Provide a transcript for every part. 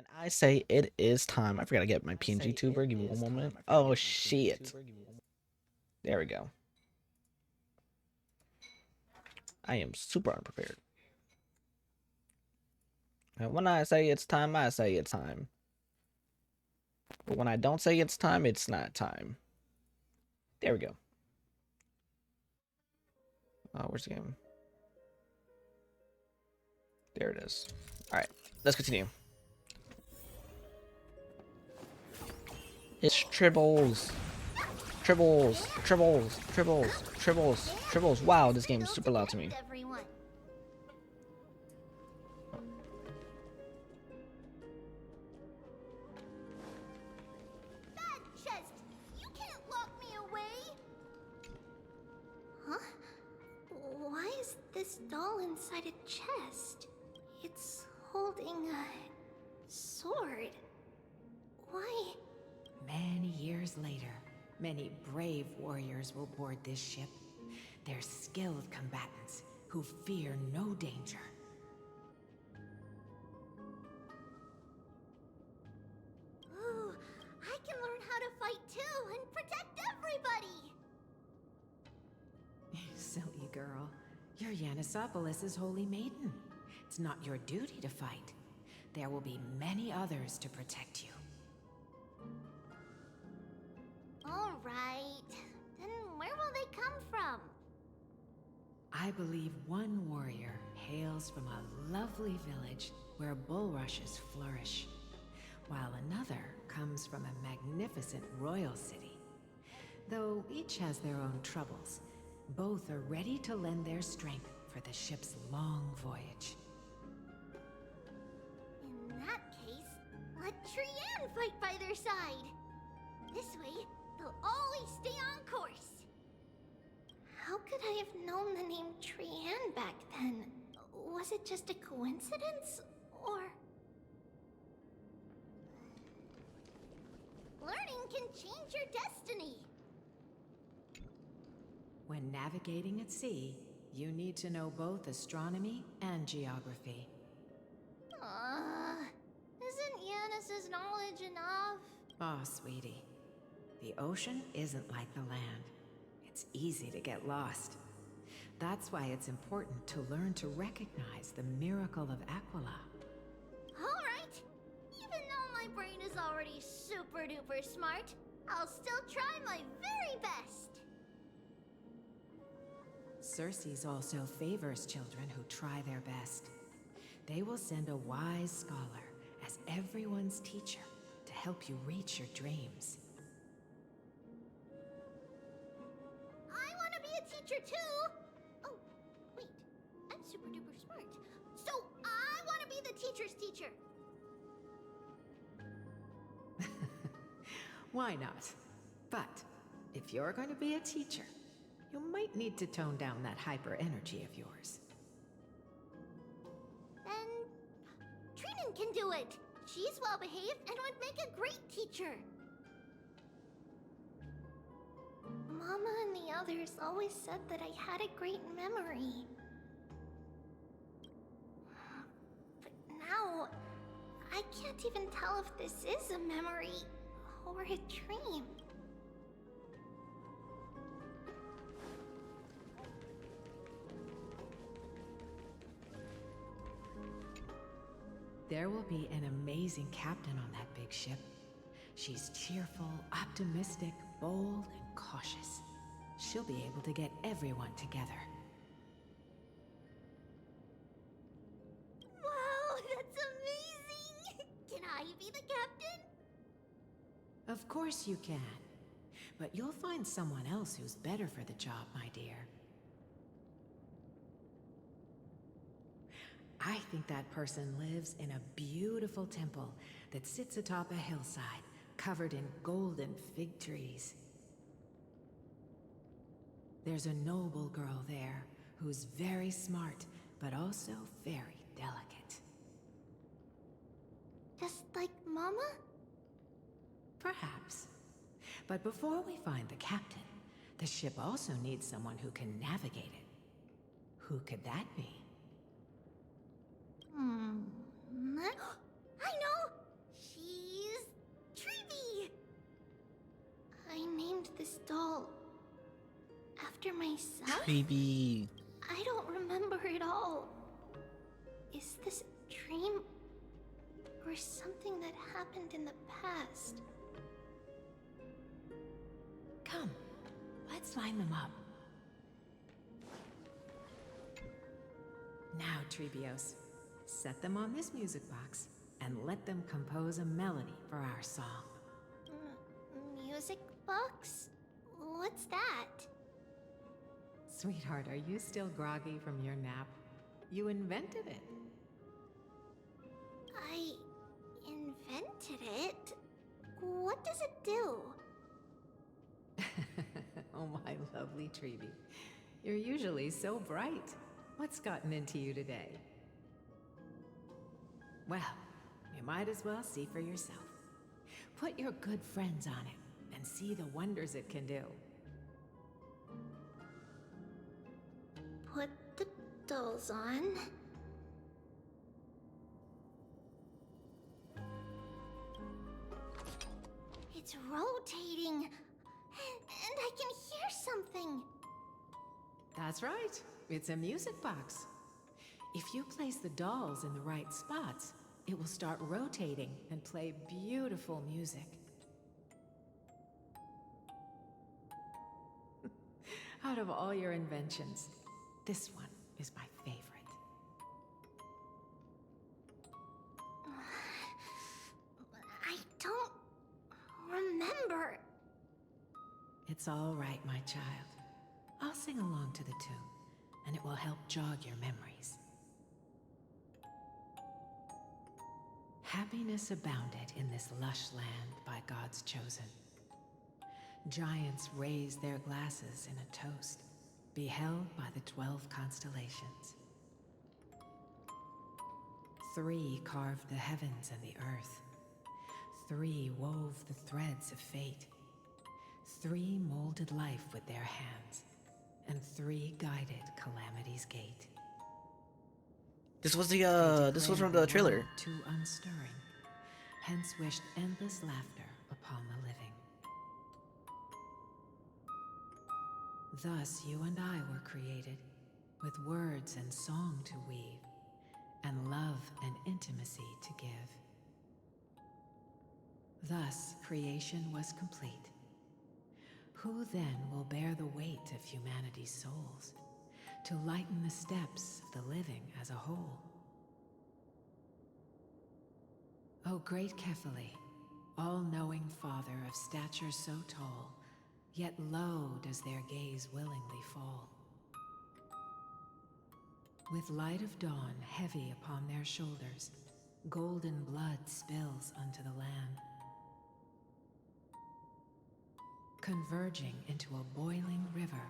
And I say it is time. I forgot to get my PNG tuber. Give me one moment. Oh shit. There we go. I am super unprepared. And when I say it's time, I say it's time. But when I don't say it's time, it's not time. There we go. Where's the game? There it is. Alright, let's continue. It's tribbles. Tribbles. Tribbles. Tribbles. Tribbles. Tribbles. Wow, this game is super loud to me. Why is this doll inside a chest? It's holding a sword. Why? Many years later, many brave warriors will board this ship. They're skilled combatants who fear no danger. Ooh, I can learn how to fight too and protect everybody! Silly girl. You're Yanisopoulos' holy maiden. It's not your duty to fight. There will be many others to protect you. Alright. Then where will they come from? I believe one warrior hails from a lovely village where bulrushes flourish, while another comes from a magnificent royal city. Though each has their own troubles, both are ready to lend their strength for the ship's long voyage. In that case, let Trianne fight by their side. This way, they'll always stay on course. How could I have known the name Trianne back then? Was it just a coincidence, or... Learning can change your destiny. When navigating at sea, you need to know both astronomy and geography. Isn't Yanis's knowledge enough? Oh, sweetie. The ocean isn't like the land. It's easy to get lost. That's why it's important to learn to recognize the miracle of Aquila. Alright. Even though my brain is already super duper smart, I'll still try my very best. Circe also favors children who try their best. They will send a wise scholar as everyone's teacher to help you reach your dreams. I want to be a teacher too! Oh, wait. I'm super duper smart. So I want to be the teacher's teacher! Why not? But if you're going to be a teacher, you might need to tone down that hyper energy of yours. Then Trinan can do it. She's well behaved and would make a great teacher. Mama and the others always said that I had a great memory. But now, I can't even tell if this is a memory or a dream. There will be an amazing captain on that big ship. She's cheerful, optimistic, bold, and cautious. She'll be able to get everyone together. Wow, that's amazing! Can I be the captain? Of course you can. But you'll find someone else who's better for the job, my dear. I think that person lives in a beautiful temple that sits atop a hillside, covered in golden fig trees. There's a noble girl there who's very smart, but also very delicate. Just like Mama? Perhaps. But before we find the captain, the ship also needs someone who can navigate it. Who could that be? I know! Baby. I don't remember it all. Is this a dream? Or something that happened in the past? Come, let's line them up. Now, Treebios, set them on this music box and let them compose a melody for our song. Music box? What's that? Sweetheart, are you still groggy from your nap? You invented it. I invented it? What does it do? Oh, my lovely Treeby. You're usually so bright. What's gotten into you today? Well, you might as well see for yourself. Put your good friends on it and see the wonders it can do. Put the dolls on. It's rotating. And I can hear something. That's right. It's a music box. If you place the dolls in the right spots, it will start rotating and play beautiful music. Out of all your inventions, this one is my favorite. I don't remember. It's all right, my child. I'll sing along to the tune, and it will help jog your memories. Happiness abounded in this lush land by God's chosen. Giants raised their glasses in a toast, beheld by the 12 constellations. 3 carved the heavens and the earth. 3 wove the threads of fate. 3 molded life with their hands, and 3 guided calamity's gate. This was the this was from the trailer. World too unstirring, hence wished endless laughter upon the living. Thus you and I were created, with words and song to weave, and love and intimacy to give. Thus creation was complete. Who then will bear the weight of humanity's souls, to lighten the steps of the living as a whole? O great Kephale, all-knowing Father of stature so tall, yet low does their gaze willingly fall. With light of dawn heavy upon their shoulders, golden blood spills unto the land, converging into a boiling river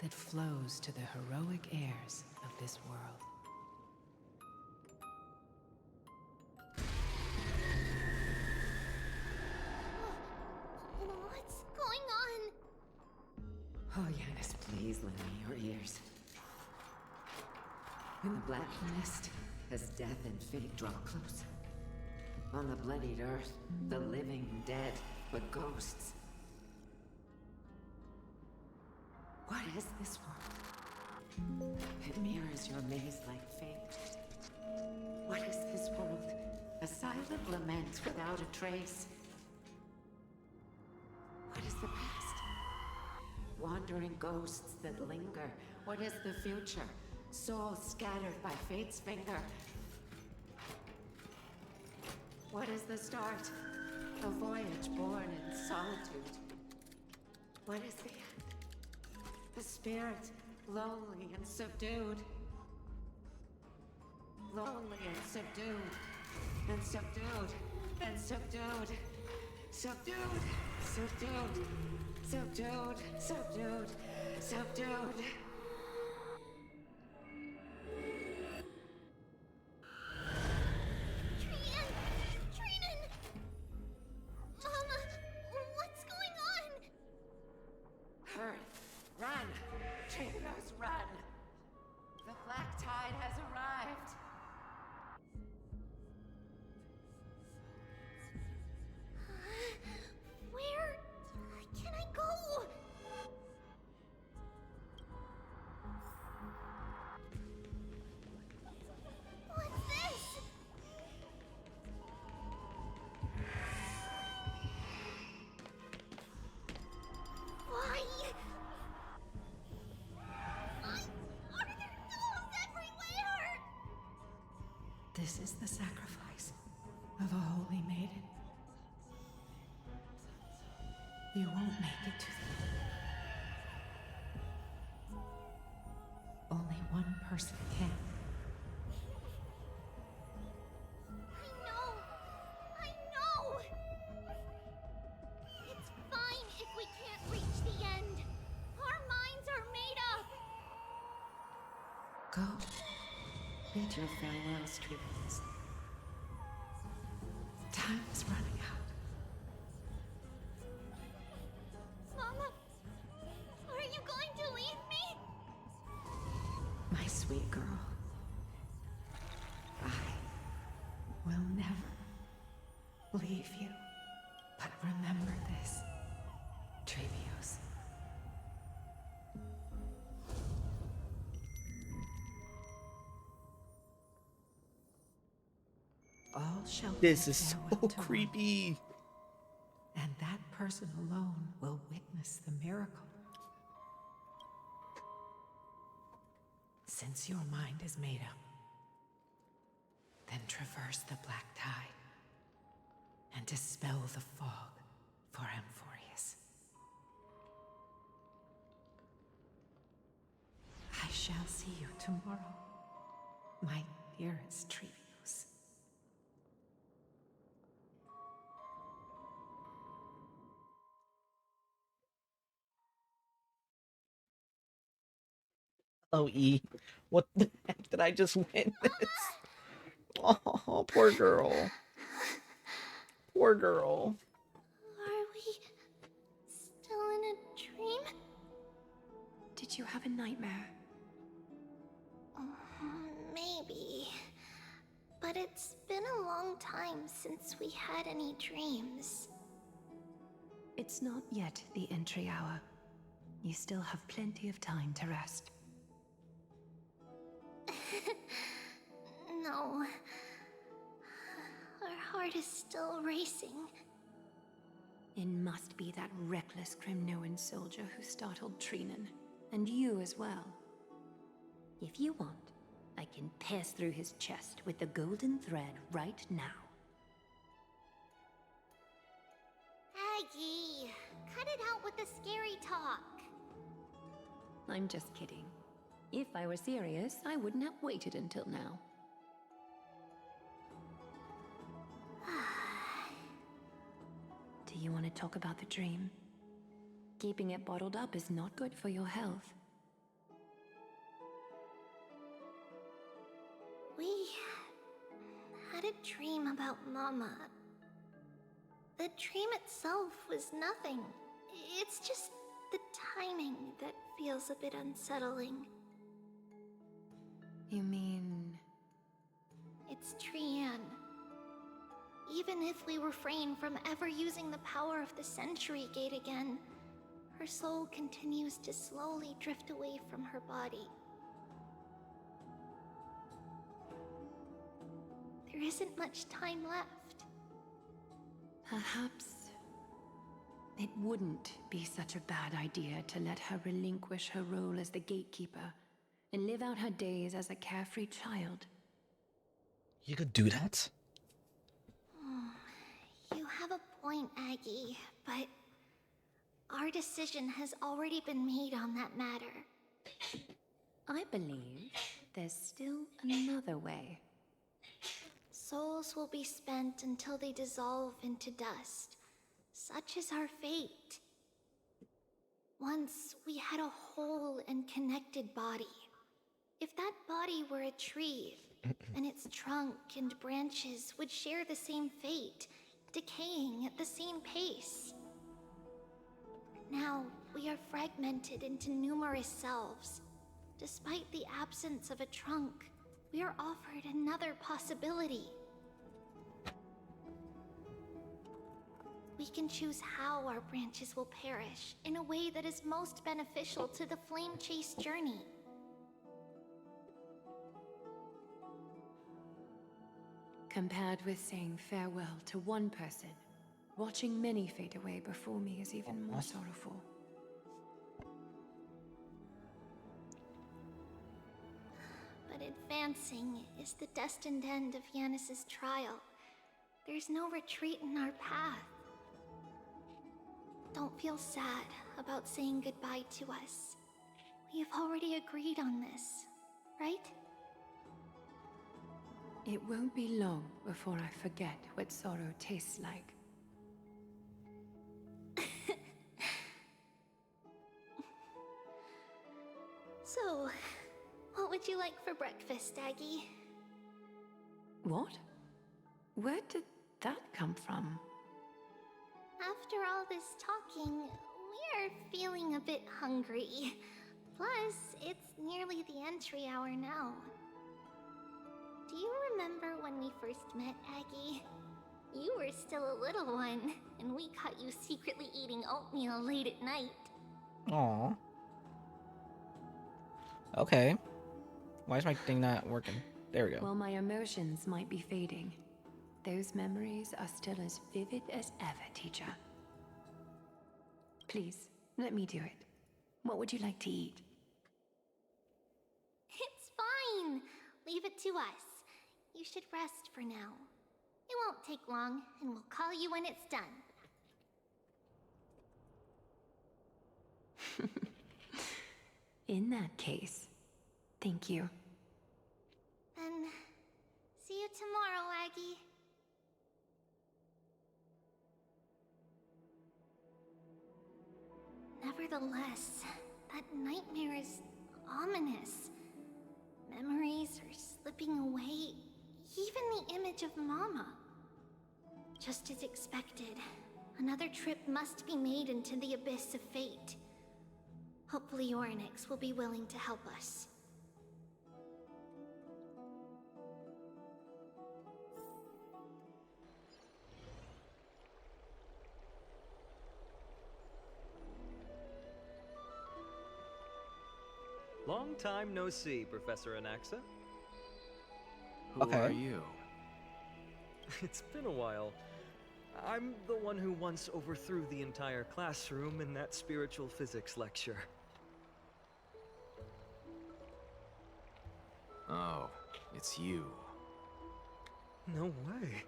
that flows to the heroic heirs of this world. What's going on? Oh, Yanis, please lend me your ears. In the black mist, as death and fate draw close. On the bloodied earth, the living dead, but ghosts. What is this world? It mirrors your maze-like fate. What is this world? A silent lament without a trace. What is the past? Wandering ghosts that linger. What is the future? Souls scattered by fate's finger. What is the start? A voyage born in solitude. What is the end? The spirit, lonely and subdued. Lonely and subdued. And subdued. And subdued. Subdued. Subdued. Subdued. Subdued. Subdued. Run! Treebios, run! The black tide has arrived! Where can I go? This is the sacrifice of a holy maiden. You won't make it to the... Only one person can. I know! It's fine if we can't reach the end. Our minds are made up. Go. Bid your farewells, Trivians. Time is running out. Mama, are you going to leave me? My sweet girl. I will never leave you. But remember this, Trevios. All shall This bid is so farewell to one, creepy. and that person alone will witness the miracle. Since your mind is made up, then traverse the black tide and dispel the fog for Amphorius. I shall see you tomorrow, my dearest Trevios. Oh, E. What the heck did I just witness? Oh, poor girl. Poor girl. Are we still in a dream? Did you have a nightmare? Maybe. But it's been a long time since we had any dreams. It's not yet the entry hour. You still have plenty of time to rest. No. Our heart is still racing. It must be that reckless Kremnoan soldier who startled Trinan. And you as well. If you want, I can pass through his chest with the golden thread right now. Aggie, cut it out with the scary talk. I'm just kidding. If I were serious, I wouldn't have waited until now. Do you want to talk about the dream? Keeping it bottled up is not good for your health. We had a dream about Mama. The dream itself was nothing. It's just the timing that feels a bit unsettling. You mean... It's Trian. Even if we refrain from ever using the power of the Century Gate again, her soul continues to slowly drift away from her body. There isn't much time left. Perhaps it wouldn't be such a bad idea to let her relinquish her role as the gatekeeper and live out her days as a carefree child. You could do that? You have a point, Aggie, but our decision has already been made on that matter. I believe there's still another way. Souls will be spent until they dissolve into dust. Such is our fate. Once we had a whole and connected body. If that body were a tree, then its trunk and branches would share the same fate, decaying at the same pace. Now, we are fragmented into numerous selves. Despite the absence of a trunk, we are offered another possibility. We can choose how our branches will perish in a way that is most beneficial to the Flame Chase journey. Compared with saying farewell to one person, watching many fade away before me is even more sorrowful. But advancing is the destined end of Yanis's trial. There's no retreat in our path. Don't feel sad about saying goodbye to us. We have already agreed on this, right? It won't be long before I forget what sorrow tastes like. So, what would you like for breakfast, Aggie? What? Where did that come from? After all this talking, we are feeling a bit hungry. Plus, it's nearly the entry hour now. Do you remember when we first met, Aggie? You were still a little one, and we caught you secretly eating oatmeal late at night. Aw. Okay. Why is my thing not working? There we go. While my emotions might be fading, those memories are still as vivid as ever, teacher. Please, let me do it. What would you like to eat? It's fine. Leave it to us. You should rest for now. It won't take long, and we'll call you when it's done. In that case, thank you. Then, see you tomorrow, Aggie. Nevertheless, that nightmare is ominous. Memories are slipping away, even the image of Mama. Just as expected, another trip must be made into the abyss of fate. Hopefully Orynyx will be willing to help us. Long time no see, Professor Anaxa. Who Okay. are you? It's been a while. I'm the one who once overthrew the entire classroom in that spiritual physics lecture. Oh, it's you. No way.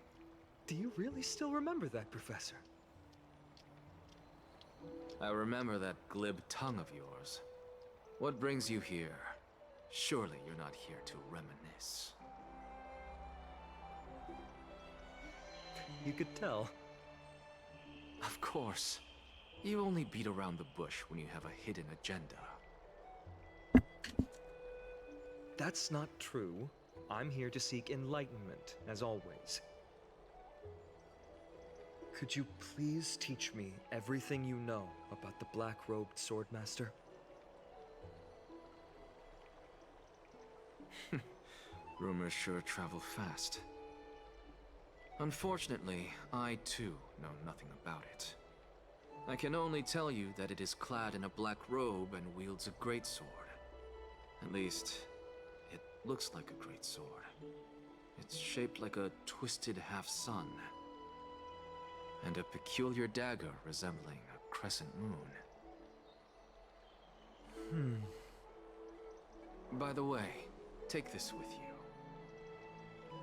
Do you really still remember that, Professor? I remember that glib tongue of yours. What brings you here? Surely you're not here to reminisce. You could tell. Of course. You only beat around the bush when you have a hidden agenda. That's not true. I'm here to seek enlightenment, as always. Could you please teach me everything you know about the black-robed swordmaster? Rumors sure travel fast. Unfortunately, I too know nothing about it. I can only tell you that it is clad in a black robe and wields a greatsword. At least, it looks like a greatsword. It's shaped like a twisted half-sun, and a peculiar dagger resembling a crescent moon. By the way, take this with you.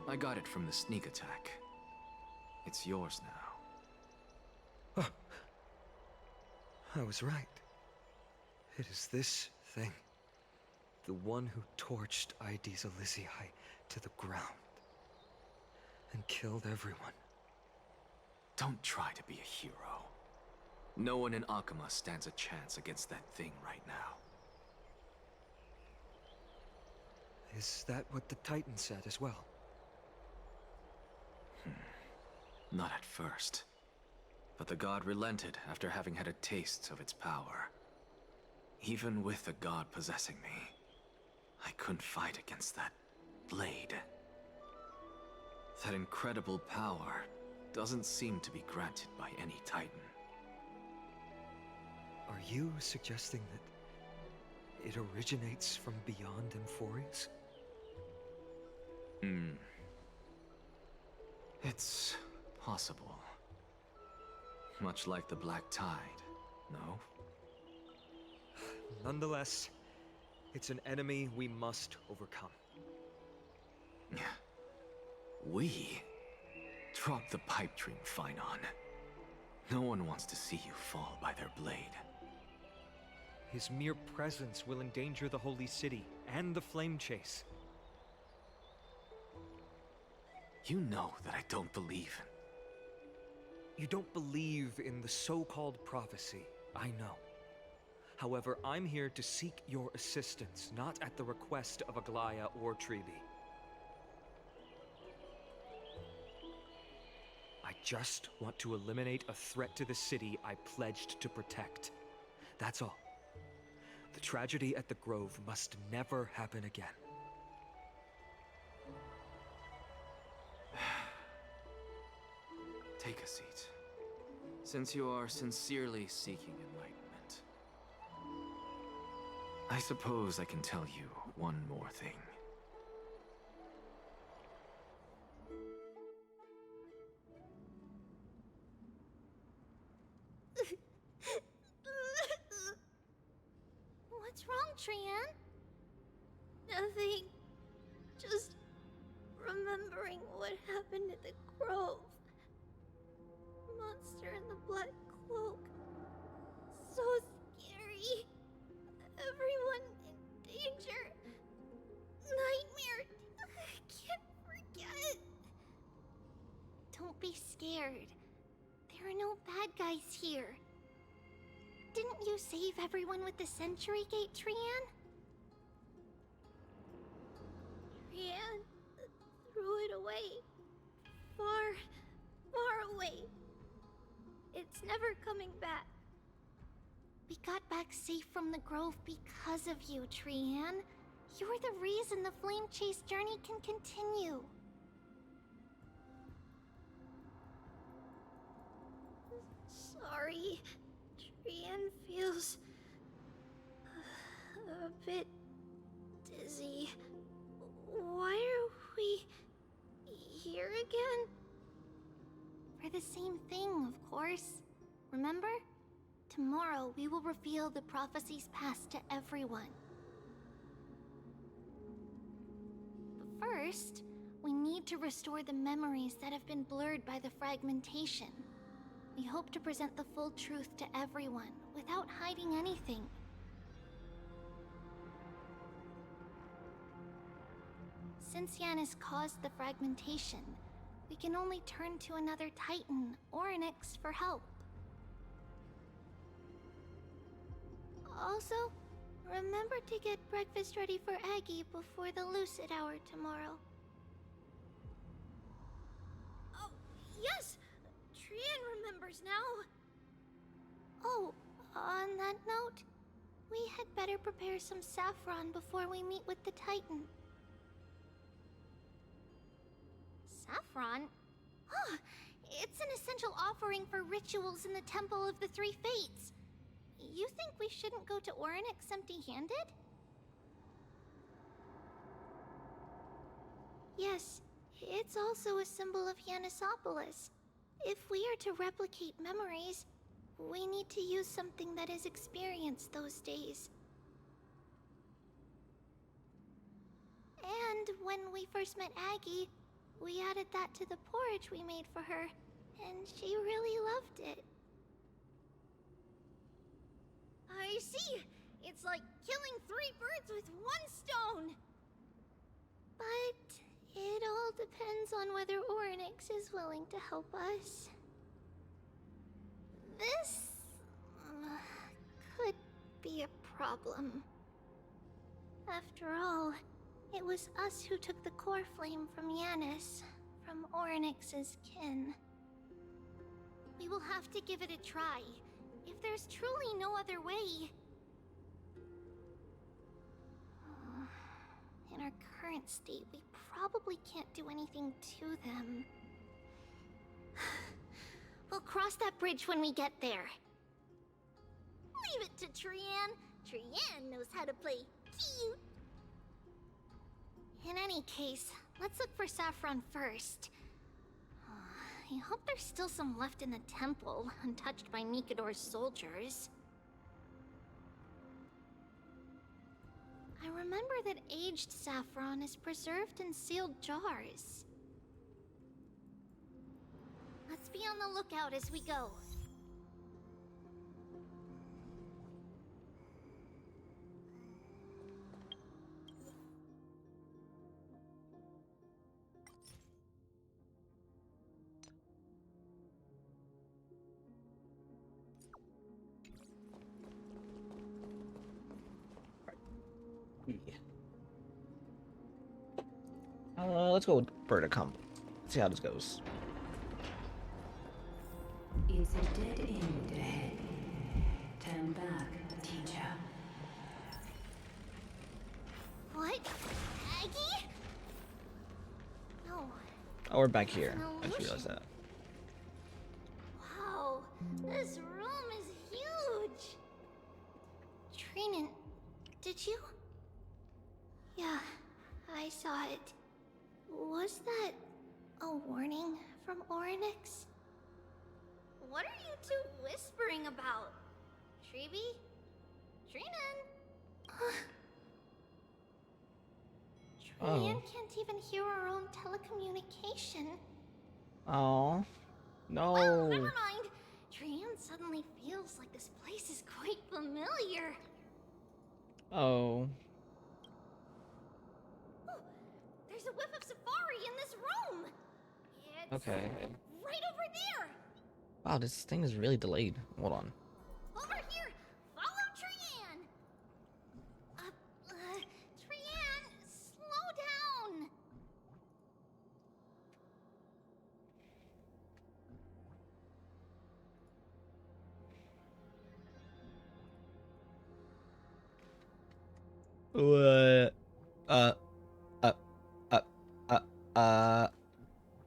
I got it from the sneak attack. It's yours now. I was right. It is this thing. The one who torched Ides Elysiae to the ground. And killed everyone. Don't try to be a hero. No one in Akama stands a chance against that thing right now. Is that what the Titan said as well? Not at first. But the god relented after having had a taste of its power. Even with the god possessing me, I couldn't fight against that blade. That incredible power doesn't seem to be granted by any Titan. Are you suggesting that it originates from beyond Emphorius? It's possible. Much like the Black Tide, no? Nonetheless, it's an enemy we must overcome. We? Drop the pipe dream, Phainon. No one wants to see you fall by their blade. His mere presence will endanger the Holy City and the Flame Chase. You know that I don't believe. You don't believe in the so-called prophecy, I know. However, I'm here to seek your assistance, not at the request of Aglaya or Treeby. I just want to eliminate a threat to the city I pledged to protect. That's all. The tragedy at the Grove must never happen again. Take a seat. Since you are sincerely seeking enlightenment, I suppose I can tell you one more thing. What's wrong, Trian? Nothing. Just remembering what happened at the Grove. Monster in the black cloak. So scary. Everyone in danger. Nightmare. I can't forget. Don't be scared. There are no bad guys here. Didn't you save everyone with the Century Gate, Trian? Trian threw it away. Far, far away. It's never coming back. We got back safe from the Grove because of you, Trian. You're the reason the Flame Chase journey can continue. Sorry. Trian feels a bit dizzy. Why are we here again? For the same thing, of course. Remember? Tomorrow we will reveal the prophecies past to everyone. But first, we need to restore the memories that have been blurred by the fragmentation. We hope to present the full truth to everyone, without hiding anything. Since Yanis caused the fragmentation, we can only turn to another Titan or an X for help. Also, remember to get breakfast ready for Aggie before the Lucid Hour tomorrow. Oh, yes! Trian remembers now. Oh, on that note, we had better prepare some saffron before we meet with the Titan. Saffron? Huh, it's an essential offering for rituals in the Temple of the Three Fates. You think we shouldn't go to Orynyx empty-handed? Yes, it's also a symbol of Yanisopolis. If we are to replicate memories, we need to use something that is experienced those days. And when we first met Aggie, we added that to the porridge we made for her, and she really loved it. I see! It's like killing 3 birds with 1 stone! But it all depends on whether Orynyx is willing to help us. This could be a problem. After all, it was us who took the core flame from Yanis, from Orynyx's kin. We will have to give it a try, if there's truly no other way. In our current state, we probably can't do anything to them. We'll cross that bridge when we get there. Leave it to Trian. Trian knows how to play cute. In any case, let's look for saffron first. I hope there's still some left in the temple, untouched by Nikador's soldiers. I remember that aged saffron is preserved in sealed jars. Let's be on the lookout as we go. Yeah. Let's go with Verticum. See how this goes. It's a dead end ahead. Turn back, teacher. What? Aggie? No. Oh, we're back here. An I just illusion. realized that. Wow, this room is huge. Trinin, did you? Yeah, I saw it. Was that a warning from Oryx? What are you two whispering about? Treeby? Trinin? Trinian can't even hear our own telecommunication. Oh, no. Oh, never mind. Trinian suddenly feels like this place is quite familiar. Oh. Oh, there's a whiff of safari in this room. It's Okay. right over there. Wow, this thing is really delayed. Hold on. Over here. Follow Trian. Trian, slow down. What? Uh, uh, uh, uh, uh,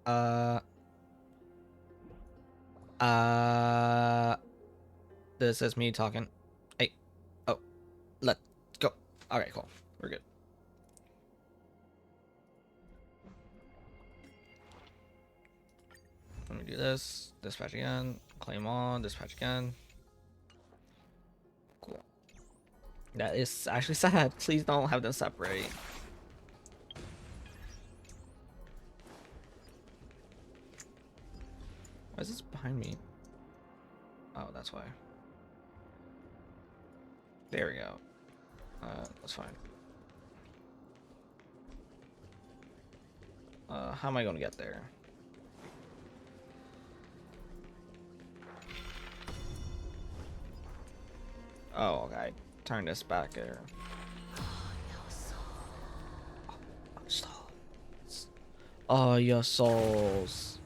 uh, uh. This is me talking. Hey. Oh, let's go. Okay, cool. We're good. Let me do this. Dispatch again. Claim on. Dispatch again. Cool. That is actually sad. Please don't have them separate. Why is this behind me? Oh, that's why. There we go. That's fine. How am I gonna get there? Oh, okay. Turn this back there. Souls. Oh, your souls.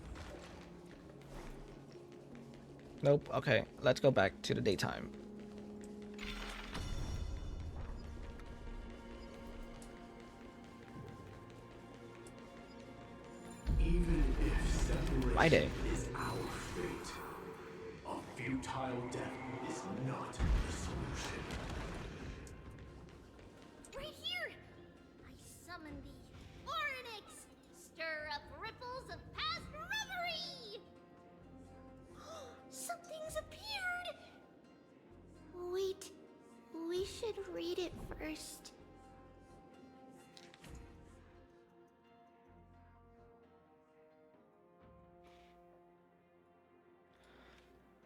Nope. Okay, let's go back to the daytime. Even if separation Friday. is our fate, a futile death is not the solution. Right here. I summon thee. Oryx, stir up ripples of past reverie. Something's appeared. Wait, we should read it first.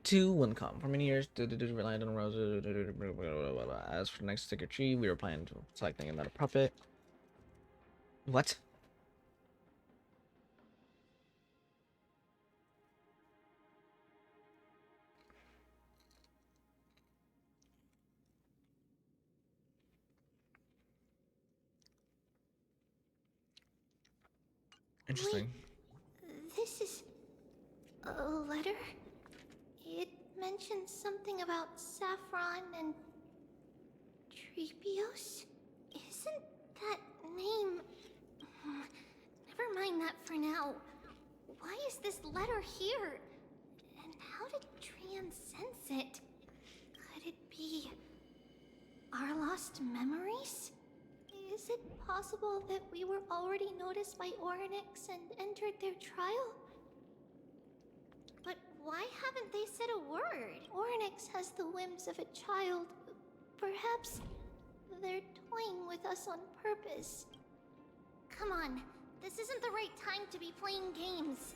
Two wouldn't come. For many years, relied on Rose. As for the next sticker tree, we were planning to selecting another puppet. What? Interesting. Wait, this is a letter? It mentions something about saffron and Treebios? Isn't that name... Never mind that for now. Why is this letter here? And how did Trian sense it? Could it be... our lost memories? Is it possible that we were already noticed by Oryx and entered their trial? But why haven't they said a word? Oryx has the whims of a child. Perhaps They're toying with us on purpose. Come on, this isn't the right time to be playing games.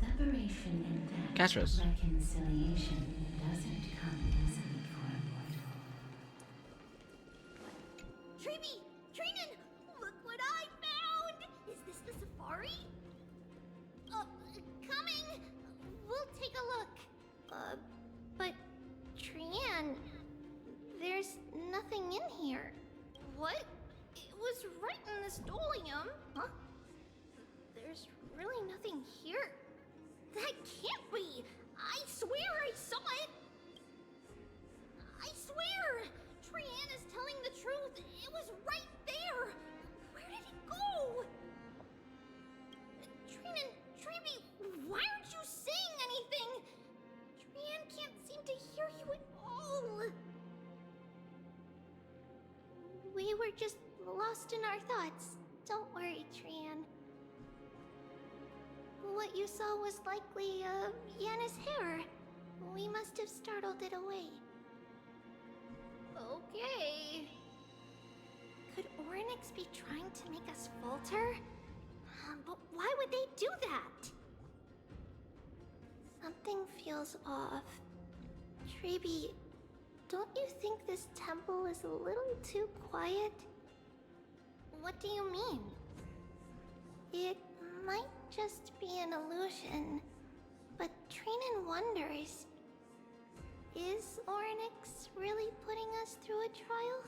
Separation and death. Castros. Reconciliation doesn't come easily for a mortal. Treeby! Treenan! Look what I found! Is this the safari? Coming! We'll take a look. But Trian, there's nothing in here. What? It was right in this dolium. Huh? There's really nothing here. That can't be! I swear I saw it! I swear! Trian is telling the truth. It was right there. Where did it go? Trinan, Treeby, why aren't you saying anything? Trian can't seem to hear you at all. We were just lost in our thoughts. Don't worry, Trian. What you saw was likely, Yana's hair. We must have startled it away. Okay. Could Orynyx be trying to make us falter? But why would they do that? Something feels off. Treeby, don't you think this temple is a little too quiet? What do you mean? It might just be an illusion, but Trinan wonders, is Orynyx really putting us through a trial?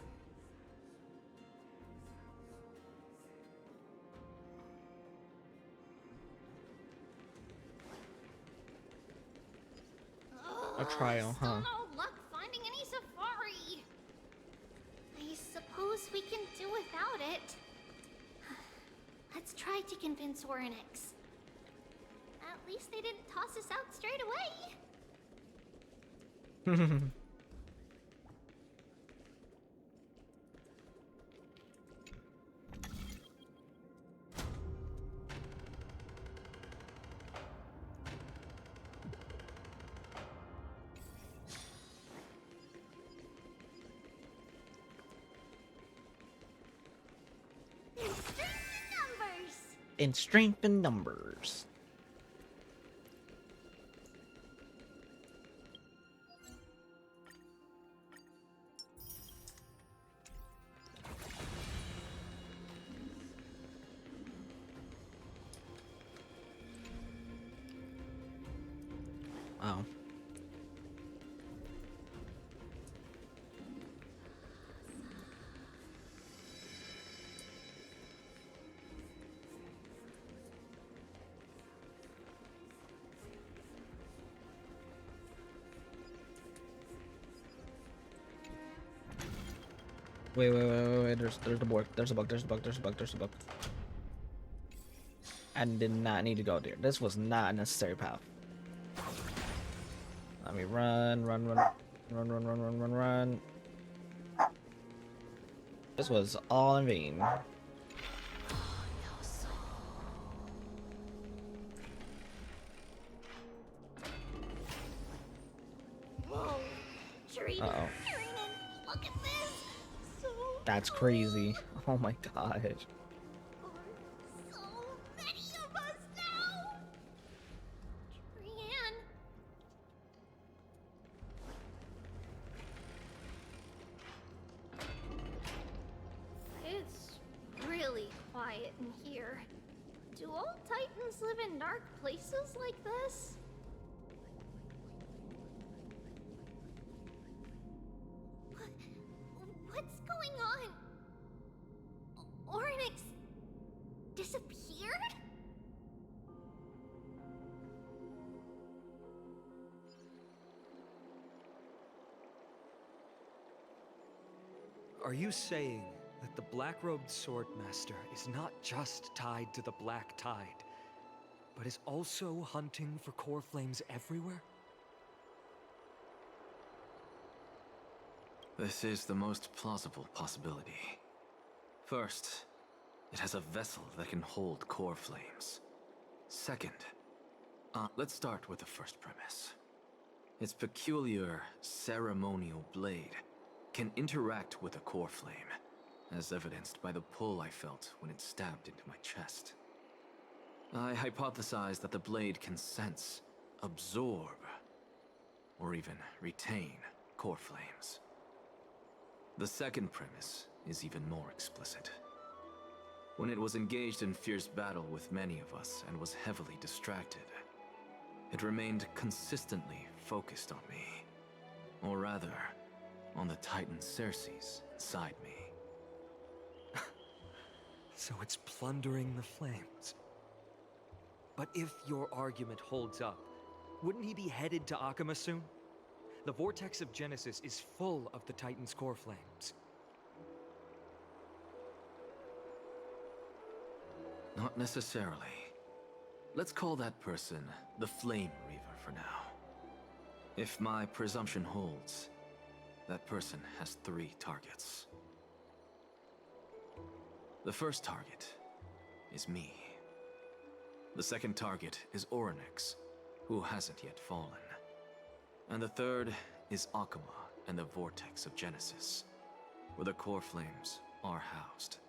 A trial, huh? Still no luck finding any safari. I suppose we can do without it. Let's try to convince Orynyx. At least they didn't toss us out straight away. In strength and numbers. Oh. Wait. There's the board. There's a bug. There's a bug. There's a bug. There's a bug. I did not need to go there. This was not a necessary path. Let me run. This was all in vain. Whoa, Trina, Uh-oh. look at this. So That's crazy. Oh my gosh. so many of us now. Trian. It's really quiet in here. Do all Titans live in dark places like this? What's going on? Orynyx disappeared? Are you saying that the black-robed swordmaster is not just tied to the Black Tide, but is also hunting for core flames everywhere? This is the most plausible possibility. First, it has a vessel that can hold core flames. Second, Let's start with the first premise. Its peculiar ceremonial blade can interact with a core flame, as evidenced by the pull I felt when it stabbed into my chest. I hypothesized that the blade can sense, absorb, or even retain core flames. The second premise is even more explicit. When it was engaged in fierce battle with many of us and was heavily distracted, it remained consistently focused on me. Or rather, on the Titan Cersei's inside me. So it's plundering the flames. But if your argument holds up, wouldn't he be headed to Akama soon? The vortex of Genesis is full of the Titan's core flames. Not necessarily. Let's call that person the Flame Reaver for now. If my presumption holds, that person has 3 targets. The first target is me. The second target is Orynyx, who hasn't yet fallen. And the third is Akama and the Vortex of Genesis, where the core flames are housed.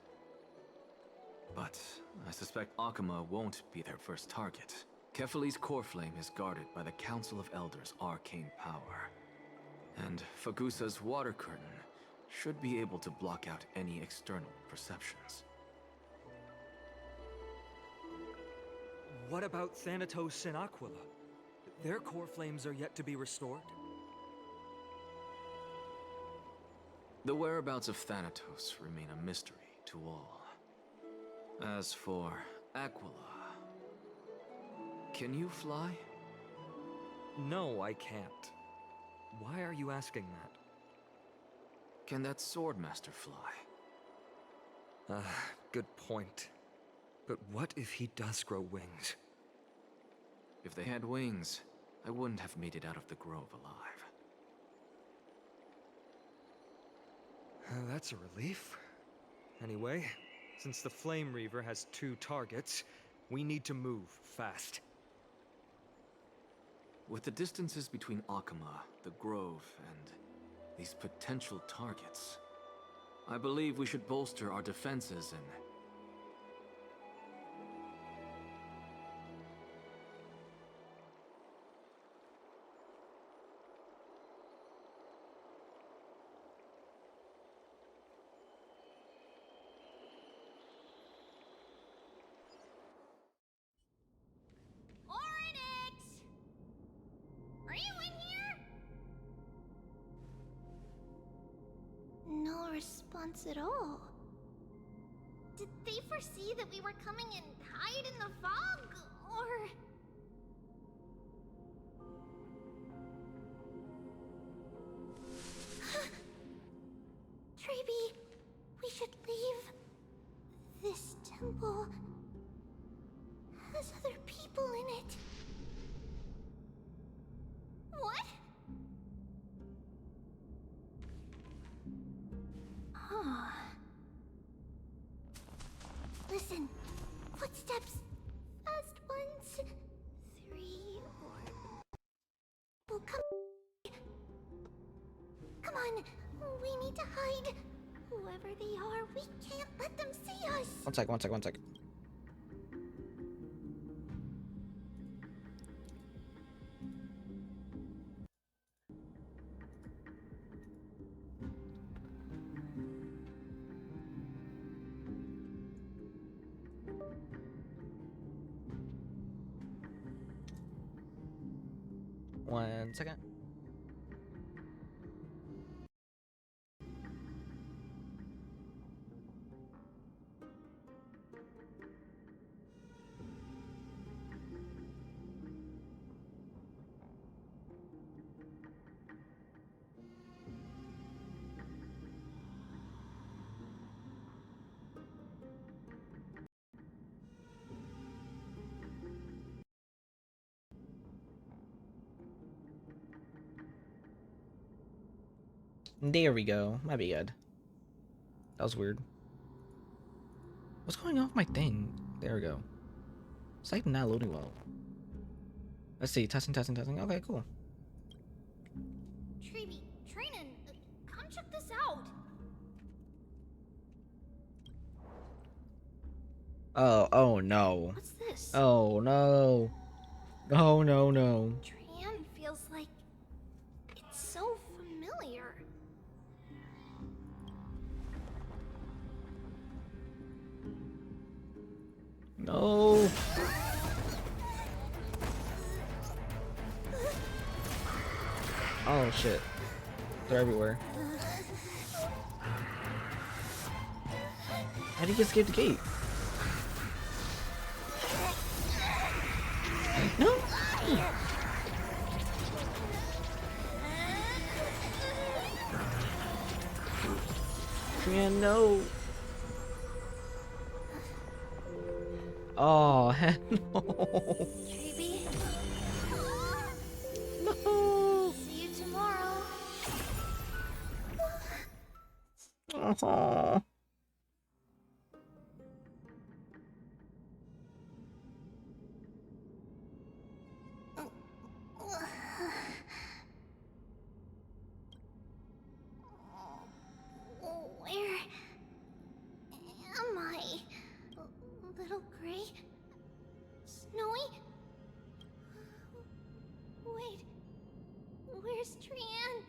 But I suspect Akama won't be their first target. Kefali's core flame is guarded by the Council of Elders' arcane power. And Fagusa's water curtain should be able to block out any external perceptions. What about Thanatos and Aquila? Their core flames are yet to be restored. The whereabouts of Thanatos remain a mystery to all. As for Aquila, can you fly? No, I can't. Why are you asking that? Can that Swordmaster fly? Good point. But what if he does grow wings? If they had wings, I wouldn't have made it out of the grove alive. That's a relief. Anyway, since the Flame Reaver has 2 targets, we need to move fast. With the distances between Akama, the grove, and these potential targets, I believe we should bolster our defenses and... Orynyx! Are you in here? No response at all. Did they foresee that we were coming and hide in the fog? Or... Treeby, we should leave. This temple has other people in it. What? Huh. Listen. Footsteps. Fast ones. 3 or... Will come... Come on. We need to hide. Whoever they are, we can't let them see us. One sec. One second. There we go. Might be good. That was weird. What's going on with my thing? There we go. It's like not loading well. Let's see. Testing, testing, testing. Okay, cool. Treeby, Trinan, come check this out. Oh no. What's this? Oh no. No, no, no. Trian feels like it's so familiar. No. Oh shit. They're everywhere. How do you escape the gate? No. Trian, no. Oh, heck no. Treeby. No. See you tomorrow. Oh. Where am I? Little Gray? Snowy? Wait, where's Trian?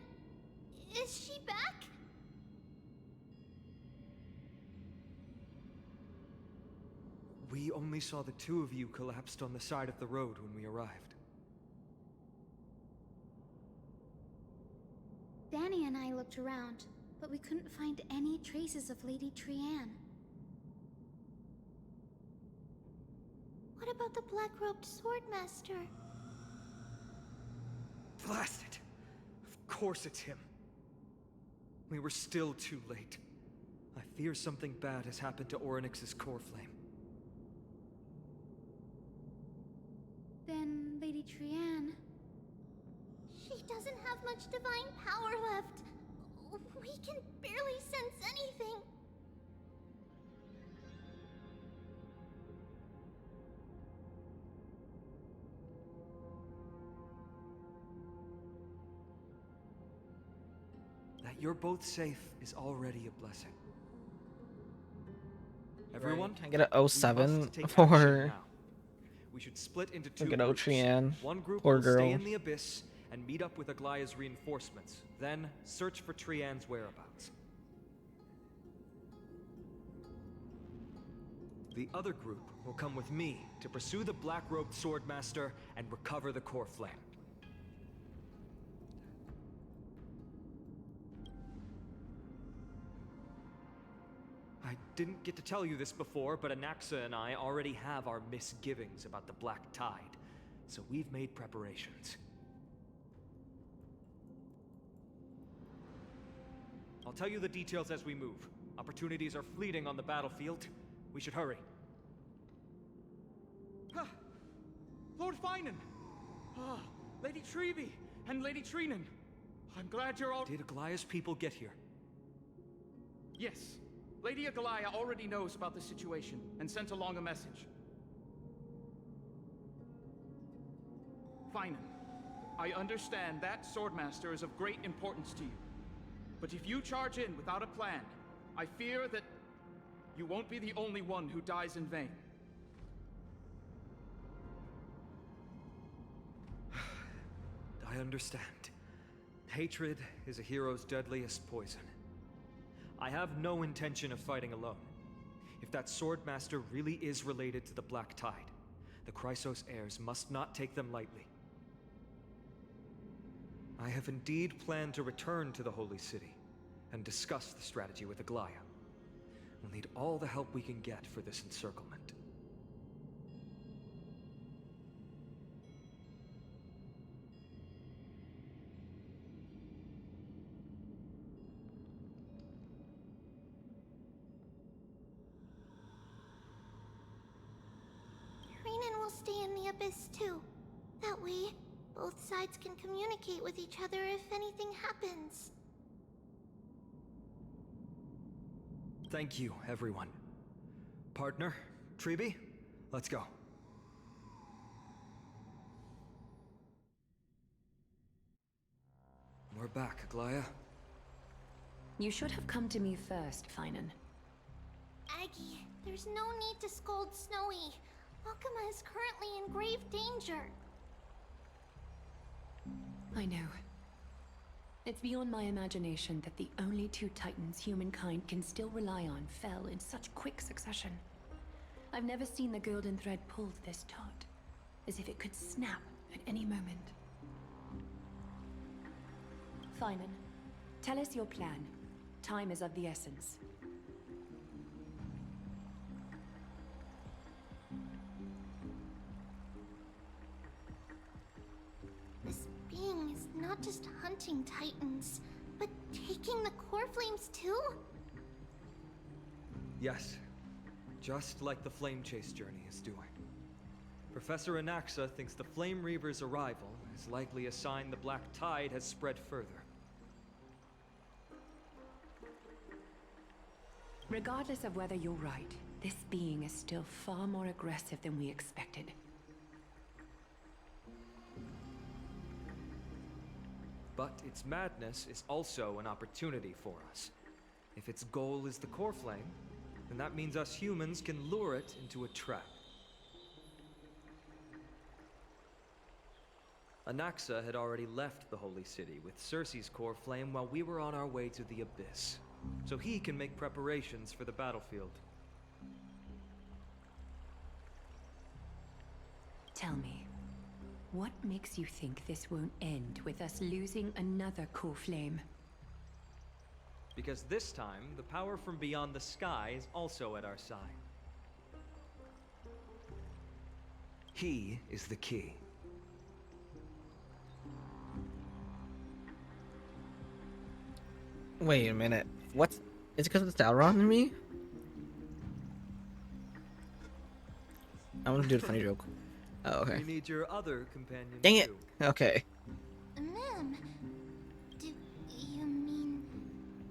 Is she back? We only saw the two of you collapsed on the side of the road when we arrived. Danny and I looked around, but we couldn't find any traces of Lady Trian. What about the black-robed swordmaster? Blast it! Of course it's him. We were still too late. I fear something bad has happened to Orynyx's core flame. Then Lady Trian... She doesn't have much divine power left. We can barely sense anything. That you're both safe is already a blessing. Everyone, Can I get an we must 07 take action for now. We should split into two fucking groups. Trian? One group Poor will girl. stay in the abyss and meet up with Aglaya's reinforcements. Then search for Trian's whereabouts. The other group will come with me to pursue the black-robed swordmaster and recover the core flame. I didn't get to tell you this before, but Anaxa and I already have our misgivings about the Black Tide, so we've made preparations. I'll tell you the details as we move. Opportunities are fleeting on the battlefield. We should hurry. Lord Finan! Lady Treeby and Lady Trinan. I'm glad you're all... Did Aglaya's people get here? Yes. Lady Aglaya already knows about the situation and sent along a message. Finan, I understand that Swordmaster is of great importance to you. But if you charge in without a plan, I fear that you won't be the only one who dies in vain. I understand. Hatred is a hero's deadliest poison. I have no intention of fighting alone. If that Swordmaster really is related to the Black Tide, the Chrysos heirs must not take them lightly. I have indeed planned to return to the Holy City and discuss the strategy with Aglaya. We'll need all the help we can get for this encirclement. Trinan will stay in the abyss too. That way, both sides can communicate with each other if anything happens. Thank you, everyone. Partner, Treeby, let's go. We're back, Aglaya. You should have come to me first, Finan. Aggie, there's no need to scold Snowy. Akuma is currently in grave danger. I know. It's beyond my imagination that the only two titans humankind can still rely on fell in such quick succession. I've never seen the golden thread pulled this taut, as if it could snap at any moment. Finan, tell us your plan. Time is of the essence. This being is not just hunting titans, but taking the core flames too? Yes. Just like the Flame Chase journey is doing. Professor Anaxa thinks the Flame Reaver's arrival is likely a sign the Black Tide has spread further. Regardless of whether you're right, this being is still far more aggressive than we expected. But its madness is also an opportunity for us. If its goal is the core flame, then that means us humans can lure it into a trap. Anaxa had already left the Holy City with Cersei's core flame while we were on our way to the Abyss, so he can make preparations for the battlefield. Tell me, what makes you think this won't end with us losing another core flame? Because this time, the power from beyond the sky is also at our side. He is the key. Wait a minute. What? Is it because it's Dalron and me? I want to do a funny joke. Oh, okay. We need your other companion. Dang it. too. Okay. Ma'am, do you mean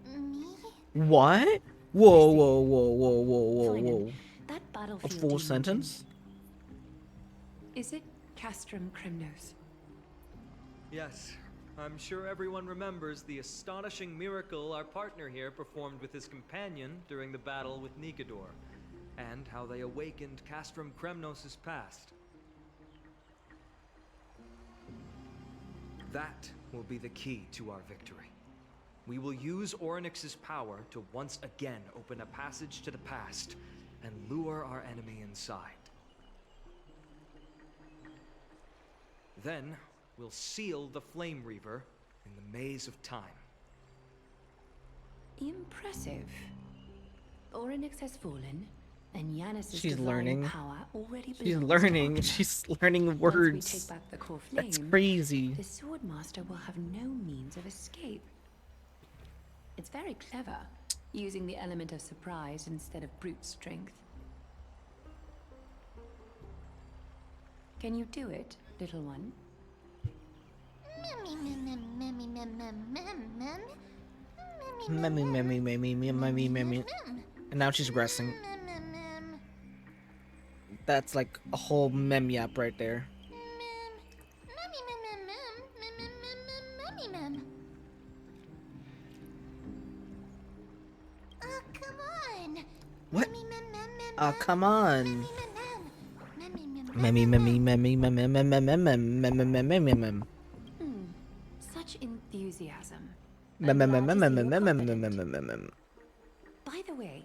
me? What? Whoa, whoa, whoa, whoa, whoa, whoa, Finan, whoa. that A battlefield full you sentence? mentioned, is it Castrum Crymnos? Yes. I'm sure everyone remembers the astonishing miracle our partner here performed with his companion during the battle with Nigador, and how they awakened Castrum Cremnos' past. That will be the key to our victory. We will use Orynyx's power to once again open a passage to the past and lure our enemy inside. Then, we'll seal the Flame Reaver in the maze of time. Impressive. Orynyx has fallen, and Yanis' She's divine learning. power already She's belongs learning. to Arcanum. She's learning Once words. we take back the core flame, That's crazy. the Swordmaster will have no means of escape. It's very clever, using the element of surprise instead of brute strength. Can you do it, little one? Memmy. And now she's regressing. That's like a whole mem yap right there. Come on. What? Come on. Memmy. Such enthusiasm. By the way,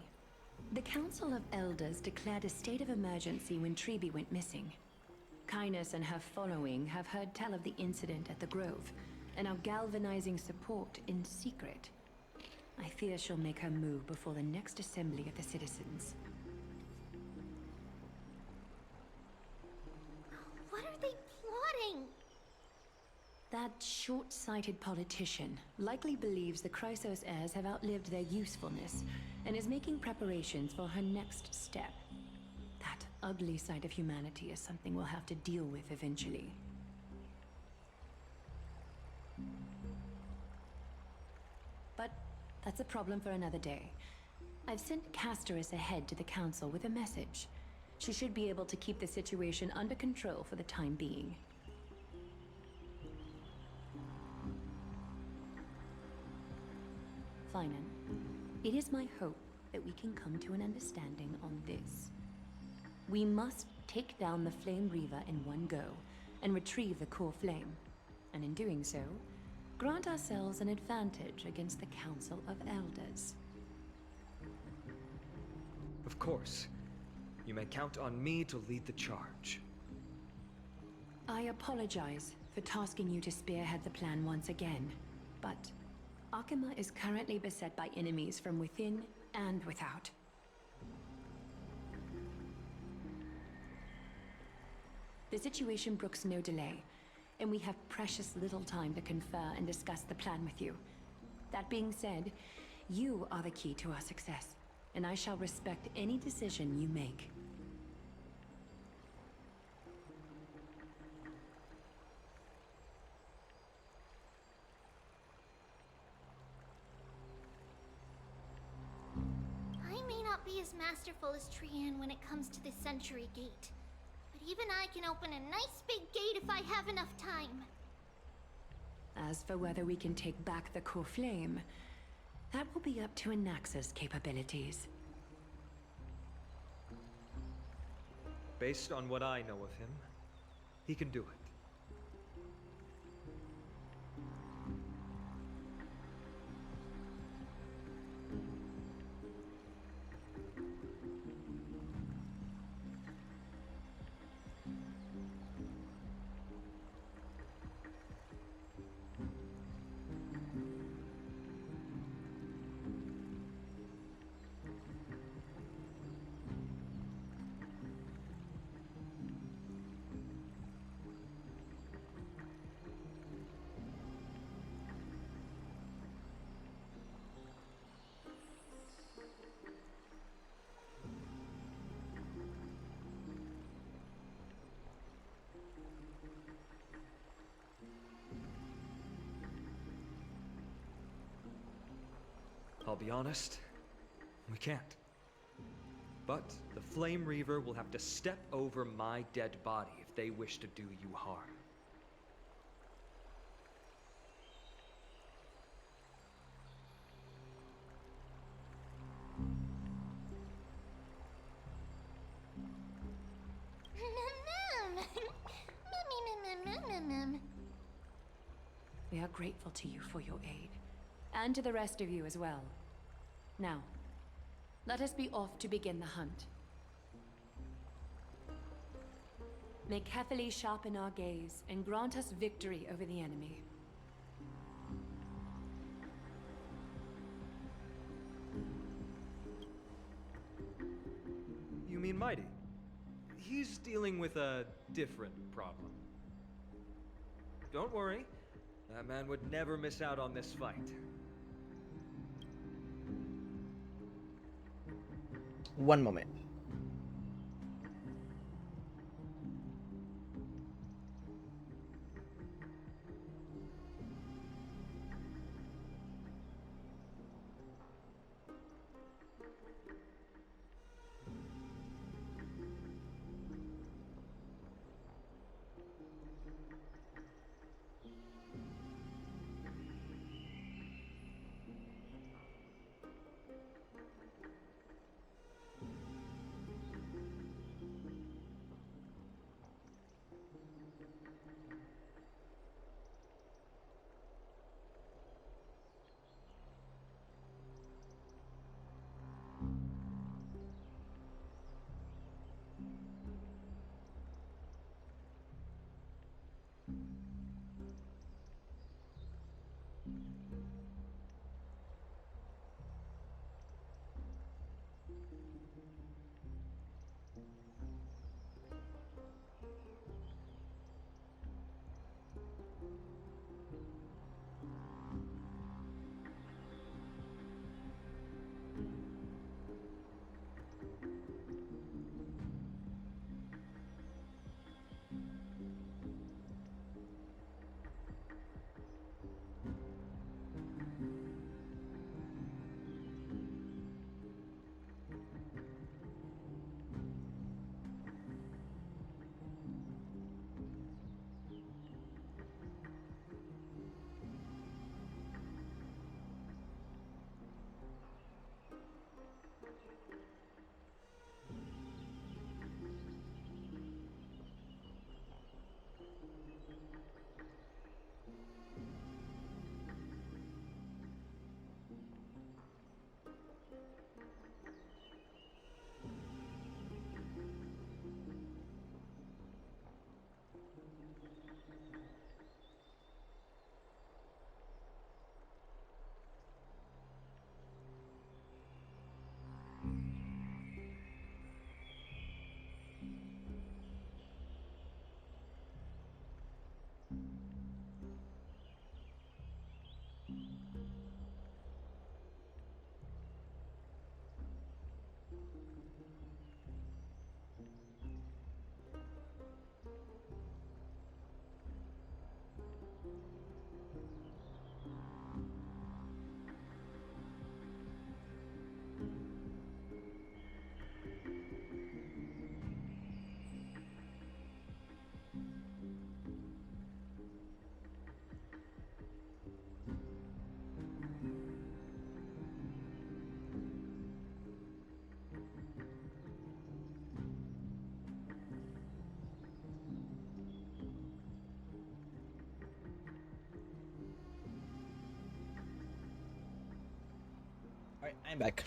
the Council of Elders declared a state of emergency when Treeby went missing. Kynus and her following have heard tell of the incident at the Grove, and are galvanizing support in secret. I fear she'll make her move before the next assembly of the citizens. What are they plotting? That short-sighted politician likely believes the Chrysos heirs have outlived their usefulness, and is making preparations for her next step. That ugly side of humanity is something we'll have to deal with eventually. But that's a problem for another day. I've sent Casterus ahead to the council with a message. She should be able to keep the situation under control for the time being. Finan, it is my hope that we can come to an understanding on this. We must take down the Flame Reaver in one go and retrieve the core flame. And in doing so, grant ourselves an advantage against the Council of Elders. Of course. You may count on me to lead the charge. I apologize for tasking you to spearhead the plan once again, but Akima is currently beset by enemies from within and without. The situation brooks no delay, and we have precious little time to confer and discuss the plan with you. That being said, you are the key to our success, and I shall respect any decision you make. I may not be as masterful as Trian when it comes to the Century Gate, but even I can open a nice big gate if I have enough time. As for whether we can take back the core flame, that will be up to Anaxa's capabilities. Based on what I know of him, he can do it. I'll be honest, we can't. But the Flame Reaver will have to step over my dead body if they wish to do you harm. We are grateful to you for your aid, and to the rest of you as well. Now, let us be off to begin the hunt. May Kethely sharpen our gaze and grant us victory over the enemy. You mean Mighty? He's dealing with a different problem. Don't worry, that man would never miss out on this fight. One moment. Alright, I'm back.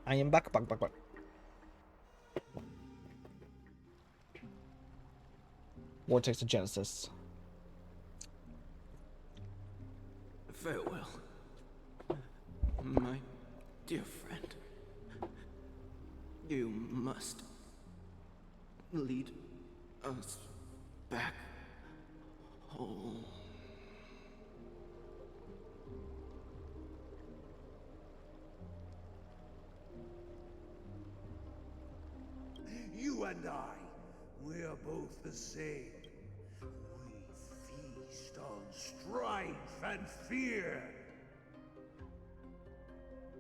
I am back. Vortex to Genesis. Farewell, my dear friend. You must lead us back home. You and I, we are both the same. We feast on strife and fear.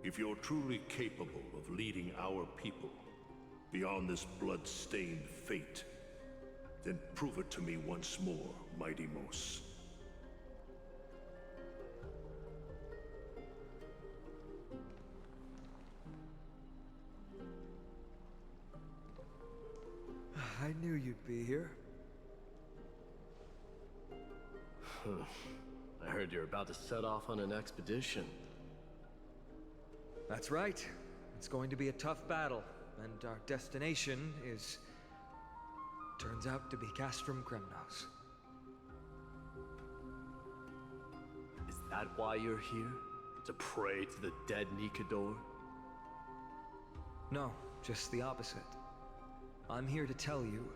If you're truly capable of leading our people beyond this blood-stained fate, then prove it to me once more, Mighty Mos. I knew you'd be here. I heard you're about to set off on an expedition. That's right. It's going to be a tough battle, and our destination is... turns out to be Castrum Kremnos. Is that why you're here? To pray to the dead Nikador? No, just the opposite. I'm here to tell you,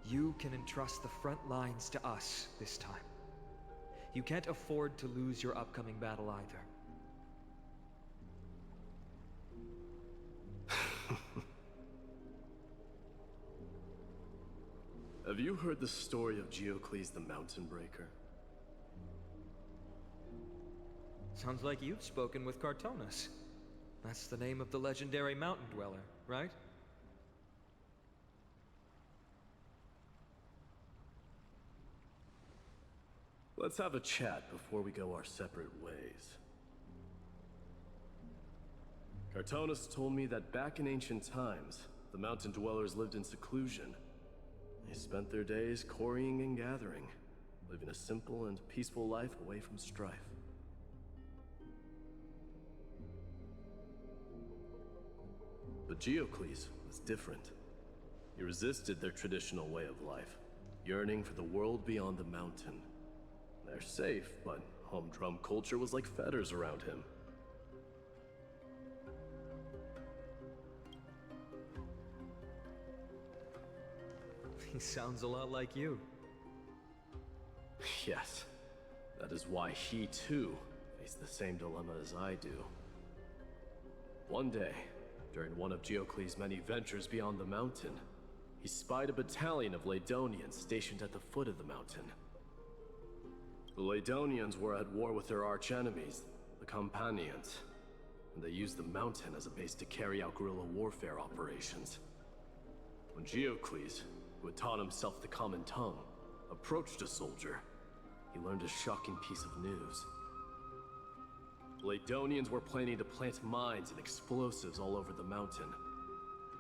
you can entrust the front lines to us this time. You can't afford to lose your upcoming battle either. Have you heard the story of Geocles the Mountain Breaker? Sounds like you've spoken with Cartonus. That's the name of the legendary mountain dweller, right? Let's have a chat before we go our separate ways. Cartonus told me that back in ancient times, the mountain dwellers lived in seclusion. They spent their days quarrying and gathering, living a simple and peaceful life away from strife. But Geocles was different. He resisted their traditional way of life, yearning for the world beyond the mountain. They're safe, but humdrum culture was like fetters around him. He sounds a lot like you. Yes, that is why he too faced the same dilemma as I do. One day, during one of Geocles' many ventures beyond the mountain, he spied a battalion of Laedonians stationed at the foot of the mountain. The Laedonians were at war with their archenemies, the Companions, and they used the mountain as a base to carry out guerrilla warfare operations. When Geocles, who had taught himself the common tongue, approached a soldier, he learned a shocking piece of news. The Laedonians were planning to plant mines and explosives all over the mountain,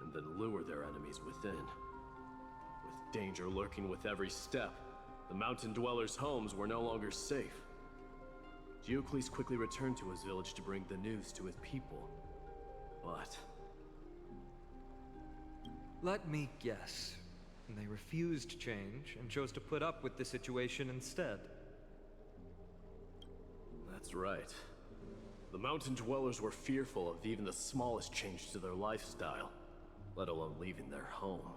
and then lure their enemies within. With danger lurking with every step, the mountain dwellers' homes were no longer safe. Geocles quickly returned to his village to bring the news to his people. But... let me guess. They refused change and chose to put up with the situation instead. That's right. The mountain dwellers were fearful of even the smallest change to their lifestyle, let alone leaving their home.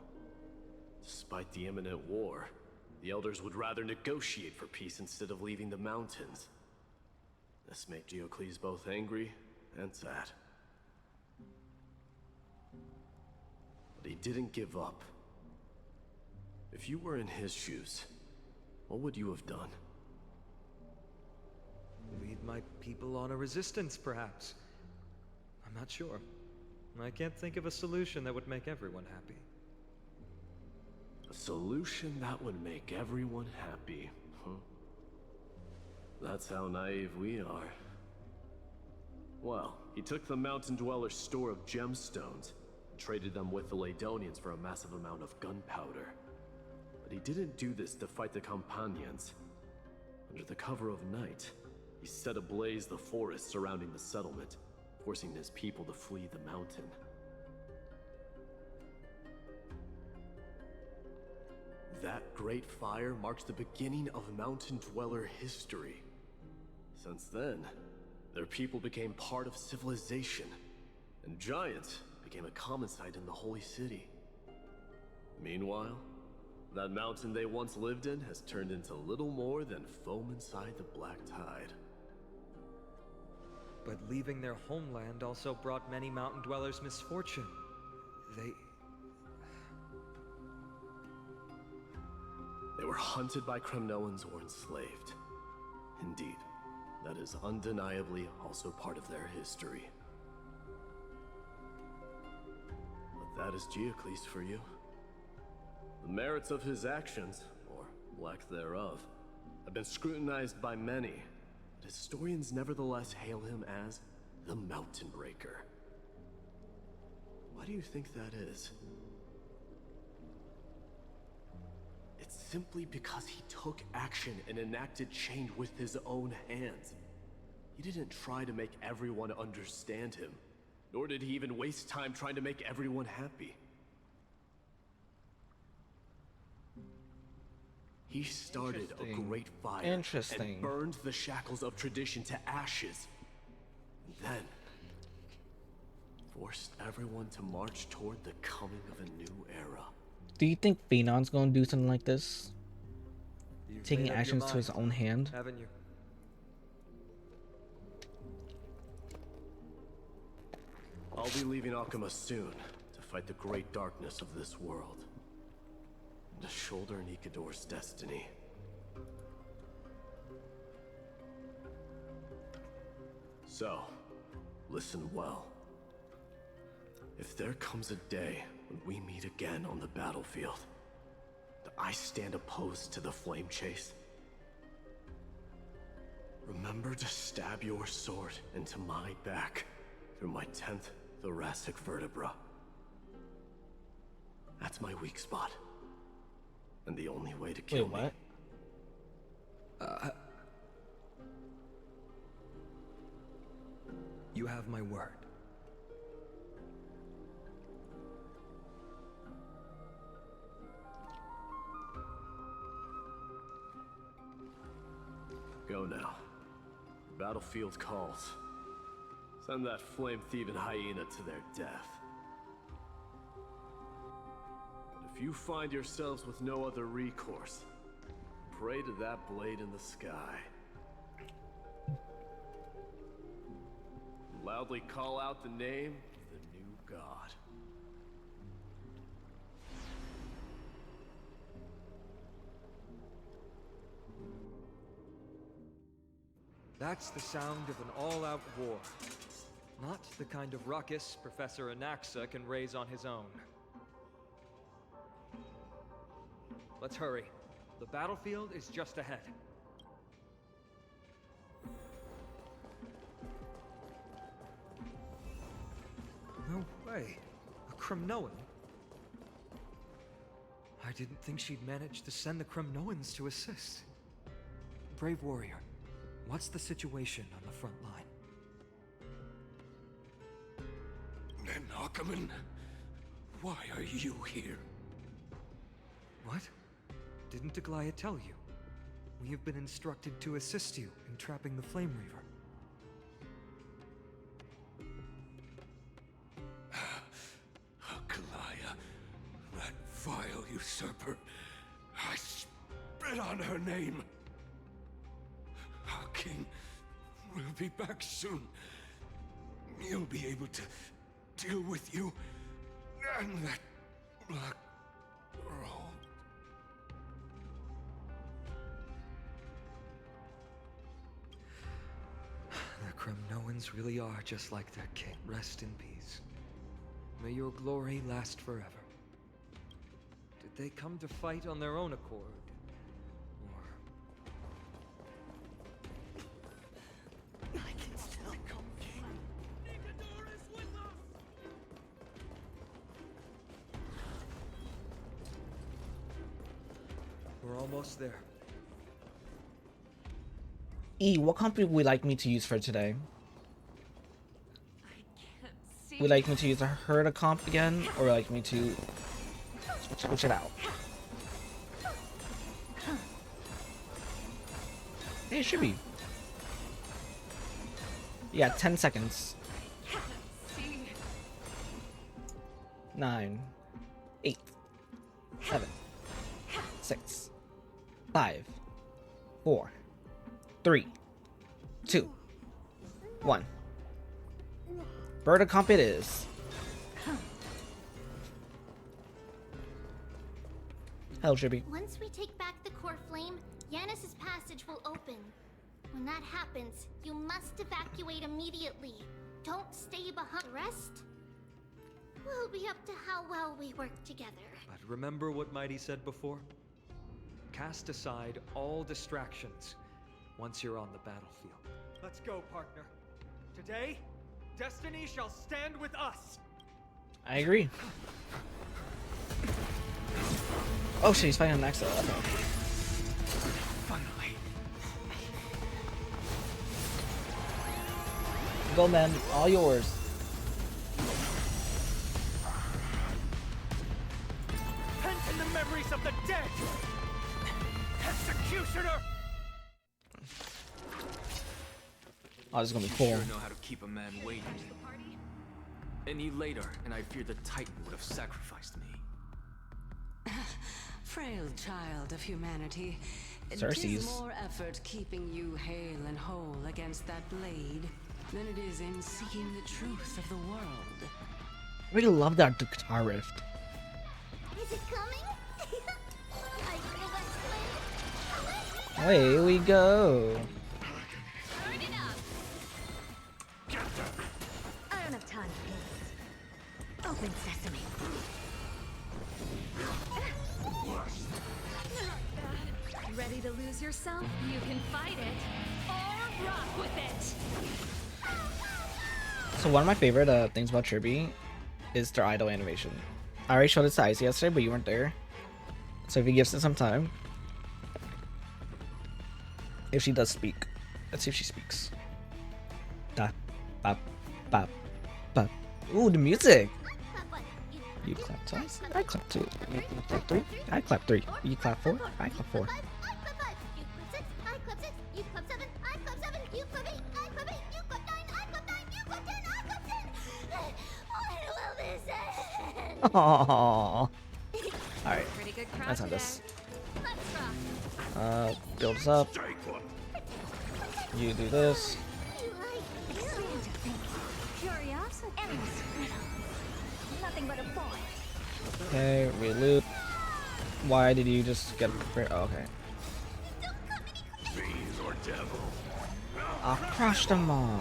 Despite the imminent war, the elders would rather negotiate for peace instead of leaving the mountains. This made Geocles both angry and sad. But he didn't give up. If you were in his shoes, what would you have done? Lead my people on a resistance, perhaps. I'm not sure. I can't think of a solution that would make everyone happy. A solution that would make everyone happy, huh? That's how naive we are. Well, he took the mountain dweller's store of gemstones and traded them with the Laedonians for a massive amount of gunpowder. But he didn't do this to fight the Companions. Under the cover of night, he set ablaze the forest surrounding the settlement, forcing his people to flee the mountain. That great fire marks the beginning of Mountain Dweller history. Since then, their people became part of civilization, and giants became a common sight in the Holy City. Meanwhile, that mountain they once lived in has turned into little more than foam inside the black tide. But leaving their homeland also brought many mountain dwellers misfortune. They were hunted by Kremnoans or enslaved. Indeed, that is undeniably also part of their history. But that is Geocles for you. The merits of his actions, or lack thereof, have been scrutinized by many, but historians nevertheless hail him as the Mountain Breaker. Why do you think that is? It's simply because he took action and enacted change with his own hands. He didn't try to make everyone understand him, nor did he even waste time trying to make everyone happy. He started a great fire and burned the shackles of tradition to ashes. And then forced everyone to march toward the coming of a new era. Do you think Phenon's gonna do something like this? Taking actions to his own hand? Haven't you? I'll be leaving Akuma soon to fight the great darkness of this world. To shoulder Nikador's destiny. So, listen well. If there comes a day when we meet again on the battlefield, that I stand opposed to the flame chase, remember to stab your sword into my back through my 10th thoracic vertebra. That's my weak spot. And the only way to kill me. You have my word. Go now. The battlefield calls. Send that flame-thieving hyena to their death. If you find yourselves with no other recourse, pray to that blade in the sky. Loudly call out the name of the new god. That's the sound of an all-out war. Not the kind of ruckus Professor Anaxa can raise on his own. Let's hurry. The battlefield is just ahead. No way. A Kremnoan? I didn't think she'd manage to send the Kremnoans to assist. Brave warrior, what's the situation on the front line? Nakaman, why are you here? What? Didn't Aglaya tell you? We have been instructed to assist you in trapping the Flame Reaver. Aglaya, that vile usurper. I spit on her name. Our king will be back soon. He'll be able to deal with you and that black robe. The Kremnoans really are just like their king. Rest in peace. May your glory last forever. Did they come to fight on their own accord? I can still become king. Nikador is with us! We're almost there. E, what company would you like me to use for today? I Would like me to use her to comp again, or like me to switch it out? Hey, it should be. Yeah, 10 seconds. 9, 8, 7, 6, 5, 4, 3, 2, 1. Bird comp it is. Hell, Chibi. Once we take back the core flame, Yanis's passage will open. When that happens, you must evacuate immediately. Don't stay behind. Rest will be up to how well we work together. But remember what Mighty said before? Cast aside all distractions once you're on the battlefield. Let's go, partner. Today, destiny shall stand with us. I agree. Oh shit, he's fighting an Axel. Okay. Finally. Go, man. All yours. Pent in the memories of the dead. Executioner. Oh, this is gonna be You cool. sure know how to keep a man waiting. Any later, and I fear the Titan would have sacrificed me. Frail child of humanity, Cersei's. 'tis more effort keeping you hale and whole against that blade than it is in seeking the truth of the world. I really love that guitar riff. Is it coming? I feel that flame. Away we go. Turn it up. I don't have time for this. Open sesame. Ready to lose yourself? You can fight it or rock with it. So one of my favorite things about Kirby is their idol animation. I already showed it to Ice yesterday, but you weren't there. So if he gives it some time, if she does speak, let's see if she speaks. Da, bop, bop, bop. Ooh, the music. You clap twice. I clap two. You clap three. I clap three. You clap four. I clap four. You club 6, I club 6, I club 7, I club 7, you club 8, I club 8, you club 9, I club 9, you club 10, I club 10! When will this end? Aww. Alright, Pretty good crowd that's not today. this. Let's rock. Build us up. You do this. Curiosity. Nothing but a boy. Okay, reloot. Why did you just get? Oh, okay. Fiends or devil. I'll crush them all.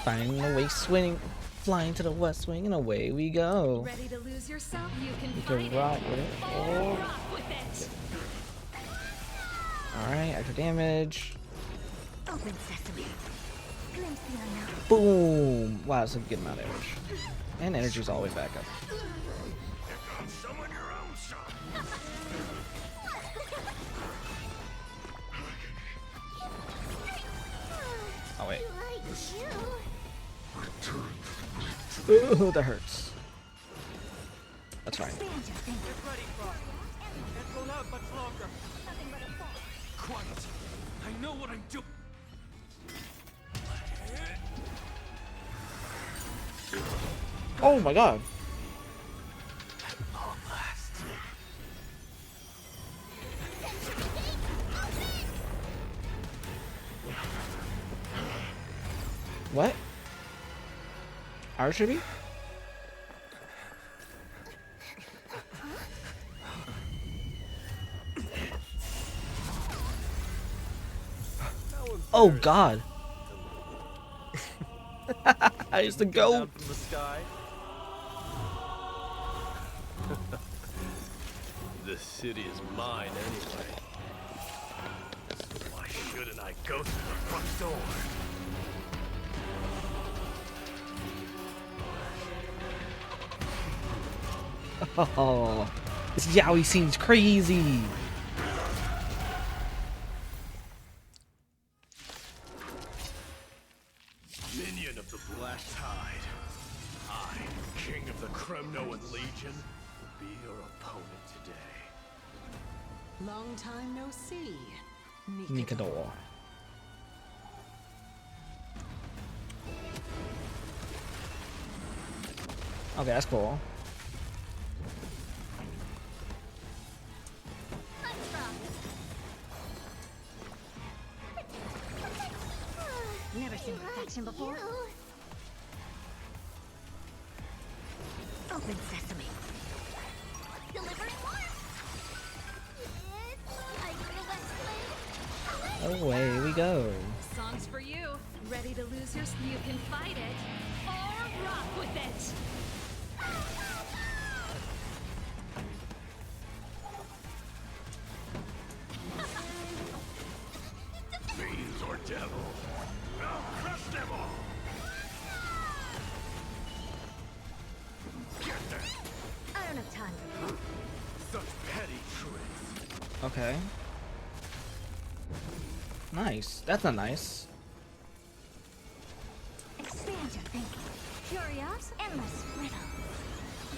Finding a way, swinging, flying to the west wing, and away we go. Ready to lose yourself? You can You fight can rock with it. it or Oh. rock with it. Alright, extra damage. Open sesame. Glimpse the unknown. Boom! Wow, that's a good amount of damage. And energy's all the way back up. Summon your own son. Oh wait. Like Ooh, that hurts. That's fine. Get ready, Buck. Can't hold out much longer. Quiet. I know what I'm doing. Oh my god. Long last. What? Archery? Oh god. I used to go. Down from the sky. This city is mine anyway. Why shouldn't I go through the front door? Oh, this Yaoi seems crazy. the Black Tide. I, King of the Kremnoan Legion, will be your opponent today. Long time no see, Nikador. Okay, that's cool. Never seen perfection before. Open sesame. Delivering more. Away we go. Song's for you. Ready to lose your... You can fight it or rock with it. Fiends or devils, I'll crush them all. Get them. I don't have time for you. Such petty tricks. Okay. Nice. That's not nice. Expand your thinking. Curious, endless riddles.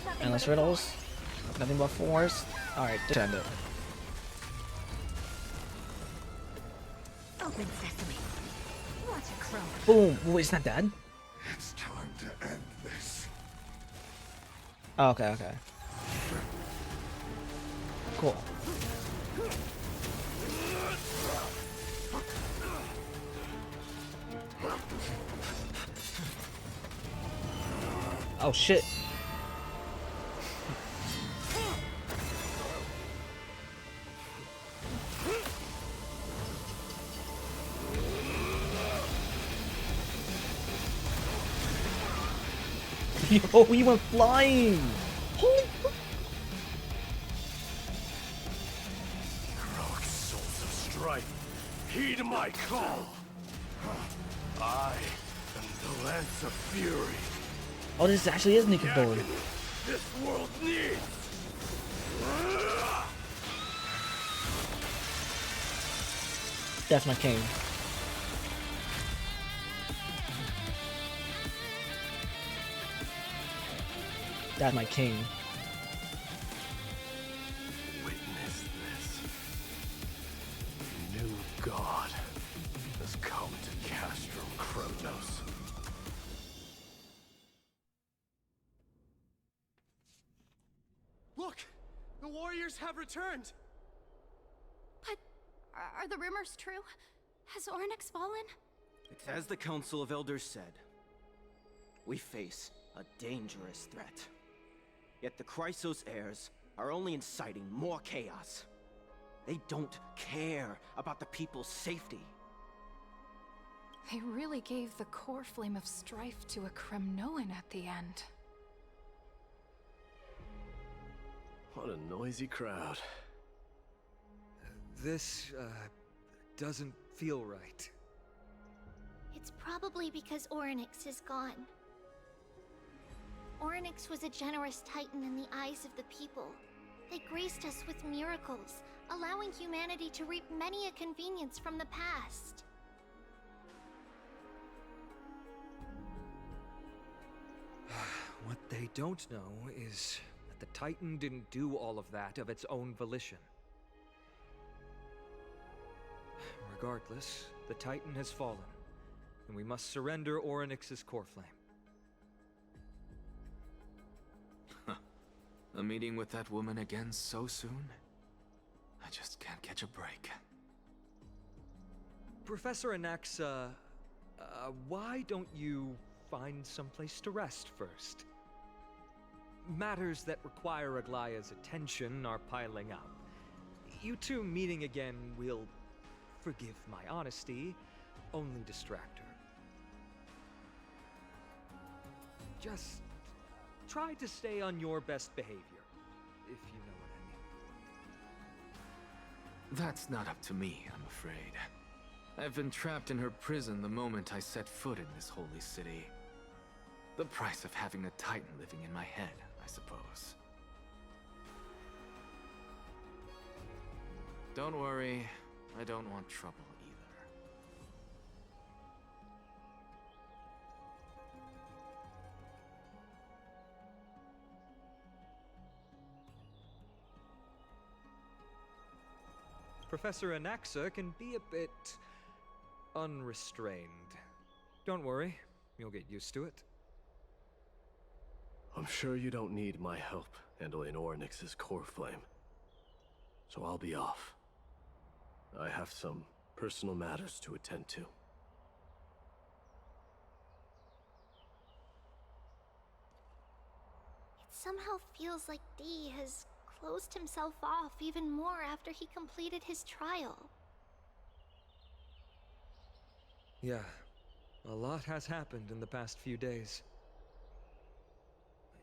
Nothing Endless but a riddles. Nothing but fours. Alright, defend it. Open sesame. Watch it crow. Boom. Wait, it's not dead? It's time to end this. Oh, okay, okay. Cool. Oh shit. Yo, he went flying. Holy Heroic souls of strife, heed my call. I am the Lance of Fury. Oh, this actually is Nikador. This world needs. That's my king. That's my king. Witness this. A new god has come to Castro Kronos. Look! The warriors have returned! But are the rumors true? Has Ornyx fallen? As the Council of Elders said, we face a dangerous threat. Yet the Chrysos heirs are only inciting more chaos. They don't care about the people's safety. They really gave the core flame of strife to a Kremnoan at the end. What a noisy crowd. This, doesn't feel right. It's probably because Ornyx is gone. Ornyx was a generous titan in the eyes of the people. They graced us with miracles, allowing humanity to reap many a convenience from the past. What they don't know is that the Titan didn't do all of that of its own volition. Regardless, the Titan has fallen, and we must surrender Ornyx's core flame. A meeting with that woman again so soon? I just can't catch a break. Professor Anaxa, why don't you find someplace to rest first? Matters that require Aglaya's attention are piling up. You two meeting again will, forgive my honesty, only distract her. Just try to stay on your best behavior, if you know what I mean. That's not up to me, I'm afraid. I've been trapped in her prison the moment I set foot in this holy city. The price of having a Titan living in my head, I suppose. Don't worry, I don't want trouble either. Professor Anaxa can be a bit unrestrained. Don't worry, you'll get used to it. I'm sure you don't need my help handling Ornyx's core flame. So I'll be off. I have some personal matters to attend to. It somehow feels like D has closed himself off even more after he completed his trial. Yeah, a lot has happened in the past few days.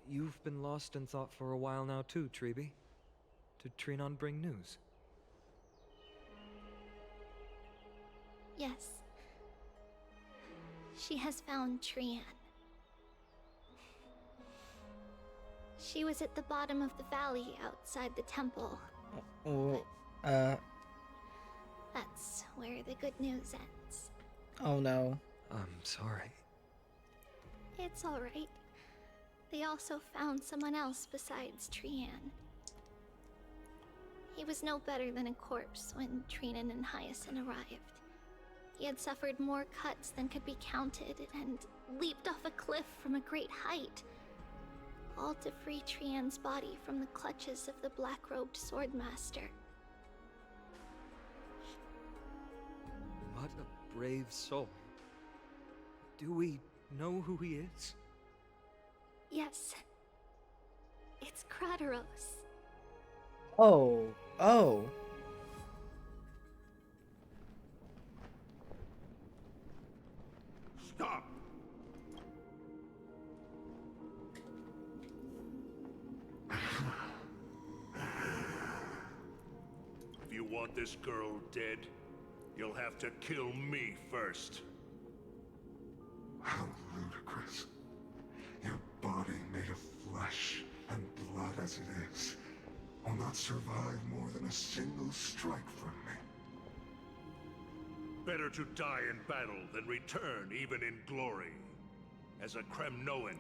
You've been lost in thought for a while now too, Treeby. Did Trinon bring news? Yes. She has found Trian. She was at the bottom of the valley outside the temple. That's where the good news ends. Oh no. I'm sorry. It's alright. They also found someone else besides Trian. He was no better than a corpse when Trinan and Hyacinth arrived. He had suffered more cuts than could be counted and leaped off a cliff from a great height, all to free Trian's body from the clutches of the black-robed swordmaster. What a brave soul. Do we know who he is? Yes. It's Crateros. Oh. Oh. Stop! If you want this girl dead, you'll have to kill me first. How ludicrous. Your body made of flesh and blood as it is will not survive more than a single strike from me. Better to die in battle than return even in glory. As a Kremnoan,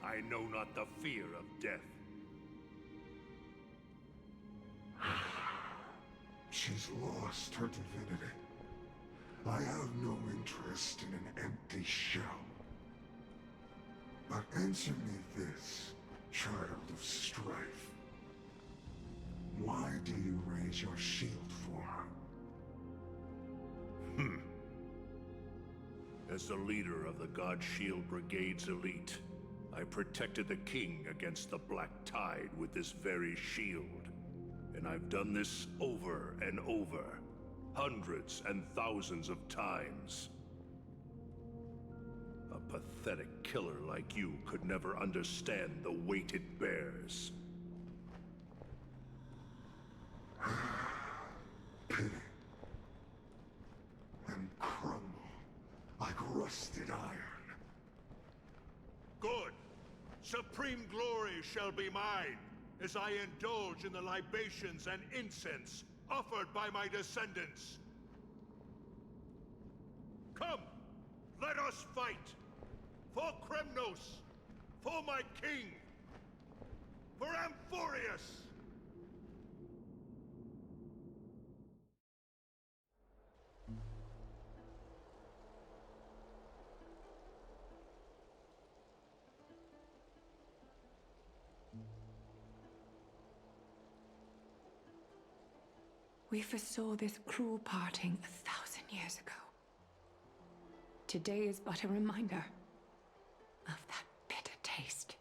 I know not the fear of death. She's lost her divinity. I have no interest in an empty shell. But answer me this, child of strife. Why do you raise your shield for her? As the leader of the God Shield Brigade's elite, I protected the king against the Black Tide with this very shield. And I've done this over and over, hundreds and thousands of times. A pathetic killer like you could never understand the weight it bears. Pity. And crumble like rusted iron. Good. Supreme glory shall be mine, as I indulge in the libations and incense offered by my descendants. Come, let us fight! For Kremnos! For my king! For Amphorius! We foresaw this cruel parting 1,000 years ago. Today is but a reminder of that bitter taste.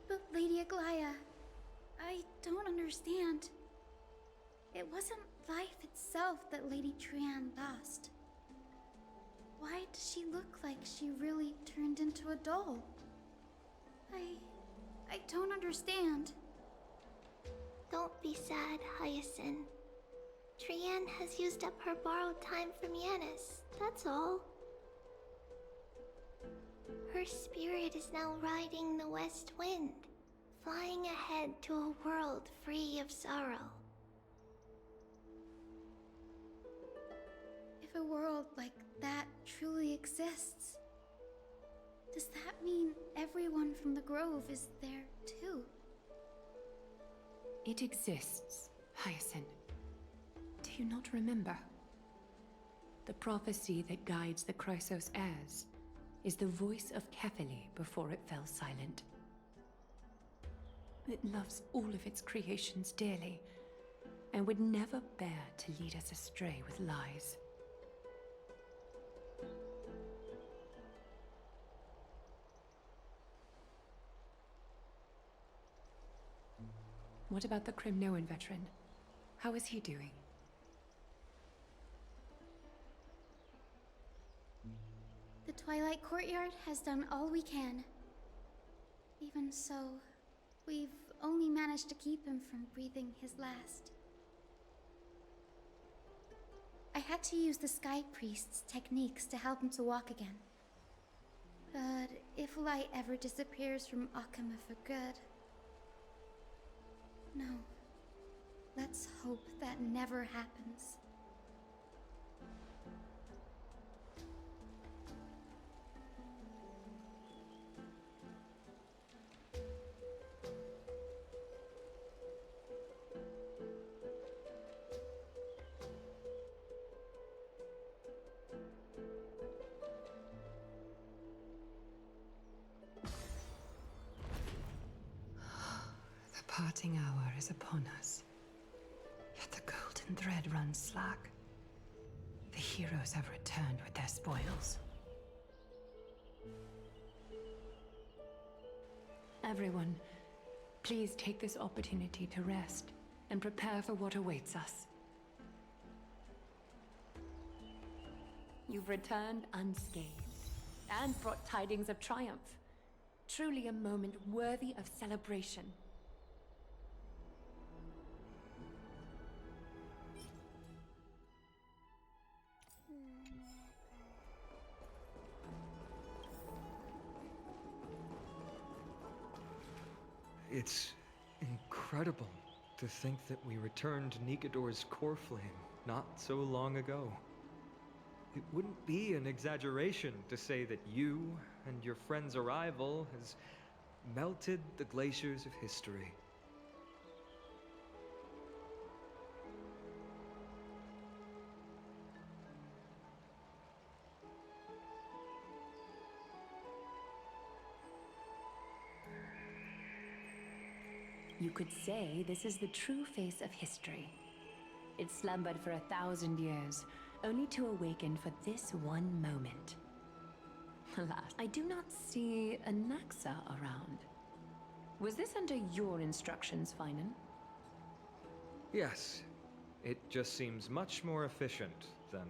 But Lady Aglaya, I don't understand. It wasn't life itself that Lady Trian lost. Why does she look like she really turned into a doll? I don't understand. Don't be sad, Hyacinth. Trian has used up her borrowed time from Yanis, that's all. Her spirit is now riding the west wind, flying ahead to a world free of sorrow. If a world like that truly exists, does that mean everyone from the Grove is there too? It exists, Hyacinth. Do you not remember? The prophecy that guides the Chrysos heirs is the voice of Kefili before it fell silent. It loves all of its creations dearly, and would never bear to lead us astray with lies. What about the Crimnoan veteran? How is he doing? The Twilight Courtyard has done all we can. Even so, we've only managed to keep him from breathing his last. I had to use the Sky Priest's techniques to help him to walk again. But if light ever disappears from Akama for good... No. Let's hope that never happens. The parting hour is upon us. Yet the golden thread runs slack. The heroes have returned with their spoils. Everyone, please take this opportunity to rest and prepare for what awaits us. You've returned unscathed and brought tidings of triumph. Truly a moment worthy of celebration. It's incredible to think that we returned Nikador's core flame not so long ago. It wouldn't be an exaggeration to say that you and your friend's arrival has melted the glaciers of history. You could say this is the true face of history. It slumbered for 1,000 years, only to awaken for this one moment. Alas, I do not see a Naxa around. Was this under your instructions, Finan? Yes, it just seems much more efficient than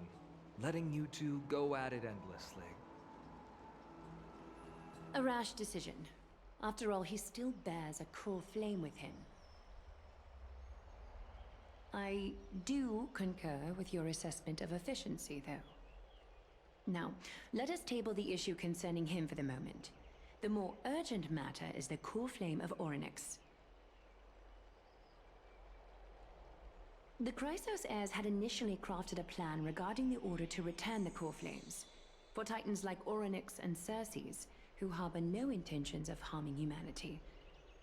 letting you two go at it endlessly. A rash decision. After all, he still bears a core flame with him. I do concur with your assessment of efficiency, though. Now, let us table the issue concerning him for the moment. The more urgent matter is the core flame of Orynyx. The Chrysos heirs had initially crafted a plan regarding the order to return the core flames. For titans like Orynyx and Circes, who harbor no intentions of harming humanity,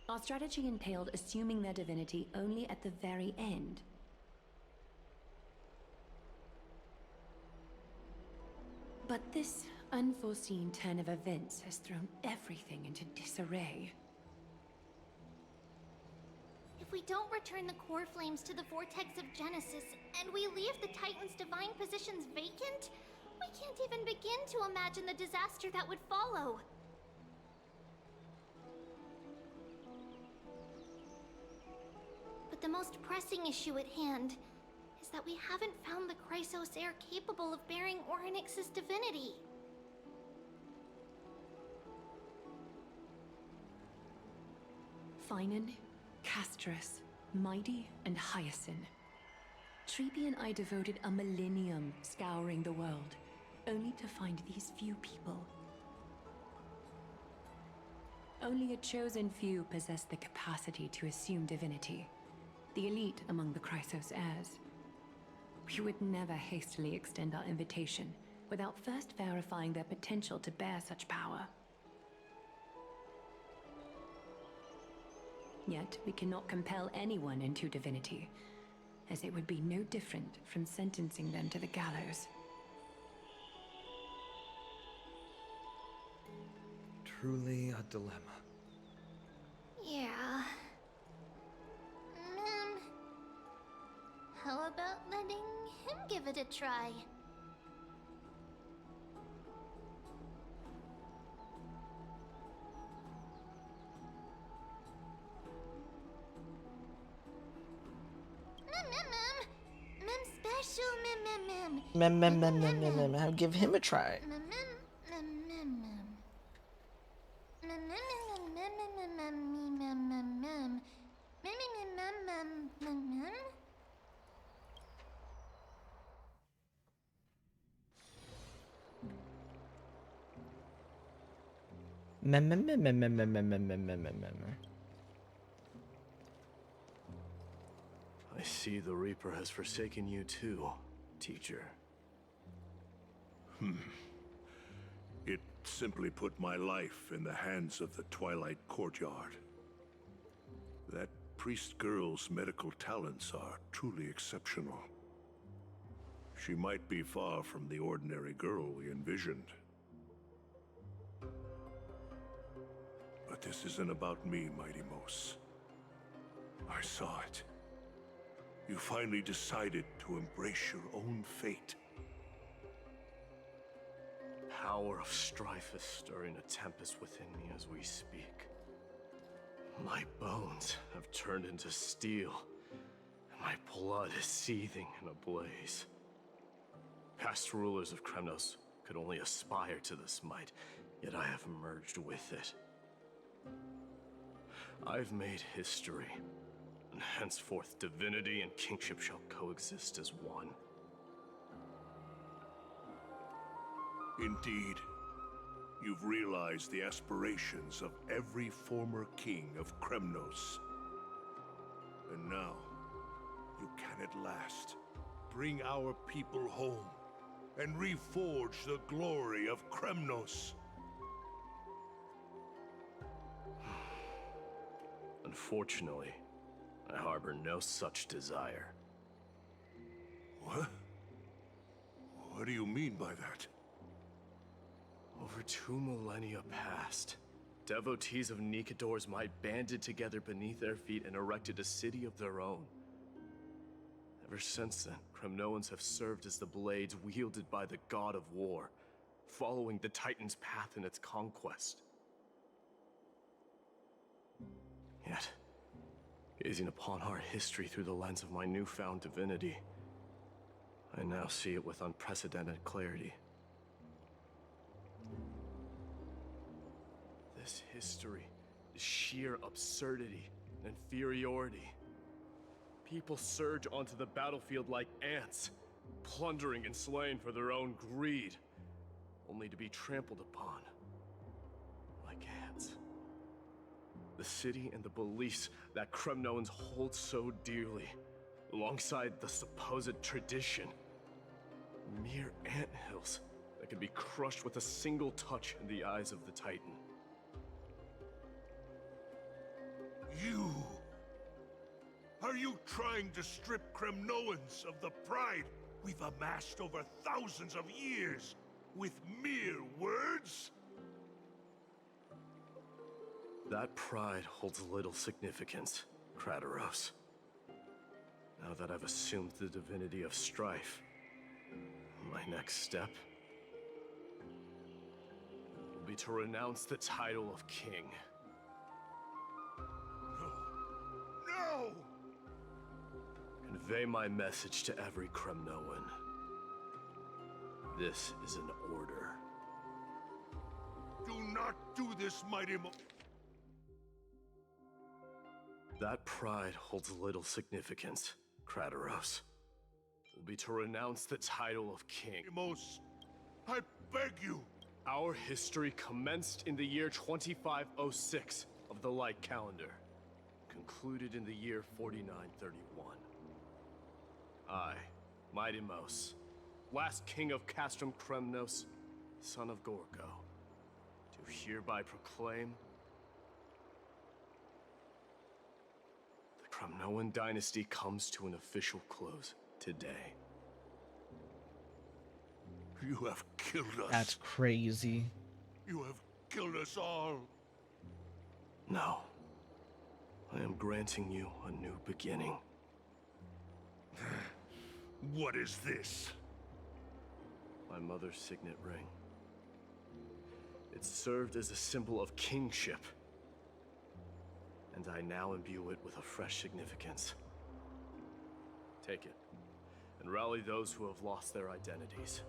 our strategy entailed assuming their divinity only at the very end. But this unforeseen turn of events has thrown everything into disarray. If we don't return the core flames to the vortex of Genesis, and we leave the Titan's divine positions vacant, we can't even begin to imagine the disaster that would follow. But the most pressing issue at hand is that we haven't found the Chrysos heir capable of bearing Orynyx's divinity. Finan, Castrus, Mighty, and Hyacinth. Treepy and I devoted a millennium scouring the world, only to find these few people. Only a chosen few possess the capacity to assume divinity, the elite among the Chrysos heirs. We would never hastily extend our invitation without first verifying their potential to bear such power. Yet we cannot compel anyone into divinity, as it would be no different from sentencing them to the gallows. Truly a dilemma. Yeah. How about letting him give it a try? Special, I'll give him a try. I see the Reaper has forsaken you too, teacher. It simply put my life in the hands of the Twilight Courtyard. That priest girl's medical talents are truly exceptional. She might be far from the ordinary girl we envisioned. But this isn't about me, Mighty Mos. I saw it. You finally decided to embrace your own fate. Power of strife is stirring a tempest within me as we speak. My bones have turned into steel, and my blood is seething in a blaze. Past rulers of Kremnos could only aspire to this might, yet I have merged with it. I've made history, and henceforth divinity and kingship shall coexist as one. Indeed, you've realized the aspirations of every former king of Kremnos. And now, you can at last bring our people home and reforge the glory of Kremnos. Unfortunately, I harbor no such desire. What? What do you mean by that? Over 2 millennia past, devotees of Nikador's might banded together beneath their feet and erected a city of their own. Ever since then, Kremnoans have served as the blades wielded by the god of war, following the Titan's path in its conquest. Yet, gazing upon our history through the lens of my newfound divinity, I now see it with unprecedented clarity. This history is sheer absurdity and inferiority. People surge onto the battlefield like ants, plundering and slaying for their own greed, only to be trampled upon like ants. The city and the beliefs that Kremnoans hold so dearly, alongside the supposed tradition, mere anthills that can be crushed with a single touch in the eyes of the Titan. You! Are you trying to strip Kremnoans of the pride we've amassed over thousands of years with mere words? That pride holds little significance, Kratoros. Now that I've assumed the divinity of strife, my next step will be to renounce the title of king. No! Convey my message to every Kremnoan. This is an order. Do not do this, Mighty Mo— That pride holds little significance, Kratoros. Will be to renounce the title of king. Mos, I beg you! Our history commenced in the year 2506 of the Light Calendar, concluded in the year 4931. I, Mighty Mos, last king of Castrum Kremnos, son of Gorgo, do hereby proclaim Kremnoan dynasty comes to an official close today. You have killed us. That's crazy. You have killed us all. No. I am granting you a new beginning. What is this? My mother's signet ring. It served as a symbol of kingship. And I now imbue it with a fresh significance. Take it, and rally those who have lost their identities.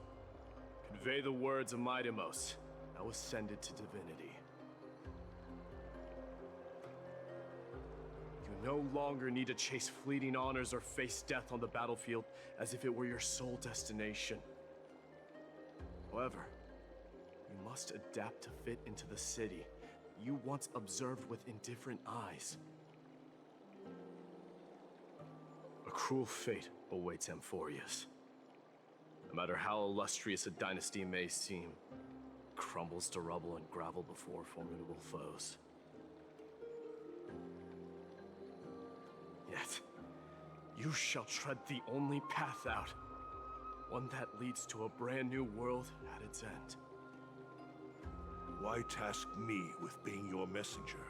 Convey the words of Mightimos, now ascended to divinity. You no longer need to chase fleeting honors or face death on the battlefield as if it were your sole destination. However, you must adapt to fit into the city you once observed with indifferent eyes. A cruel fate awaits Amphorius. No matter how illustrious a dynasty may seem, it crumbles to rubble and gravel before formidable foes. Yet, you shall tread the only path out, one that leads to a brand new world at its end. Why task me with being your messenger?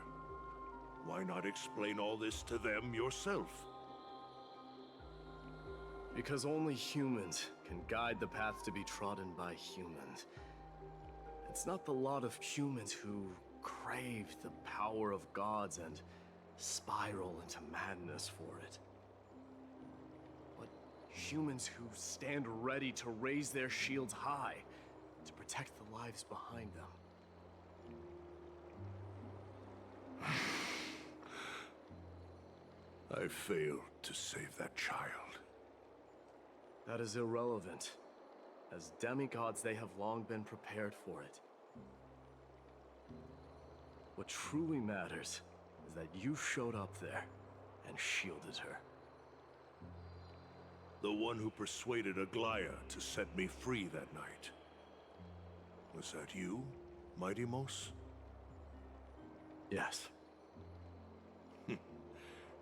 Why not explain all this to them yourself? Because only humans can guide the path to be trodden by humans. It's not the lot of humans who crave the power of gods and spiral into madness for it. But humans who stand ready to raise their shields high to protect the lives behind them. I failed to save that child. That is irrelevant. As demigods, they have long been prepared for it. What truly matters is that you showed up there and shielded her. The one who persuaded Aglaya to set me free that night. Was that you, Mightimos? Yes.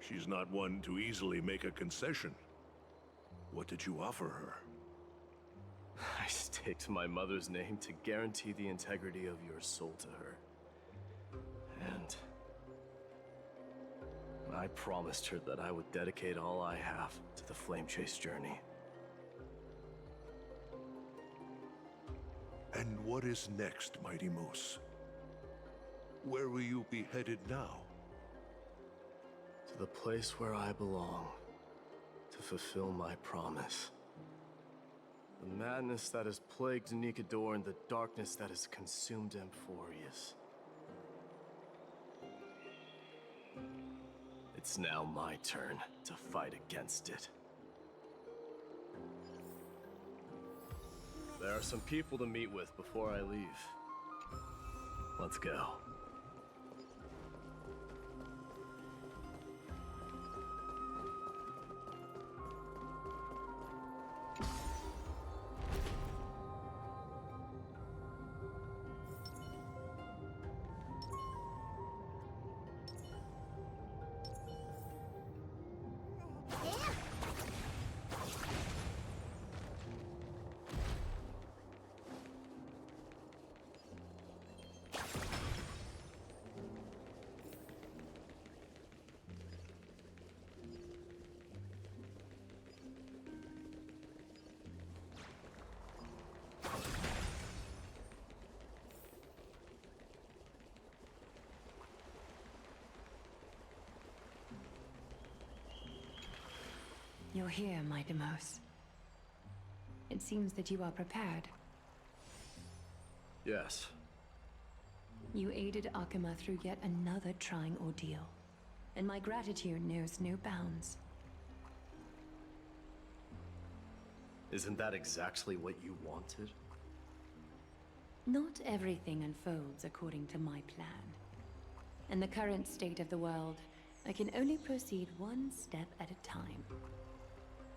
She's not one to easily make a concession. What did you offer her? I staked my mother's name to guarantee the integrity of your soul to her. And I promised her that I would dedicate all I have to the Flame Chase journey. And what is next, Mightimos? Where will you be headed now? To the place where I belong, to fulfill my promise. The madness that has plagued Nikador and the darkness that has consumed Amphorius. It's now my turn to fight against it. There are some people to meet with before I leave. Let's go. You're here, Mightimos. It seems that you are prepared. Yes. You aided Akuma through yet another trying ordeal, and my gratitude knows no bounds. Isn't that exactly what you wanted? Not everything unfolds according to my plan. In the current state of the world, I can only proceed one step at a time.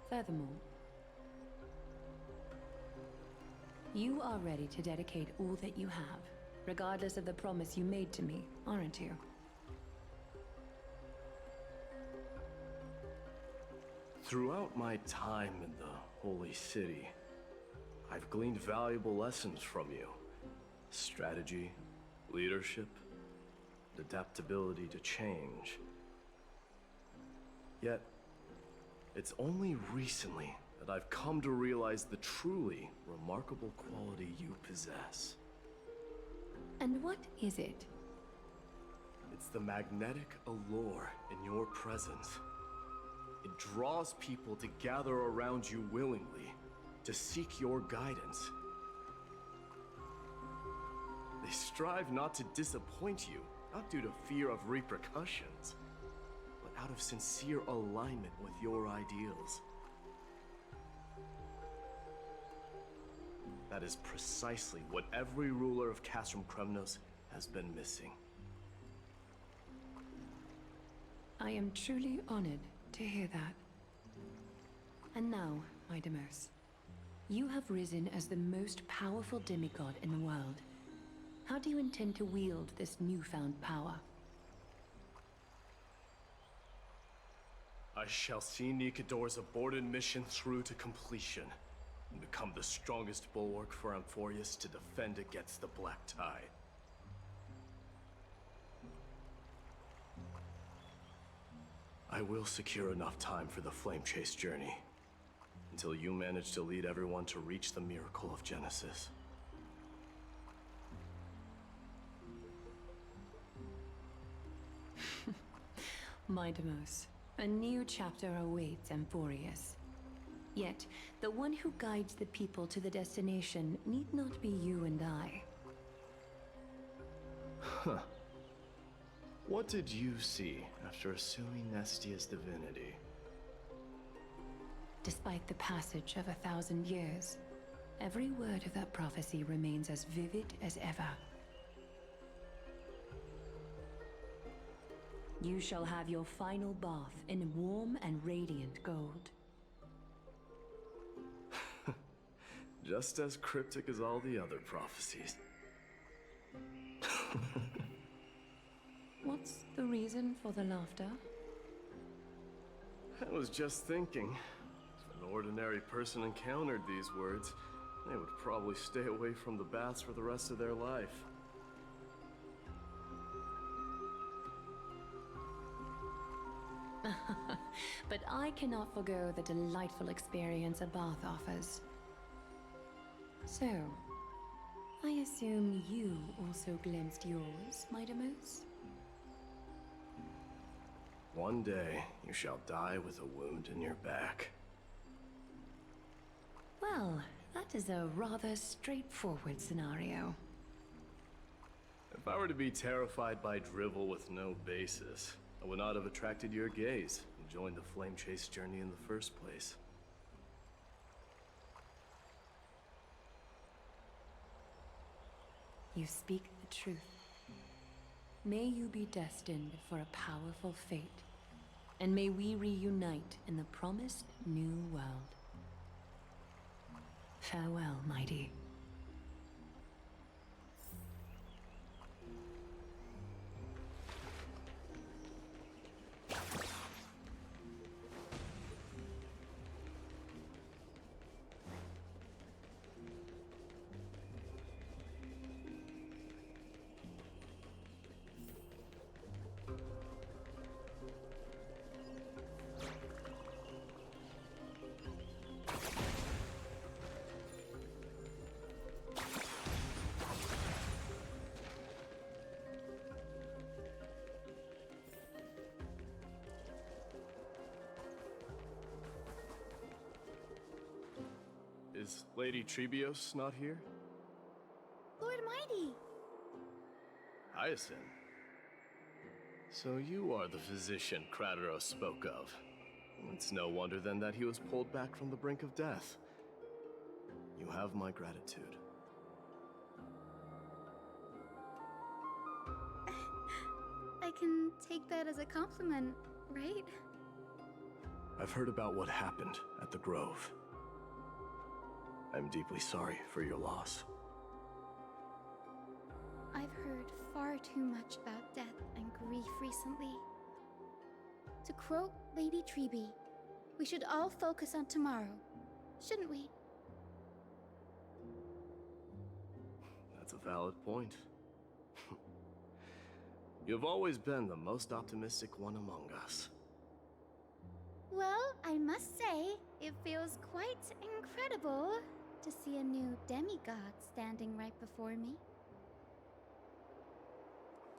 Furthermore, you are ready to dedicate all that you have, regardless of the promise you made to me, aren't you? Throughout my time in the Holy City, I've gleaned valuable lessons from you. Strategy, leadership, adaptability to change. Yet, it's only recently that I've come to realize the truly remarkable quality you possess. And what is it? It's the magnetic allure in your presence. It draws people to gather around you willingly, to seek your guidance. They strive not to disappoint you, not due to fear of repercussions, but out of sincere alignment with your ideals. That is precisely what every ruler of Castrum Kremnos has been missing. I am truly honored to hear that. And now, my Deimos, you have risen as the most powerful demigod in the world. How do you intend to wield this newfound power? I shall see Nikador's aborted mission through to completion, and become the strongest bulwark for Amphorius to defend against the Black Tide. I will secure enough time for the Flame Chase journey, until you manage to lead everyone to reach the miracle of Genesis. My Deimos, a new chapter awaits Amphorius. Yet, the one who guides the people to the destination need not be you and I. Huh. What did you see after assuming Nestia's divinity? Despite the passage of 1,000 years, every word of that prophecy remains as vivid as ever. You shall have your final bath in warm and radiant gold. Just as cryptic as all the other prophecies. What's the reason for the laughter? I was just thinking, if an ordinary person encountered these words, they would probably stay away from the baths for the rest of their life. But I cannot forgo the delightful experience a bath offers. So, I assume you also glimpsed yours, my Deimos? One day, you shall die with a wound in your back. Well, that is a rather straightforward scenario. If I were to be terrified by drivel with no basis, I would not have attracted your gaze and joined the Flame Chase journey in the first place. You speak the truth. May you be destined for a powerful fate, and may we reunite in the promised new world. Farewell, mighty. Is Lady Trebios not here? Lord Mighty! Hyacinth. So you are the physician Krateros spoke of. It's no wonder then that he was pulled back from the brink of death. You have my gratitude. I can take that as a compliment, right? I've heard about what happened at the Grove. I'm deeply sorry for your loss. I've heard far too much about death and grief recently. To quote Lady Treeby, We should all focus on tomorrow, shouldn't we? That's a valid point. You've always been the most optimistic one among us. Well, I must say, it feels quite incredible to see a new demigod standing right before me.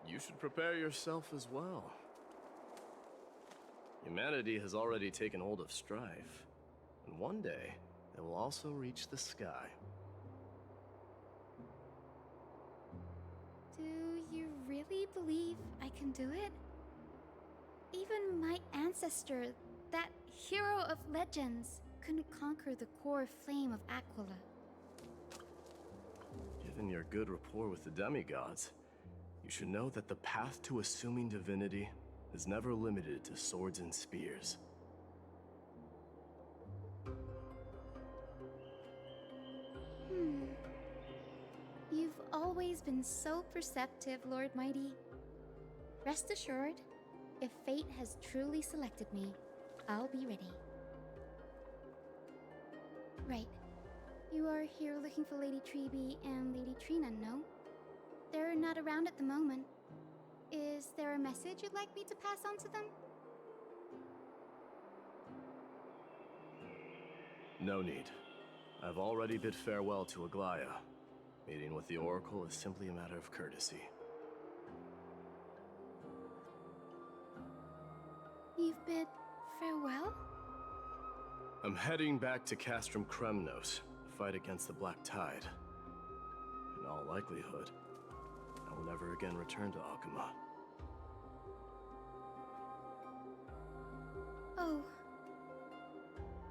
You should prepare yourself as well. Humanity has already taken hold of strife, and one day, it will also reach the sky. Do you really believe I can do it? Even my ancestor, that hero of legends, couldn't conquer the core flame of Aquila. Given your good rapport with the demigods, you should know that the path to assuming divinity is never limited to swords and spears. You've always been so perceptive, Lord Mighty. Rest assured, if fate has truly selected me, I'll be ready. Right. You are here looking for Lady Treby and Lady Trina, no? They're not around at the moment. Is there a message you'd like me to pass on to them? No need. I've already bid farewell to Aglaya. Meeting with the Oracle is simply a matter of courtesy. You've bid farewell? I'm heading back to Castrum Kremnos to fight against the Black Tide. In all likelihood, I will never again return to Akuma. Oh.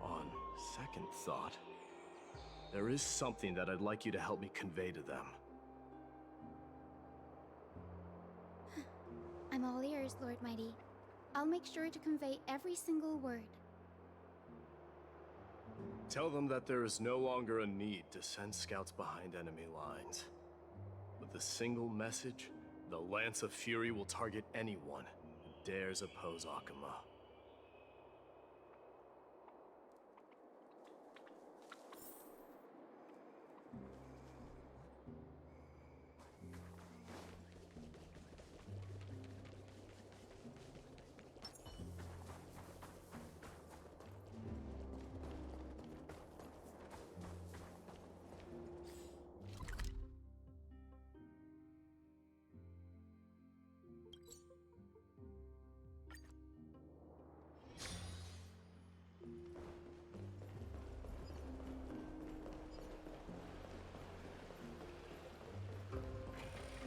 On second thought, there is something that I'd like you to help me convey to them. I'm all ears, Lord Mighty. I'll make sure to convey every single word. Tell them that there is no longer a need to send scouts behind enemy lines. With a single message, the Lance of Fury will target anyone who dares oppose Akuma.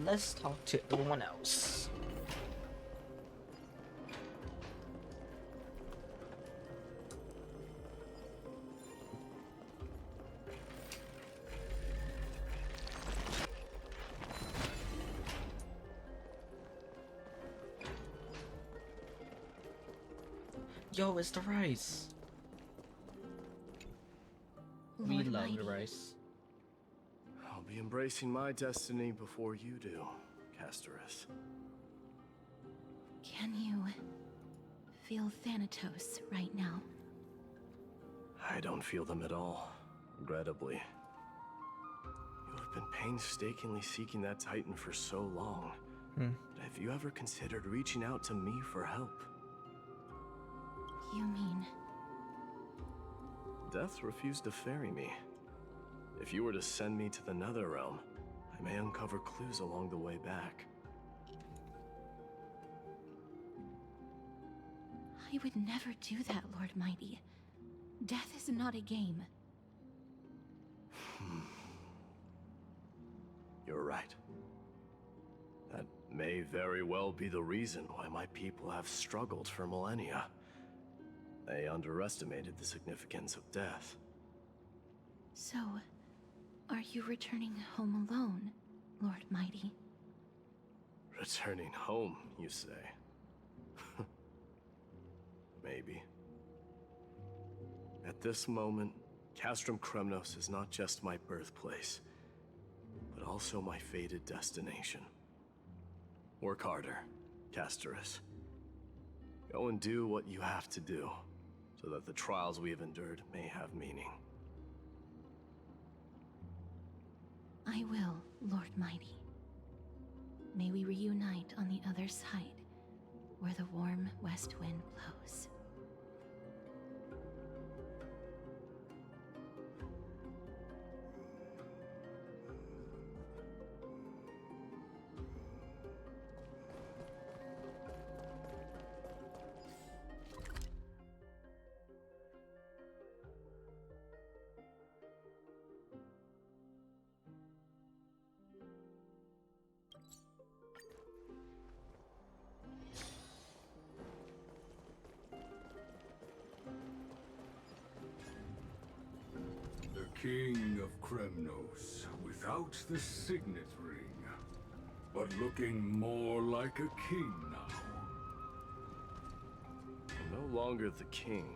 Let's talk to everyone else. Yo, it's the rice. We Lord love the Mighty. rice. I'll be embracing my destiny before you do, Castorus. Can you feel Thanatos right now? I don't feel them at all, regrettably. You have been painstakingly seeking that Titan for so long. But have you ever considered reaching out to me for help? You mean... Death refused to ferry me. If you were to send me to the Netherrealm, I may uncover clues along the way back. I would never do that, Lord Mighty. Death is not a game. You're right. That may very well be the reason why my people have struggled for millennia. They underestimated the significance of death. So, are you returning home alone, Lord Mighty? Returning home, you say? Maybe. At this moment, Castrum Kremnos is not just my birthplace, but also my fated destination. Work harder, Castorus. Go and do what you have to do. so that the trials we have endured may have meaning. I will, Lord Mighty. May we reunite on the other side, where the warm west wind blows. The King of Kremnos, without the signet ring, but looking more like a king now. I'm no longer the king,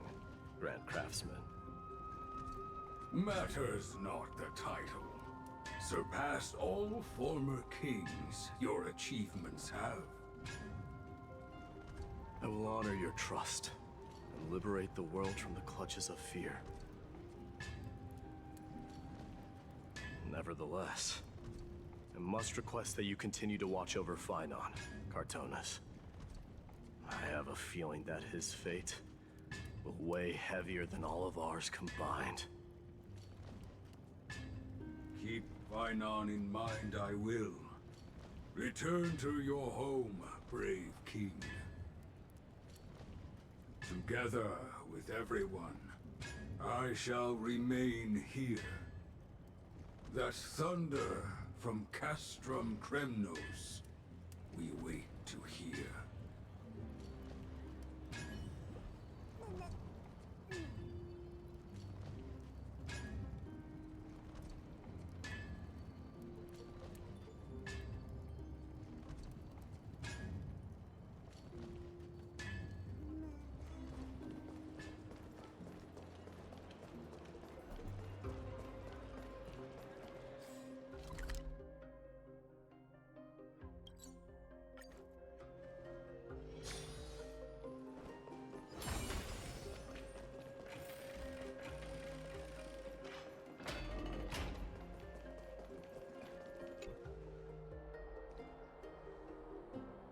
Grand Craftsman. Matters not the title. Surpassed all former kings your achievements have. I will honor your trust and liberate the world from the clutches of fear. Nevertheless, I must request that you continue to watch over Phainon, Cartonis. I have a feeling that his fate will weigh heavier than all of ours combined. Keep Phainon in mind, I will. Return to your home, brave king. Together with everyone, I shall remain here. That thunder from Castrum Kremnos, we wait to hear.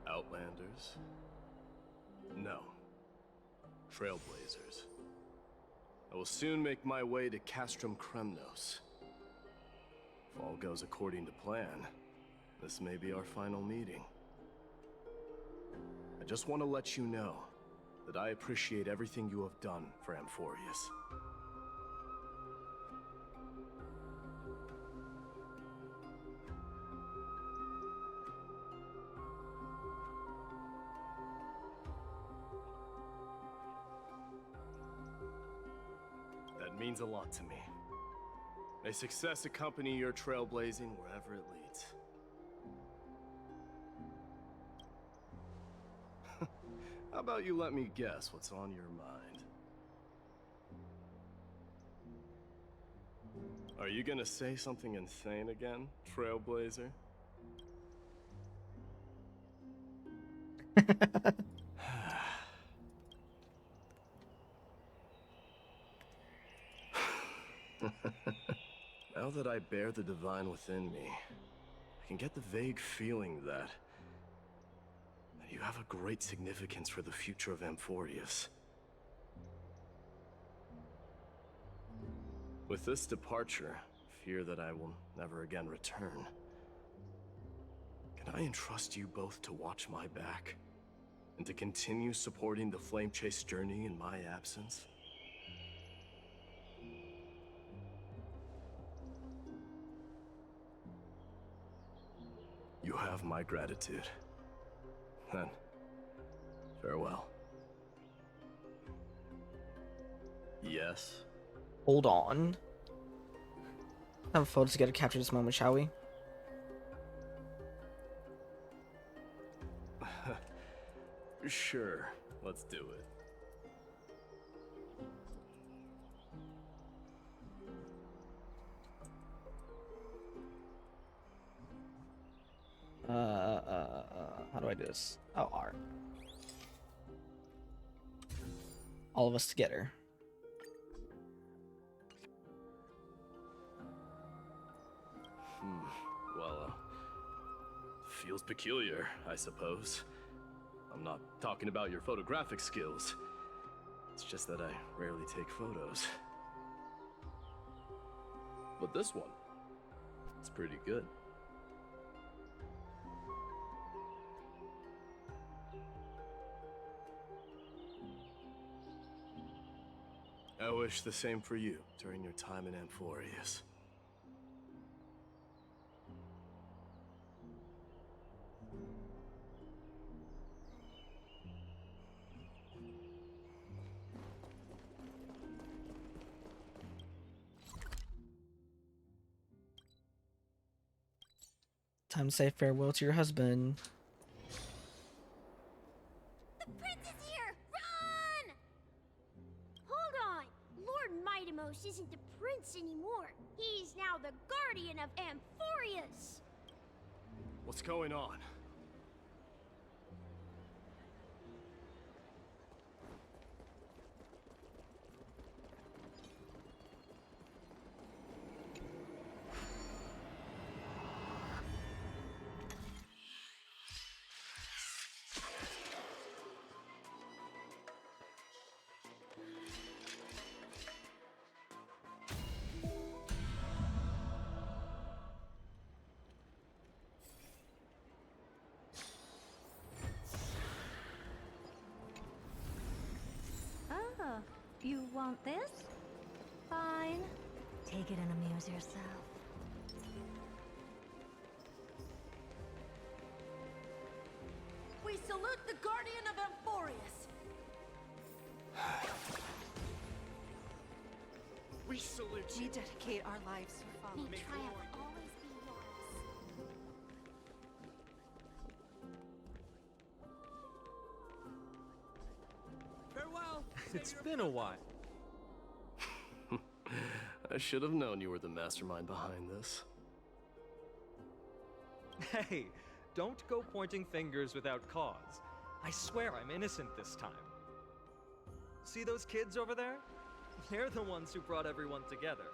Outlanders? No. Trailblazers. I will soon make my way to Castrum Kremnos. If all goes according to plan, this may be our final meeting. I just want to let you know that I appreciate everything you have done for Amphorius. That means a lot to me. May success accompany your trailblazing wherever it leads. How about you let me guess what's on your mind? Are you gonna say something insane again, Trailblazer? Now that I bear the divine within me, I can get the vague feeling that you have a great significance for the future of Amphorius. With this departure, I fear that I will never again return. Can I entrust you both to watch my back? And to continue supporting the Flame Chase journey in my absence? You have my gratitude. Then, farewell. Yes? Hold on. Have photos together to capture this moment, shall we? Sure, let's do it. How do I do this? Oh, R. All of us together. feels peculiar, I suppose. I'm not talking about your photographic skills. It's just that I rarely take photos. But this one, it's pretty good. I wish the same for you during your time in Amphorius. Time to say farewell to your husband. The prince is here! Run! Hold on! Lord Mightimos isn't the prince anymore. He's now the guardian of Amphorius! What's going on? Oh, you want this? Fine. Take it and amuse yourself. We salute the guardian of Amphorius. We salute you. We dedicate our lives to follow. May triumph always be yours. Farewell. It's been a while. I should have known you were the mastermind behind this. Hey, don't go pointing fingers without cause. I swear I'm innocent this time. See those kids over there? They're the ones who brought everyone together.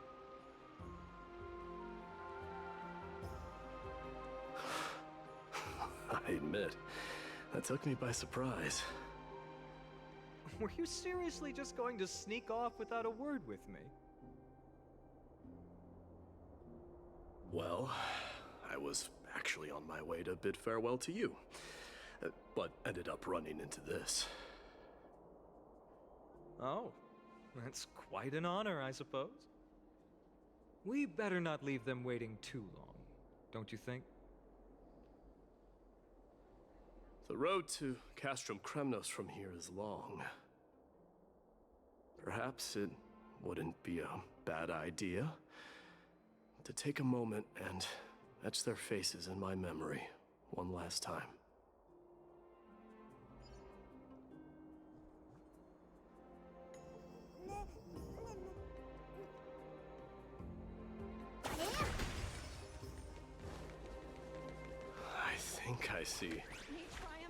I admit, that took me by surprise. Were you seriously just going to sneak off without a word with me? Well, I was actually on my way to bid farewell to you, but ended up running into this. Oh, that's quite an honor, I suppose. We better not leave them waiting too long, don't you think? The road to Castrum Kremnos from here is long. Perhaps it wouldn't be a bad idea to take a moment and etch their faces in my memory one last time. I think I see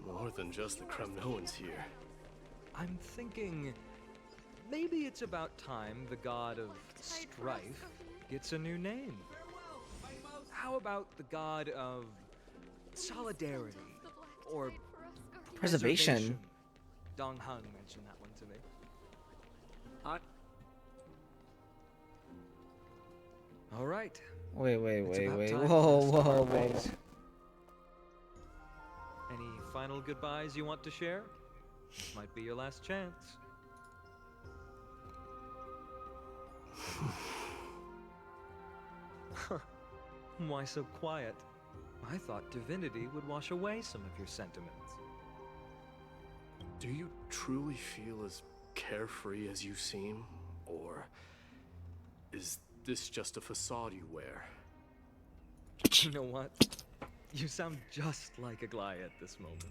more than just the Kremnoans here. I'm thinking maybe it's about time the god of strife gets a new name. How about the god of solidarity or Preservation. Dong Hung mentioned that one to me. All right. Wait. It's about Whoa, time for us to whoa, part whoa. ways. Any final goodbyes you want to share? This might be your last chance. Why so quiet? I thought divinity would wash away some of your sentiments. Do you truly feel as carefree as you seem? Or is this just a facade you wear? You know what? You sound just like a Gly at this moment.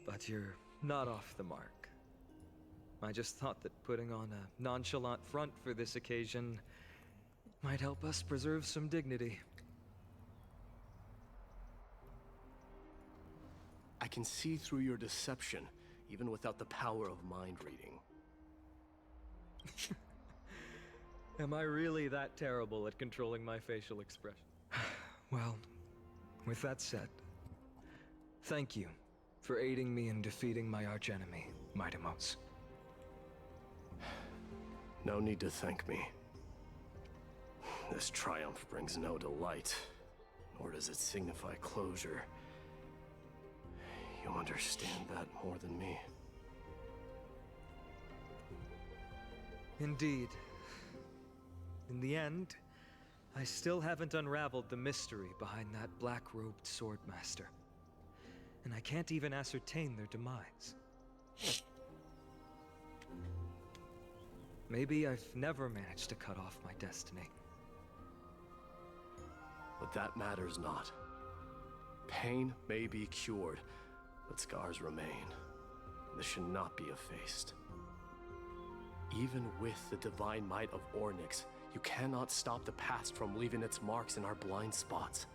But you're not off the mark. I just thought that putting on a nonchalant front for this occasion might help us preserve some dignity. I can see through your deception, even without the power of mind reading. Am I really that terrible at controlling my facial expression? Well, With that said, thank you for aiding me in defeating my archenemy, Midamos. No need to thank me. This triumph brings no delight, nor does it signify closure. You understand that more than me. Indeed. In the end, I still haven't unraveled the mystery behind that black-robed swordmaster. And I can't even ascertain their demise. Maybe I've never managed to cut off my destiny. But that matters not. Pain may be cured, but scars remain. This should not be effaced. Even with the divine might of Ornyx, you cannot stop the past from leaving its marks in our blind spots.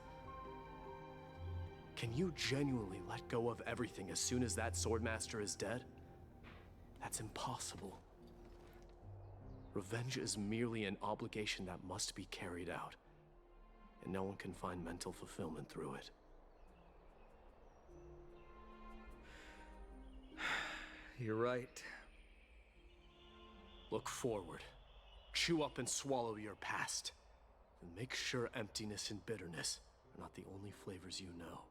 Can you genuinely let go of everything as soon as that swordmaster is dead? That's impossible. Revenge is merely an obligation that must be carried out, and no one can find mental fulfillment through it. You're right. Look forward. Chew up and swallow your past. And make sure emptiness and bitterness are not the only flavors you know.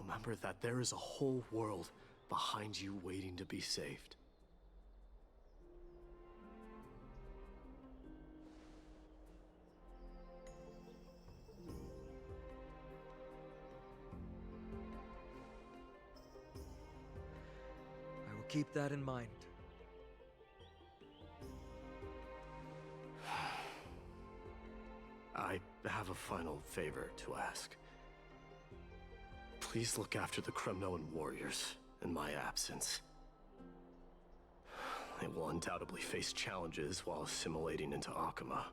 Remember that there is a whole world behind you waiting to be saved. I will keep that in mind. I have a final favor to ask. Please look after the Kremnoan warriors in my absence. They will undoubtedly face challenges while assimilating into Akama.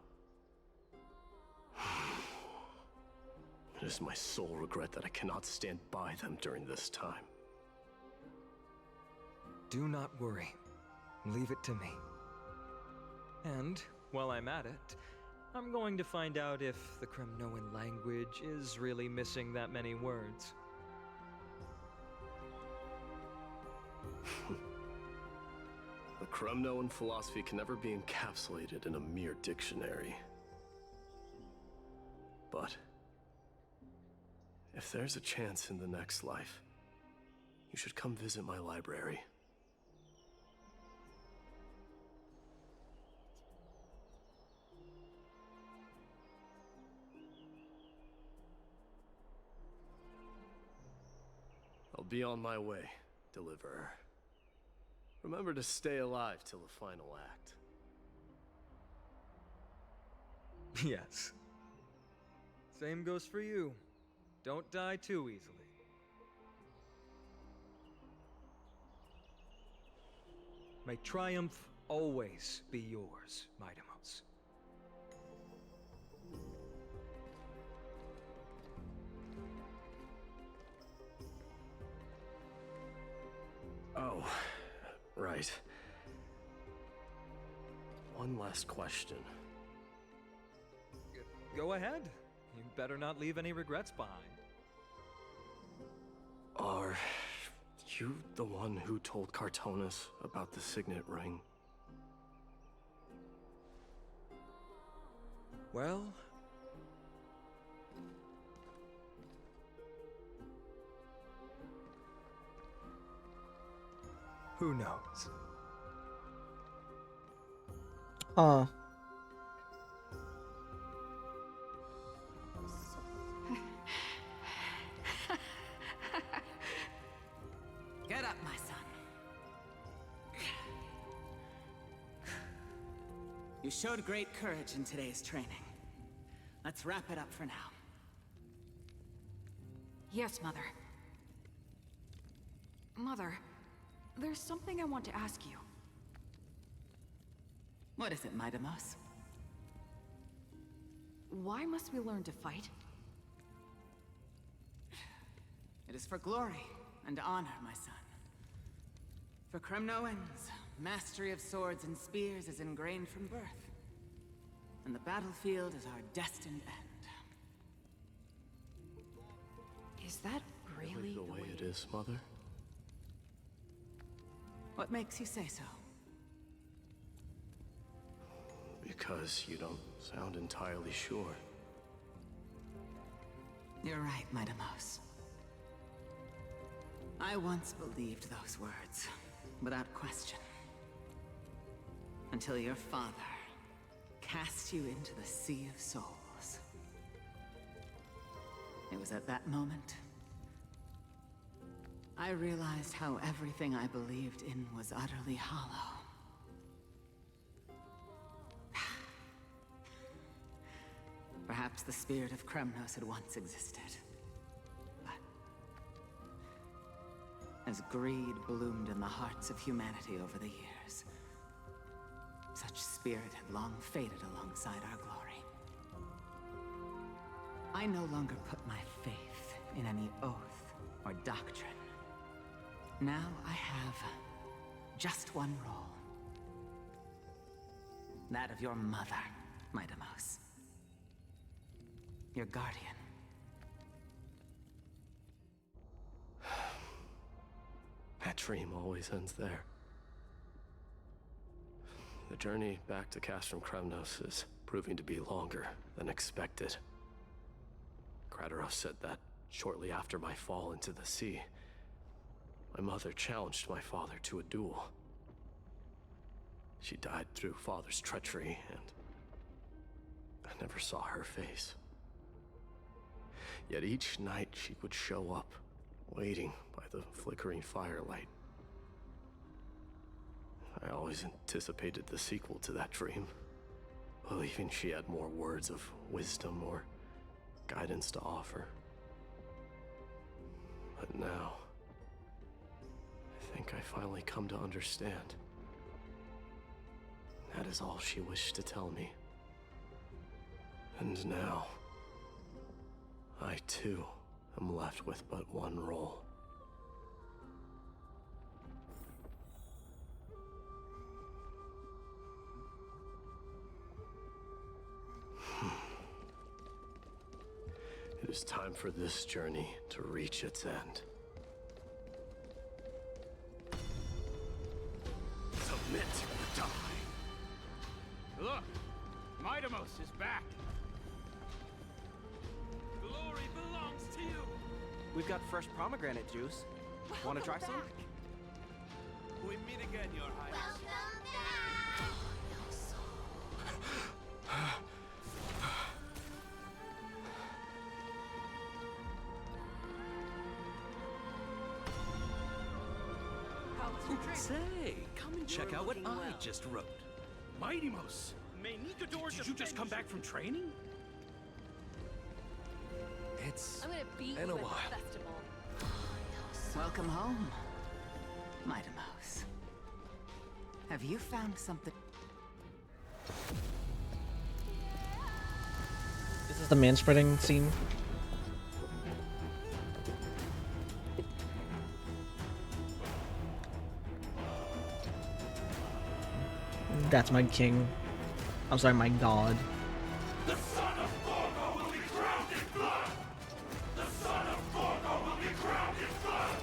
It is my sole regret that I cannot stand by them during this time. Do not worry. Leave it to me. And, while I'm at it, I'm going to find out if the Kremnoan language is really missing that many words. The Kremnoan philosophy can never be encapsulated in a mere dictionary. But if there's a chance in the next life, you should come visit my library. I'll be on my way, Deliverer. Remember to stay alive till the final act. Yes. Same goes for you. Don't die too easily. May triumph always be yours, Midamos. Oh, right. One last question. Go ahead. You better not leave any regrets behind. Are you the one who told Cartonis about the signet ring? Well... who knows? Huh. Get up, my son. You showed great courage in today's training. Let's wrap it up for now. Yes, Mother. Mother, there's something I want to ask you. What is it, Midamos? Why must we learn to fight? It is for glory and honor, my son. For Kremnoans, mastery of swords and spears is ingrained from birth. and the battlefield is our destined end. Is that really the way it is, Mother? What makes you say so? Because you don't sound entirely sure. You're right, Midamos. I once believed those words, without question. Until your father cast you into the Sea of Souls. It was at that moment I realized how everything I believed in was utterly hollow. Perhaps the spirit of Kremnos had once existed. But as greed bloomed in the hearts of humanity over the years, such spirit had long faded alongside our glory. I no longer put my faith in any oath or doctrine. Now I have just one role. That of your mother, Midamos. Your guardian. That dream always ends there. The journey back to Castrum Kremnos is proving to be longer than expected. Krateros said that shortly after my fall into the sea, my mother challenged my father to a duel. She died through father's treachery, and I never saw her face. Yet each night she would show up, waiting by the flickering firelight. I always anticipated the sequel to that dream, believing she had more words of wisdom or guidance to offer. But now, I think I finally come to understand. That is all she wished to tell me. And now, I too am left with but one role. It is time for this journey to reach its end. Submit or die. Look, Midamos is back. Glory belongs to you. We've got fresh pomegranate juice. Want to try some? We meet again, Your Highness. Say, come and check out what I just wrote. Midamos, did you just come back from training? It's I'm gonna beat been you a at while. the festival. Welcome home, Midamos. Have you found something? Is this the man-spreading scene? That's my king. I'm sorry, my god. The son of Gorgo will be crowned in blood! The son of Gorgo will be crowned in blood!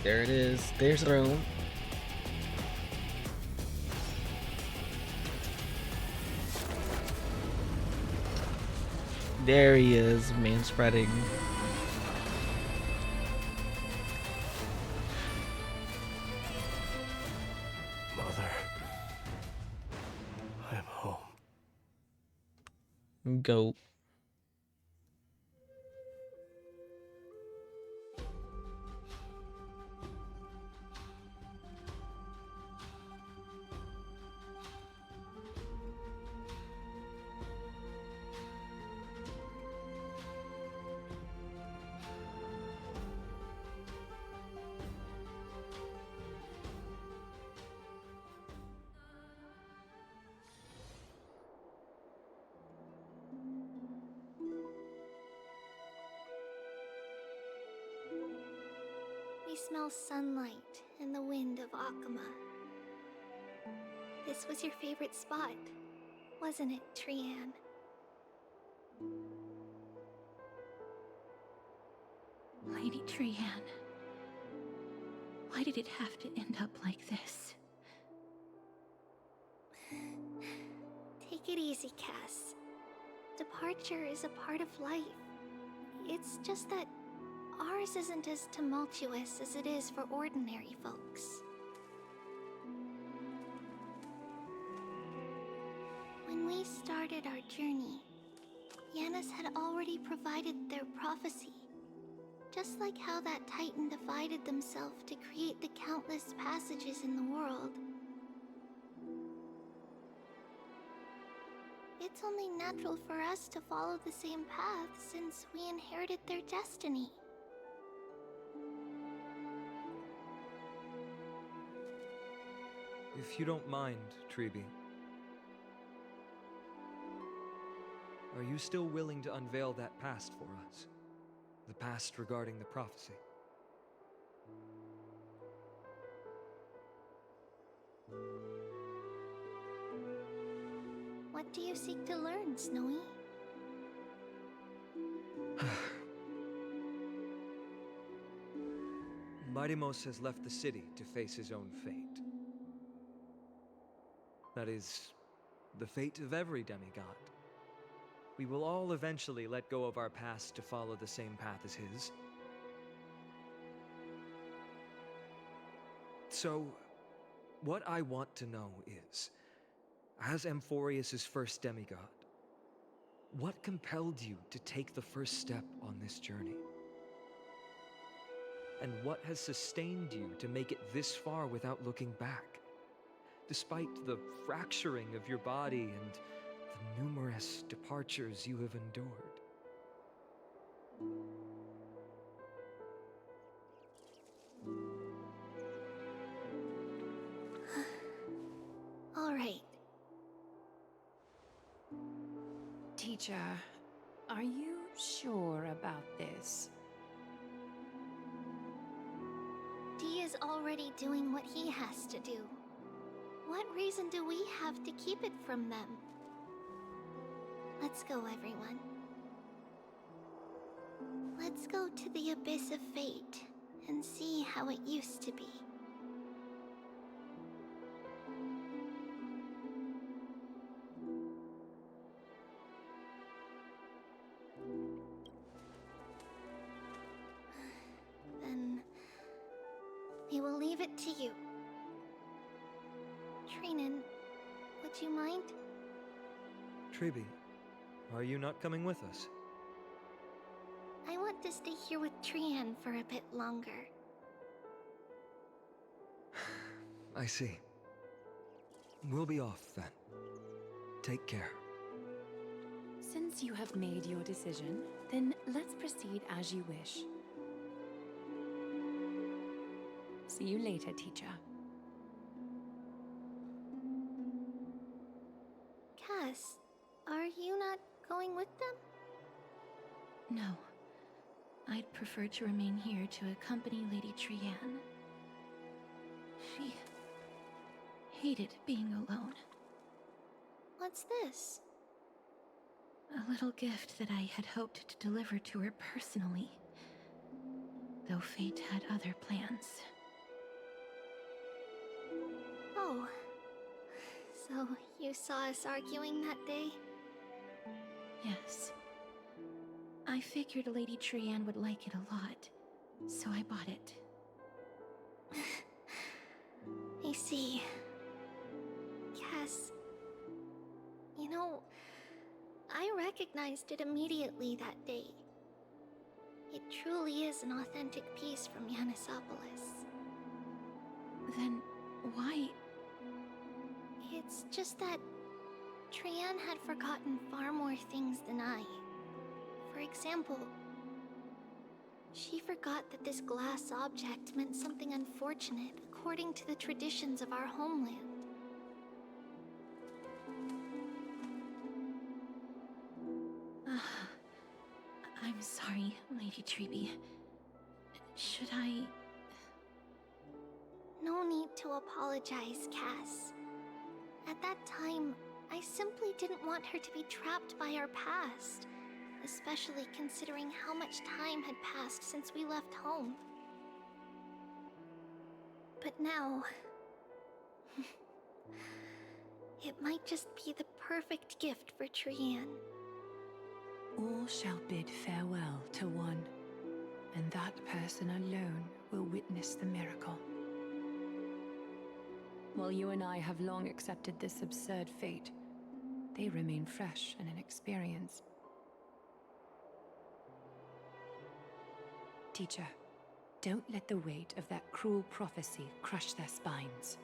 There it is. There's the throne. There he is, man-spreading. Mother, I am home. Go. We smell sunlight and the wind of Akama. this was your favorite spot, wasn't it, Trianne? Lady Trianne, why did it have to end up like this? Take it easy, Cass. Departure is a part of life. It's just that ours isn't as tumultuous as it is for ordinary folks. When we started our journey, Yanis had already provided their prophecy. Just like how that Titan divided themselves to create the countless passages in the world. It's only natural for us to follow the same path since we inherited their destiny. If you don't mind, Treeby, are you still willing to unveil that past for us? The past regarding the prophecy? What do you seek to learn, Snowy? Marimos has left the city to face his own fate. That is, the fate of every demigod. We will all eventually let go of our past to follow the same path as his. So, what I want to know is, as Amphorius' first demigod, what compelled you to take the first step on this journey? And what has sustained you to make it this far without looking back? Despite the fracturing of your body and the numerous departures you have endured. All right. Teacher, are you sure about this? Dee is already doing what he has to do. What reason do we have to keep it from them? Let's go, everyone. Let's go to the Abyss of Fate and see how it used to be. Then we will leave it to you. Trinan, would you mind? Treeby, are you not coming with us? I want to stay here with Trianne for a bit longer. I see. We'll be off then. Take care. Since you have made your decision, then let's proceed as you wish. See you later, teacher. Cass, are you not going with them? No. I'd prefer to remain here to accompany Lady Trianne. She hated being alone. What's this? A little gift that I had hoped to deliver to her personally, though fate had other plans. Oh. So, you saw us arguing that day? Yes. I figured Lady Trianne would like it a lot, so I bought it. I see. Cass, you know, I recognized it immediately that day. It truly is an authentic piece from Yanisopolis. Then why? It's just that Trianne had forgotten far more things than I. For example, she forgot that this glass object meant something unfortunate according to the traditions of our homeland. I'm sorry, Lady Treeby. Should I... No need to apologize, Cass. At that time, I simply didn't want her to be trapped by our past, especially considering how much time had passed since we left home. But now... it might just be the perfect gift for Trian. All shall bid farewell to one, and that person alone will witness the miracle. While you and I have long accepted this absurd fate, they remain fresh and inexperienced. Teacher, don't let the weight of that cruel prophecy crush their spines.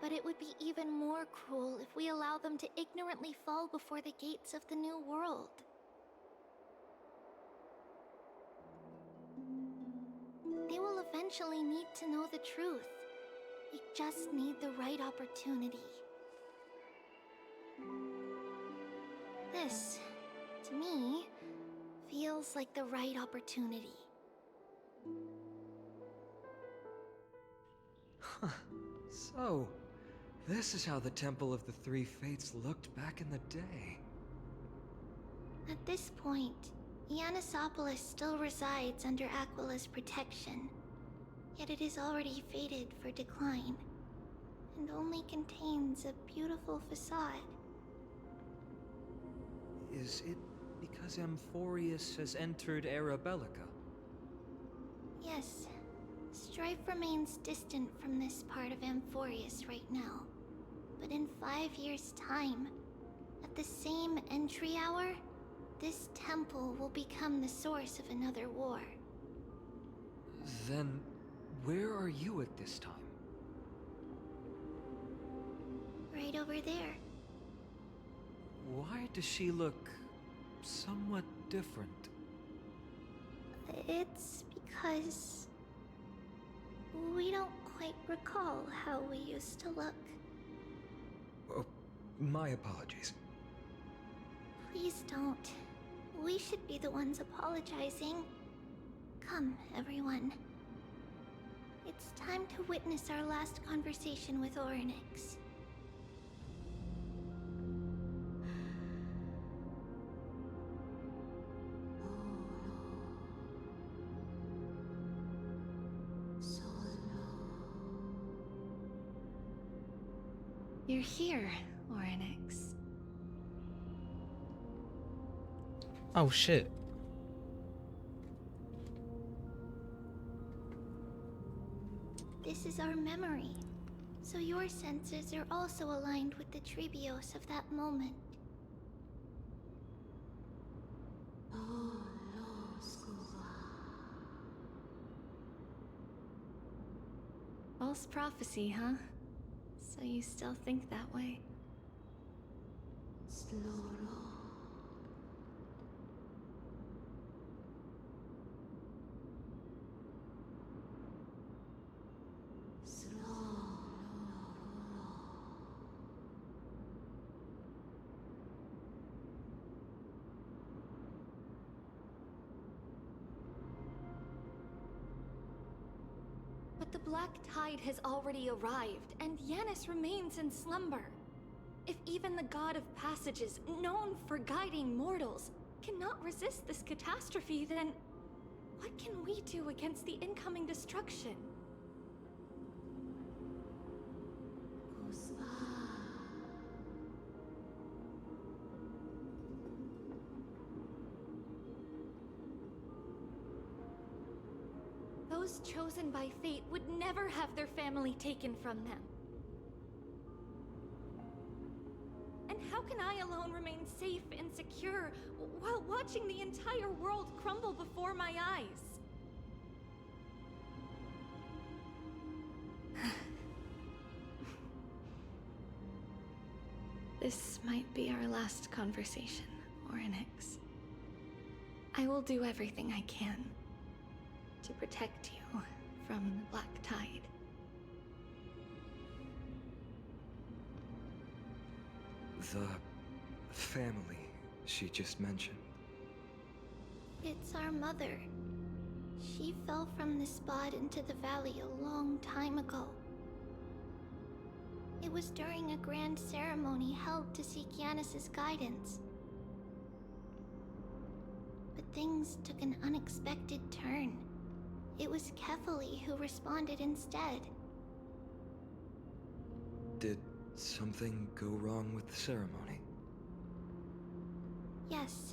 But it would be even more cruel if we allow them to ignorantly fall before the gates of the new world. They will eventually need to know the truth. They just need the right opportunity. This, to me, feels like the right opportunity. Huh. So, this is how the Temple of the Three Fates looked back in the day. At this point, Ianisopolis still resides under Aquila's protection, yet it is already fated for decline, and only contains a beautiful facade. Is it because Amphorius has entered Era Bellica? Yes, strife remains distant from this part of Amphorius right now. But in 5 years' time, at the same entry hour, this temple will become the source of another war. Then, where are you at this time? Right over there. Why does she look somewhat different? It's because we don't quite recall how we used to look. Oh, my apologies. Please don't. We should be the ones apologizing. Come, everyone. It's time to witness our last conversation with Orynyx. You're here, Orynyx. Oh shit. This is our memory, so your senses are also aligned with the Trebios of that moment. False prophecy, huh? So you still think that way? But the Black Tide has already arrived, and Yanis remains in slumber. If even the God of Passages, known for guiding mortals, cannot resist this catastrophe, then what can we do against the incoming destruction? Those chosen by fate would never have their family taken from them. And how can I alone remain safe and secure while watching the entire world crumble before my eyes? This might be our last conversation, Orynyx. I will do everything I can to protect you from the Black Tide. The family she just mentioned. It's our mother. She fell from the spot into the valley a long time ago. It was during a grand ceremony held to seek Yanis's guidance. But things took an unexpected turn. It was Kefali who responded instead. Did something go wrong with the ceremony? Yes,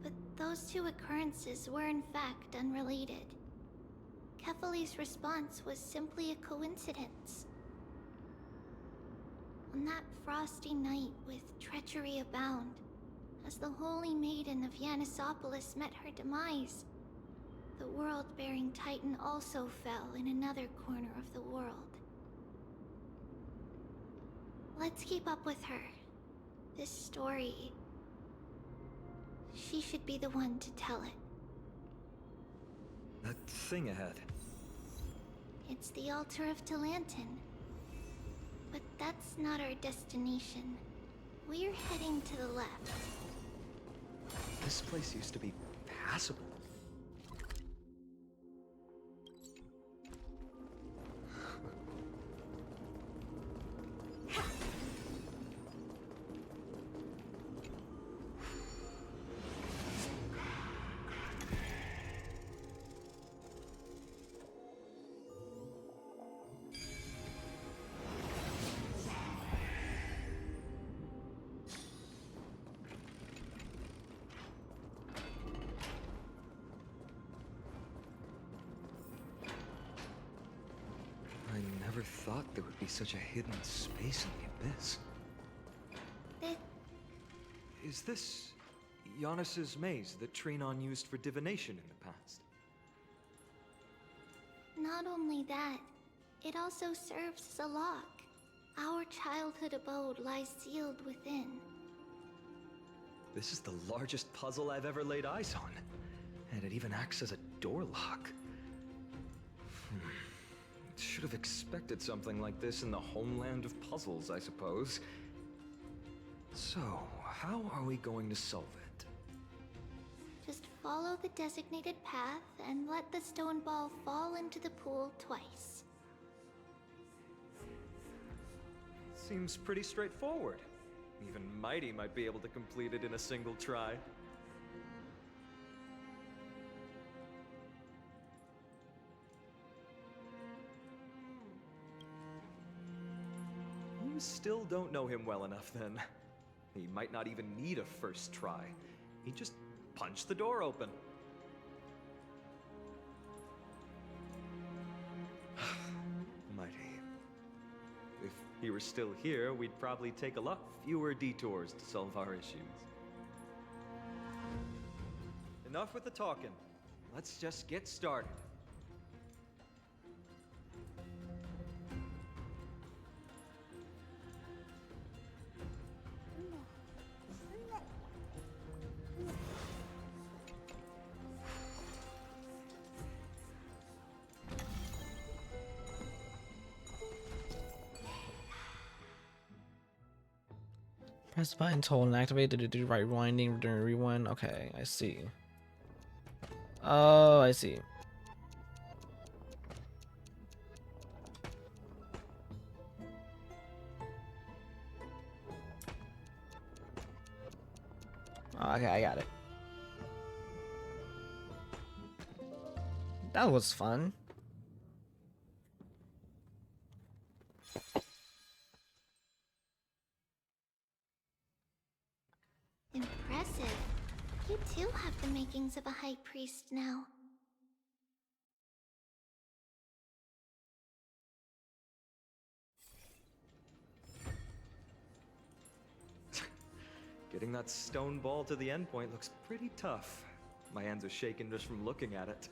but those two occurrences were in fact unrelated. Kefali's response was simply a coincidence. On that frosty night with treachery abound, as the Holy Maiden of Yanisopolis met her demise, the world-bearing Titan also fell in another corner of the world. Let's keep up with her. This story... she should be the one to tell it. That thing ahead. It's the altar of Talantin. But that's not our destination. We're heading to the left. This place used to be passable. I never thought there would be such a hidden space in the abyss. Is this Giannis's maze that Trinon used for divination in the past? Not only that, it also serves as a lock. Our childhood abode lies sealed within. This is the largest puzzle I've ever laid eyes on. And it even acts as a door lock. Should have expected something like this in the homeland of puzzles, I suppose. So, how are we going to solve it? Just follow the designated path and let the stone ball fall into the pool twice. Seems pretty straightforward. Even Mighty might be able to complete it in a single try. You still don't know him well enough, then. He might not even need a first try. He just punched the door open. Mighty. If he were still here, we'd probably take a lot fewer detours to solve our issues. Enough with the talking. Let's just get started. Press the button to hold and activate to do right rewinding during rewind. Okay, I see. Oh, I see. Okay, I got it. That was fun. Impressive. You too have the makings of a high priest now. Getting that stone ball to the endpoint looks pretty tough. My hands are shaking just from looking at it.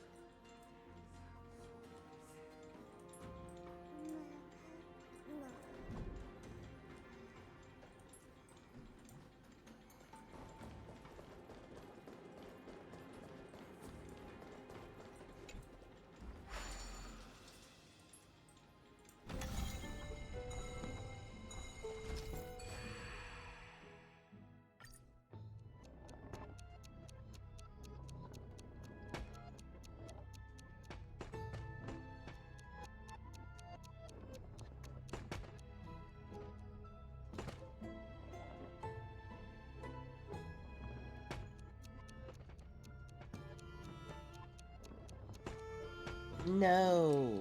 No.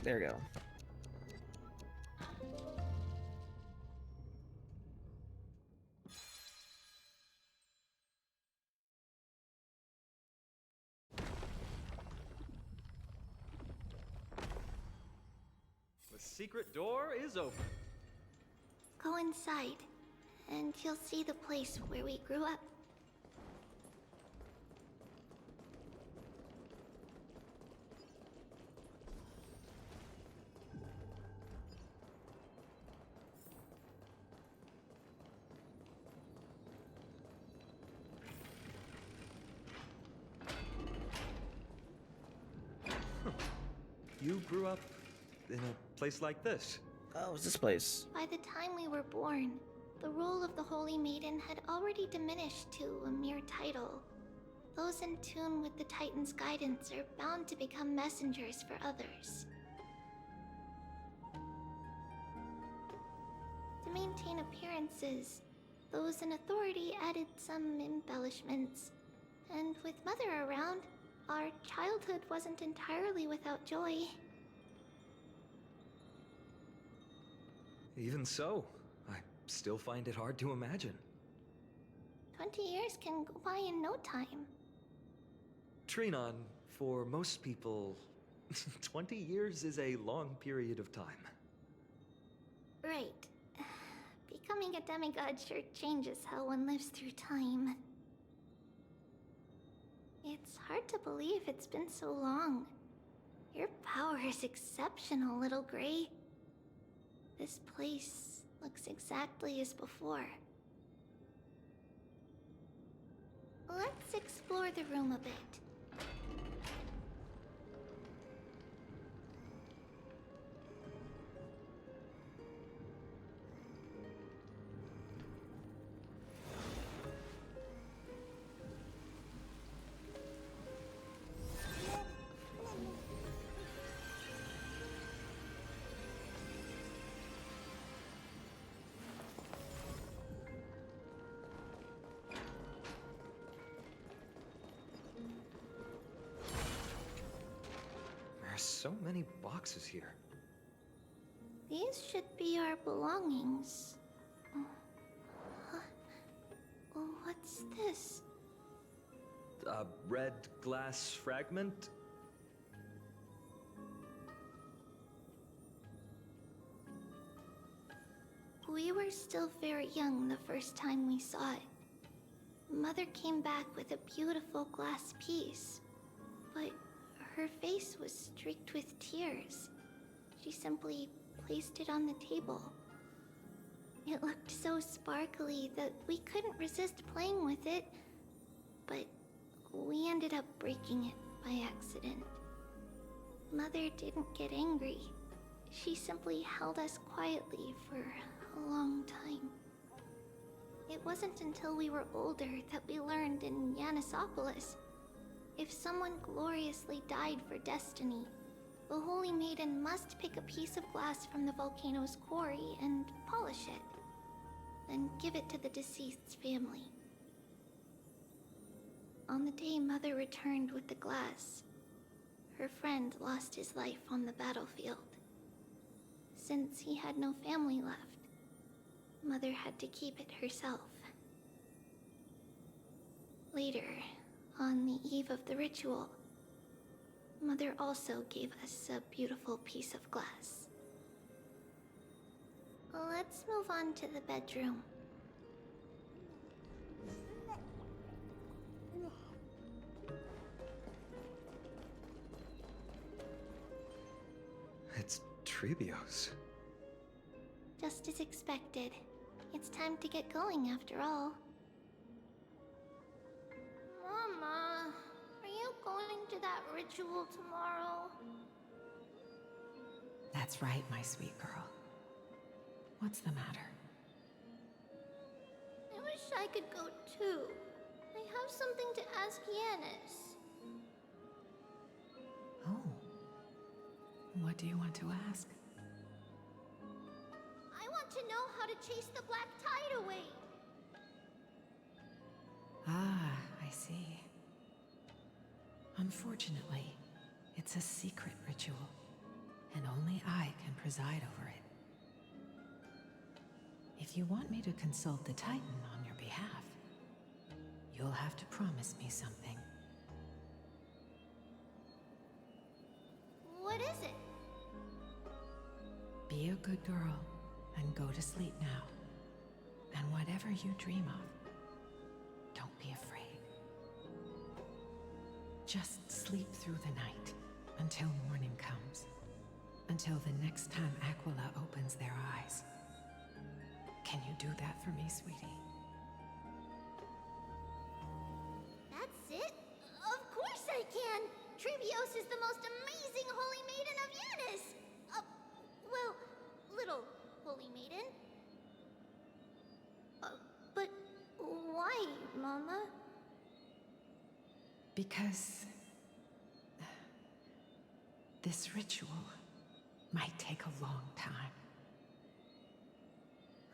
There we go. The secret door is open. Go inside, and you'll see the place where we grew up. You grew up in a place like this. Oh, it's this place. By the time we were born, the role of the Holy Maiden had already diminished to a mere title. Those in tune with the Titan's guidance are bound to become messengers for others. To maintain appearances, those in authority added some embellishments. And with Mother around, our childhood wasn't entirely without joy. Even so, I still find it hard to imagine. 20 years can go by in no time. Trinon, for most people, 20 years is a long period of time. Right. Becoming a demigod sure changes how one lives through time. It's hard to believe it's been so long. Your power is exceptional, Little Gray. This place looks exactly as before. Let's explore the room a bit. There's so many boxes here. These should be our belongings. What's this? A red glass fragment? We were still very young the first time we saw it. Mother came back with a beautiful glass piece, but her face was streaked with tears. She simply placed it on the table. It looked so sparkly that we couldn't resist playing with it, but we ended up breaking it by accident. Mother didn't get angry. She simply held us quietly for a long time. It wasn't until we were older that we learned in Yanissopolis, if someone gloriously died for destiny, the Holy Maiden must pick a piece of glass from the volcano's quarry and polish it, then give it to the deceased's family. On the day Mother returned with the glass, her friend lost his life on the battlefield. Since he had no family left, Mother had to keep it herself. Later, on the eve of the ritual, Mother also gave us a beautiful piece of glass. Let's move on to the bedroom. It's Trebios. Just as expected. It's time to get going after all. Mama, are you going to that ritual tomorrow? That's right, my sweet girl. What's the matter? I wish I could go too. I have something to ask Yanis. Oh. What do you want to ask? I want to know how to chase the black tide away. Ah, I see. Unfortunately, It's a secret ritual, and only I can preside over it. If you want me to consult the Titan on your behalf, you'll have to promise me something. What is it? Be a good girl and go to sleep now. And whatever you dream of, don't be afraid. Just sleep through the night until morning comes. Until the next time Aquila opens their eyes. Can you do that for me, sweetie? That's it? Of course I can! Trevios is the most amazing holy maiden of Yanis! Well, little holy maiden. But why, Mama? Because this ritual might take a long time.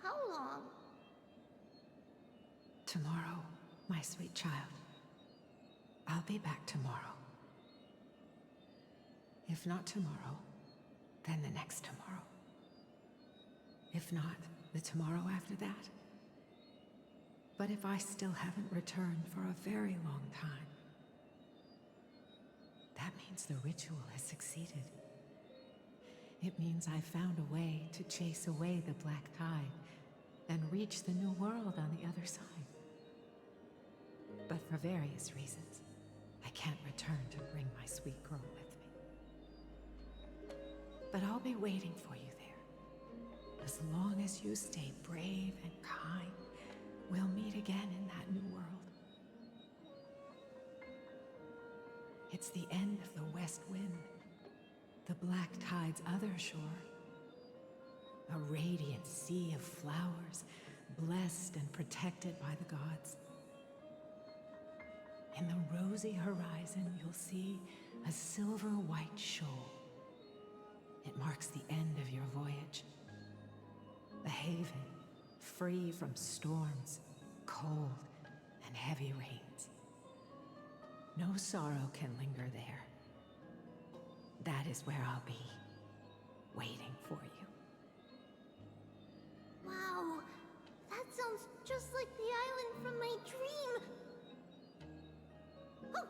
How long? Tomorrow, my sweet child. I'll be back tomorrow. If not tomorrow, then the next tomorrow. If not, the tomorrow after that. But if I still haven't returned for a very long time, that means the ritual has succeeded. It means I found a way to chase away the black tide and reach the new world on the other side. But for various reasons, I can't return to bring my sweet girl with me. But I'll be waiting for you there. As long as you stay brave and kind, we'll meet again in that new world. It's the end of the West Wind, the black tide's other shore. A radiant sea of flowers, blessed and protected by the gods. In the rosy horizon, you'll see a silver-white shoal. It marks the end of your voyage. A haven, free from storms, cold, and heavy rains. No sorrow can linger there. That is where I'll be, waiting for you. Wow, that sounds just like the island from my dream. Oh,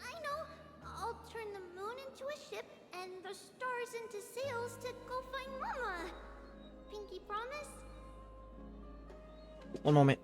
I know. I'll turn the moon into a ship and the stars into sails to go find Mama. Pinky promise? One moment.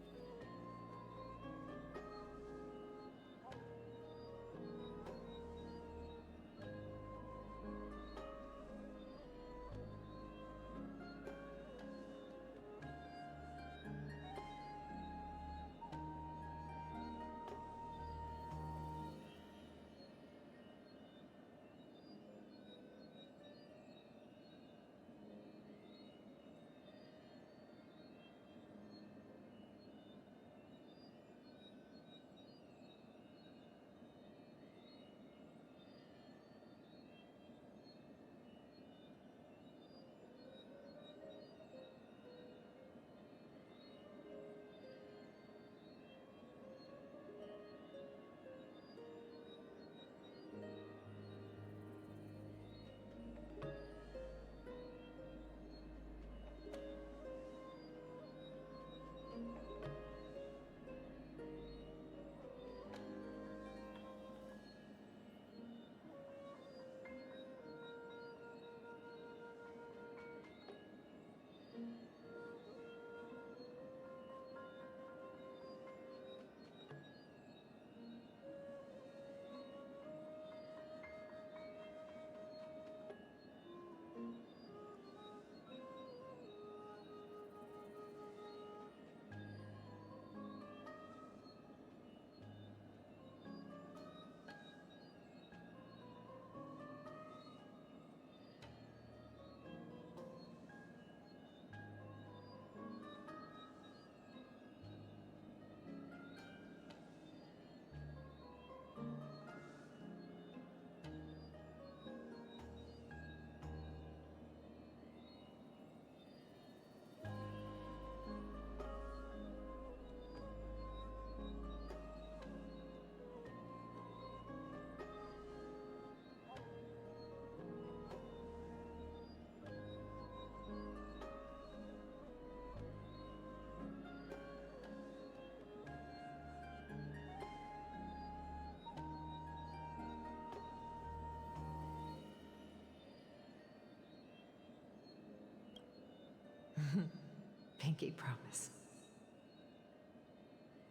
Pinky promise.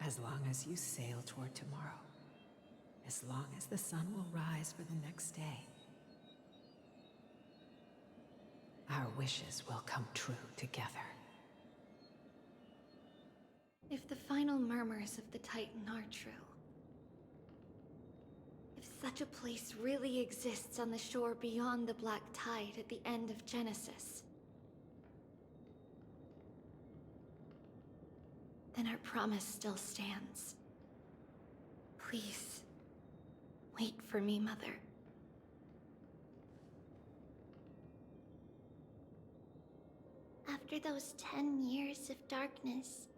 As long as you sail toward tomorrow, as long as the sun will rise for the next day, our wishes will come true together. If the final murmurs of the Titan are true, if such a place really exists on the shore beyond the Black Tide at the end of Genesis, then our promise still stands. Please, wait for me, Mother. After those 10 years of darkness,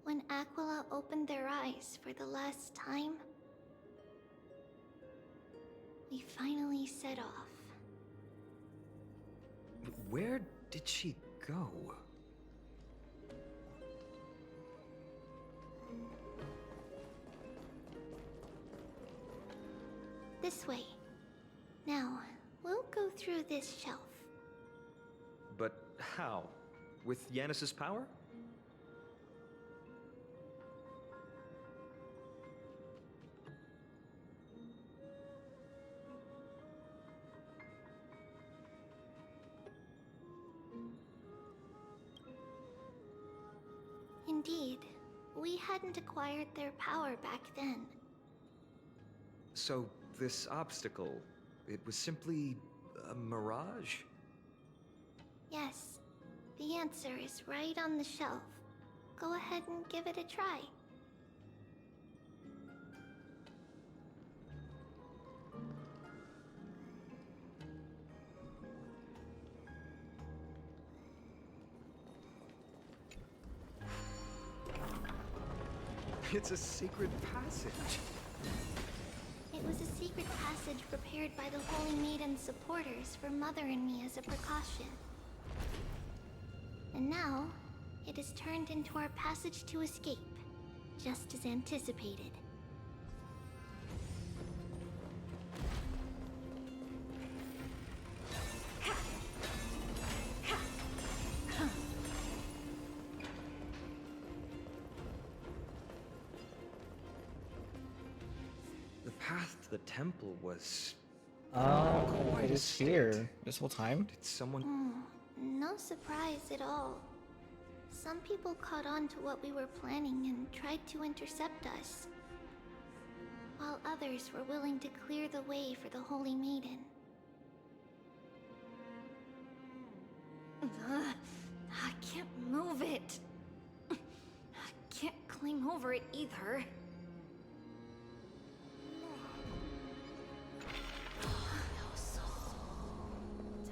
when Aquila opened their eyes for the last time, we finally set off. Where did she go? This way. Now, we'll go through this shelf. But how? With Yanis's power? Indeed, we hadn't acquired their power back then. So, this obstacle, it was simply a mirage? Yes, the answer is right on the shelf. Go ahead and give it a try. It's a secret passage. It was a secret passage prepared by the Holy Maiden's supporters for Mother and me as a precaution. And now, it is turned into our passage to escape, just as anticipated. The path to the temple was... Oh, it is here. This whole time? Did someone... No surprise at all. Some people caught on to what we were planning and tried to intercept us, while others were willing to clear the way for the Holy Maiden. I can't move it. I can't climb over it either.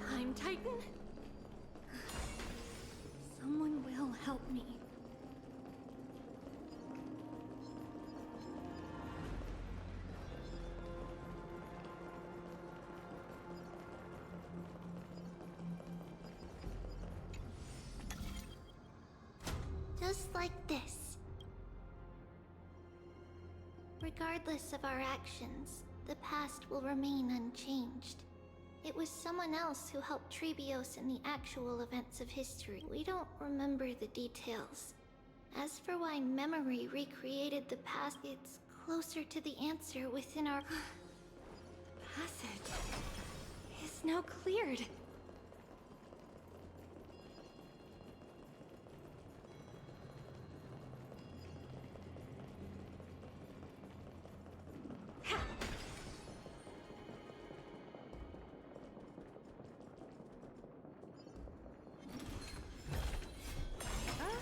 Time Titan? Someone will help me. Just like this. Regardless of our actions, the past will remain unchanged. It was someone else who helped Trebios in the actual events of history. We don't remember the details. As for why memory recreated the past, it's closer to the answer within our... Passage is now cleared.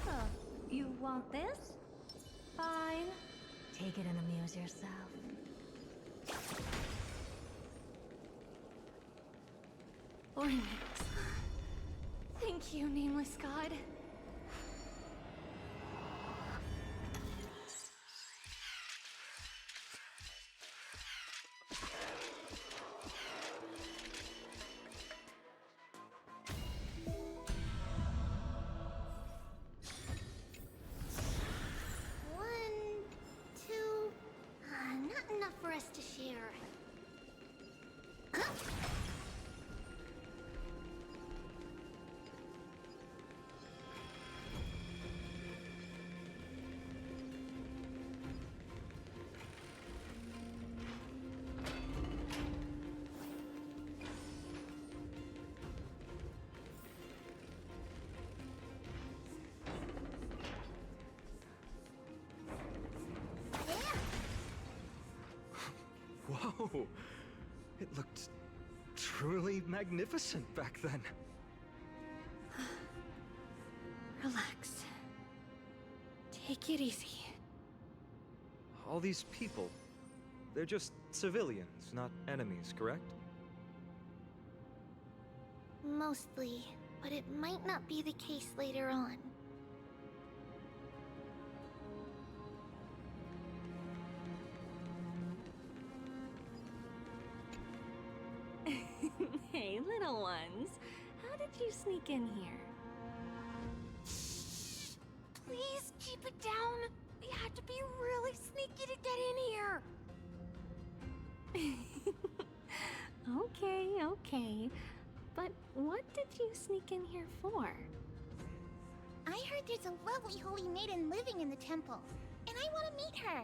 Oh, you want this? Fine. Take it and amuse yourself. Ornament. Thank you, nameless god. Not enough for us to share. Oh, it looked truly magnificent back then. Relax. Take it easy. All these people, they're just civilians, not enemies, correct? Mostly, but it might not be the case later on. Hey, little ones. How did you sneak in here? Please keep it down. We had to be really sneaky to get in here. Okay. But what did you sneak in here for? I heard there's a lovely holy maiden living in the temple, and I want to meet her.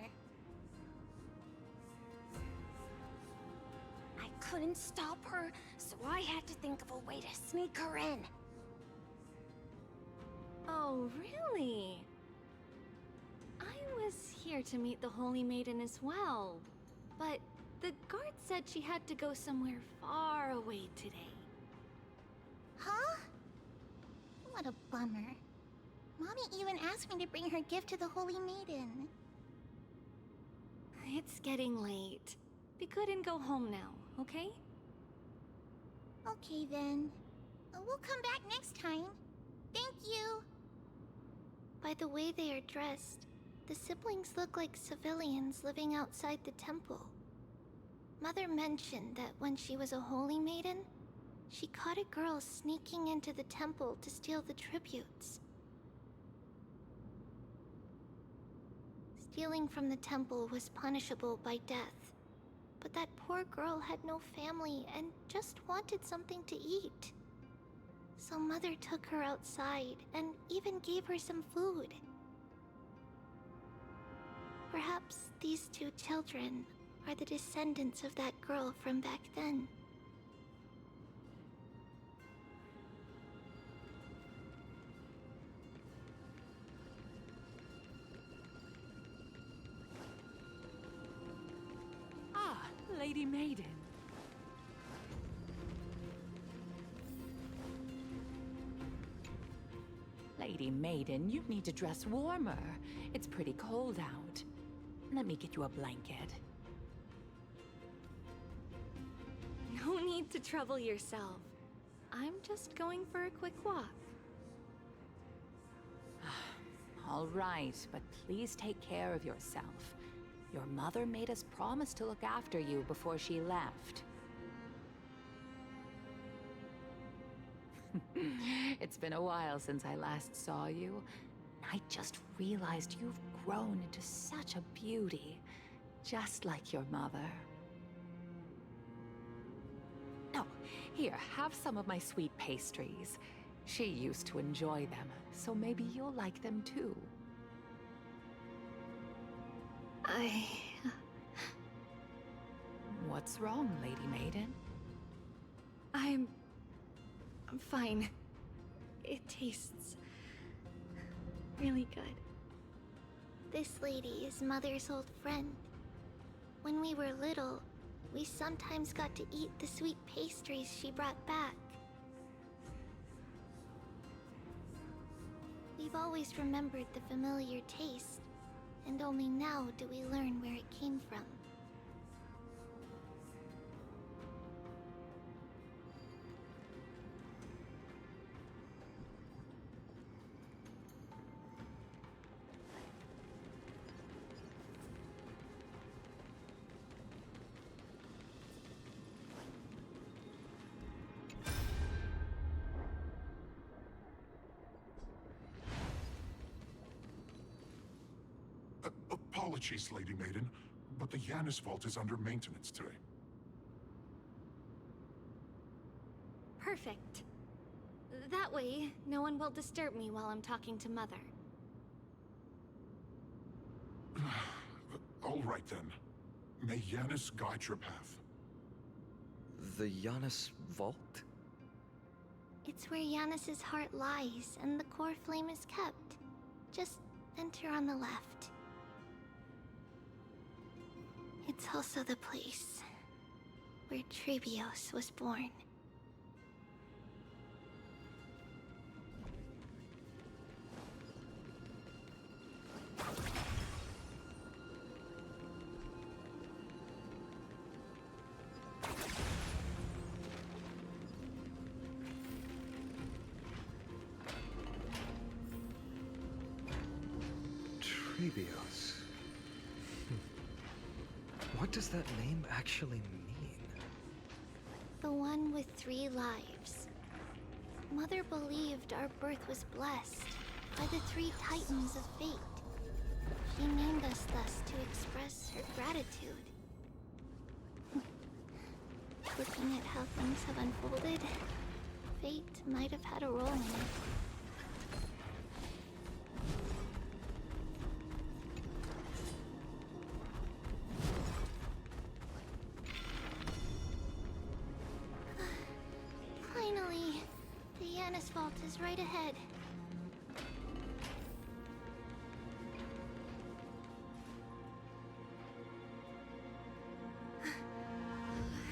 I couldn't stop her, so I had to think of a way to sneak her in. Oh, really? I was here to meet the Holy Maiden as well, but the guard said she had to go somewhere far away today. Huh? What a bummer. Mommy even asked me to bring her gift to the Holy Maiden. It's getting late. Be good and go home now, okay? Okay then. We'll come back next time. Thank you. By the way they are dressed, the siblings look like civilians living outside the temple. Mother mentioned that when she was a holy maiden, she caught a girl sneaking into the temple to steal the tributes. Stealing from the temple was punishable by death, but that poor girl had no family and just wanted something to eat. So Mother took her outside and even gave her some food. Perhaps these two children are the descendants of that girl from back then. Ah, Lady Maiden. Lady Maiden, you need to dress warmer. It's pretty cold out. Let me get you a blanket. No need to trouble yourself. I'm just going for a quick walk. All right, but please take care of yourself. Your mother made us promise to look after you before she left. It's been a while since I last saw you. I just realized you've grown into such a beauty, just like your mother. Oh, here, have some of my sweet pastries. She used to enjoy them, so maybe you'll like them too. What's wrong, Lady Maiden? I'm fine. It tastes really good. This lady is Mother's old friend. When we were little, we sometimes got to eat the sweet pastries she brought back. We've always remembered the familiar taste, and only now do we learn where it came from. Apologies, Lady Maiden, but the Yanis vault is under maintenance today. Perfect. That way, no one will disturb me while I'm talking to Mother. All right then. May Yanis guide your path. The Yanis vault? It's where Yanis's heart lies and the core flame is kept. Just enter on the left. It's also the place where Trebios was born. Trebios. What does that name actually mean? The one with 3 lives. Mother believed our birth was blessed by the 3 titans of fate. She named us thus to express her gratitude. Looking at how things have unfolded, fate might have had a role in it. Finally, the Yanis vault is right ahead.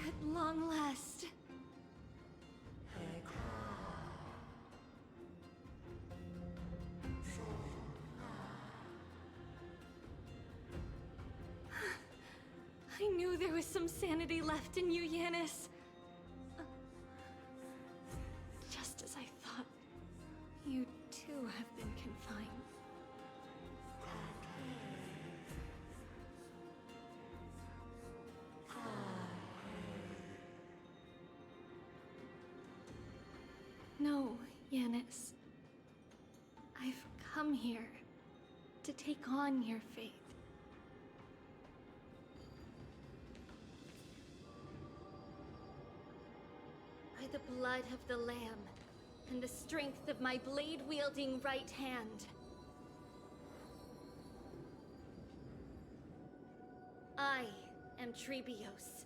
At long last. I knew there was some sanity left in you, Yanis. Just as I thought, you too have been confined. No, Yanis. I've come here to take on your fate. By the blood of the Lamb and the strength of my blade-wielding right hand, I am Trebios,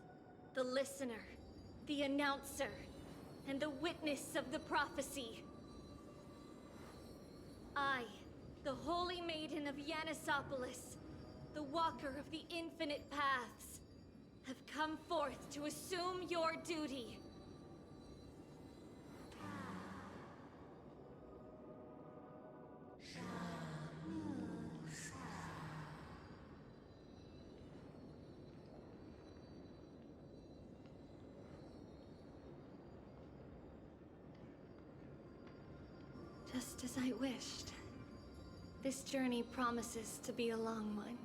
the listener, the announcer, and the witness of the prophecy. I, the Holy Maiden of Yanisopolis, the Walker of the Infinite Paths, have come forth to assume your duty. Just as I wished. This journey promises to be a long one,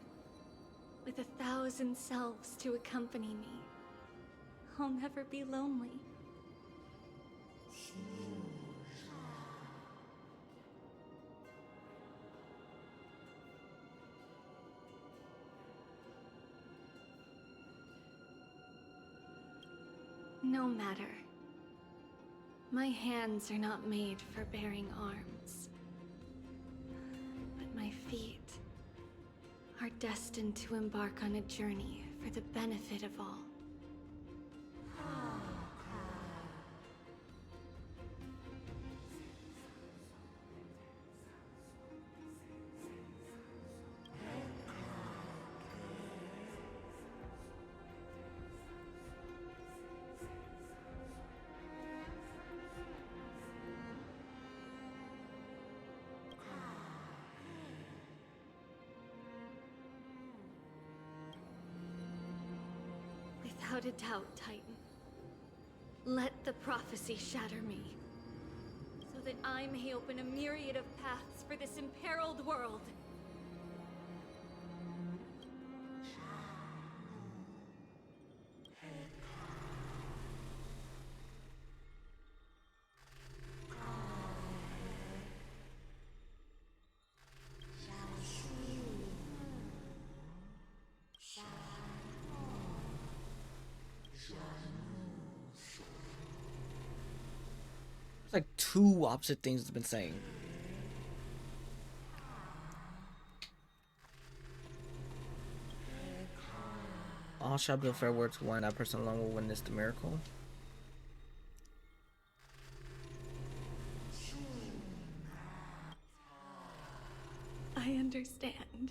with 1,000 selves to accompany me. I'll never be lonely. No matter. My hands are not made for bearing arms. But my feet are destined to embark on a journey for the benefit of all. Without a doubt, Titan. Let the prophecy shatter me, so that I may open a myriad of paths for this imperiled world. It's like 2 opposite things it's been saying. All shall build fair words to one, that person alone will witness the miracle. I understand,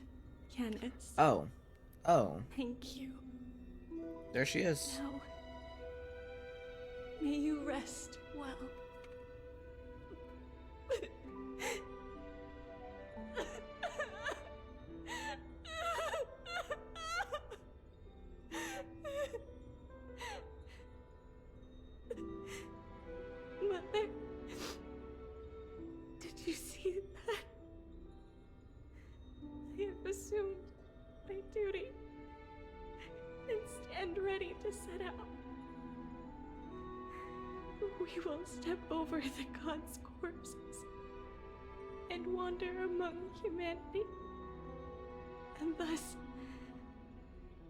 Yanis. Oh. Oh. Thank you. There she is. Now, May you rest well. Mother, did you see that? I have assumed my duty and stand ready to set out. We will step over the gods' corpses and wander among humanity, and thus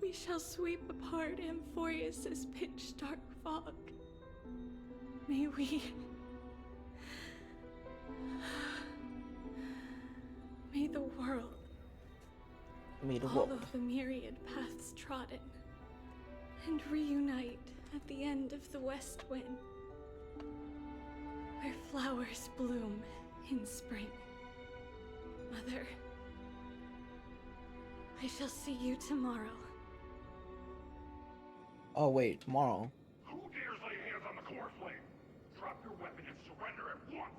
we shall sweep apart Amphorius's pitch-dark fog. May we... May the world... May the all world. of the myriad paths trodden, and reunite at the end of the west wind, where flowers bloom in spring. Mother, I shall see you tomorrow. Oh wait, tomorrow. Who dares lay hands on the core flame? Drop your weapon and surrender at once!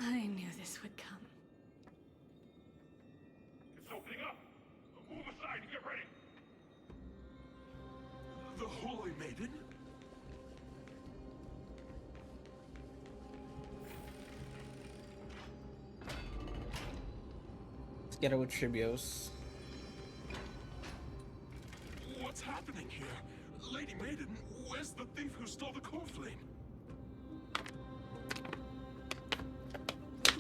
I knew this would come. It's opening up! Move aside and get ready! The Holy Maiden? Let's get her with Tribios. What's happening here? Lady Maiden, where's the thief who stole the core flame?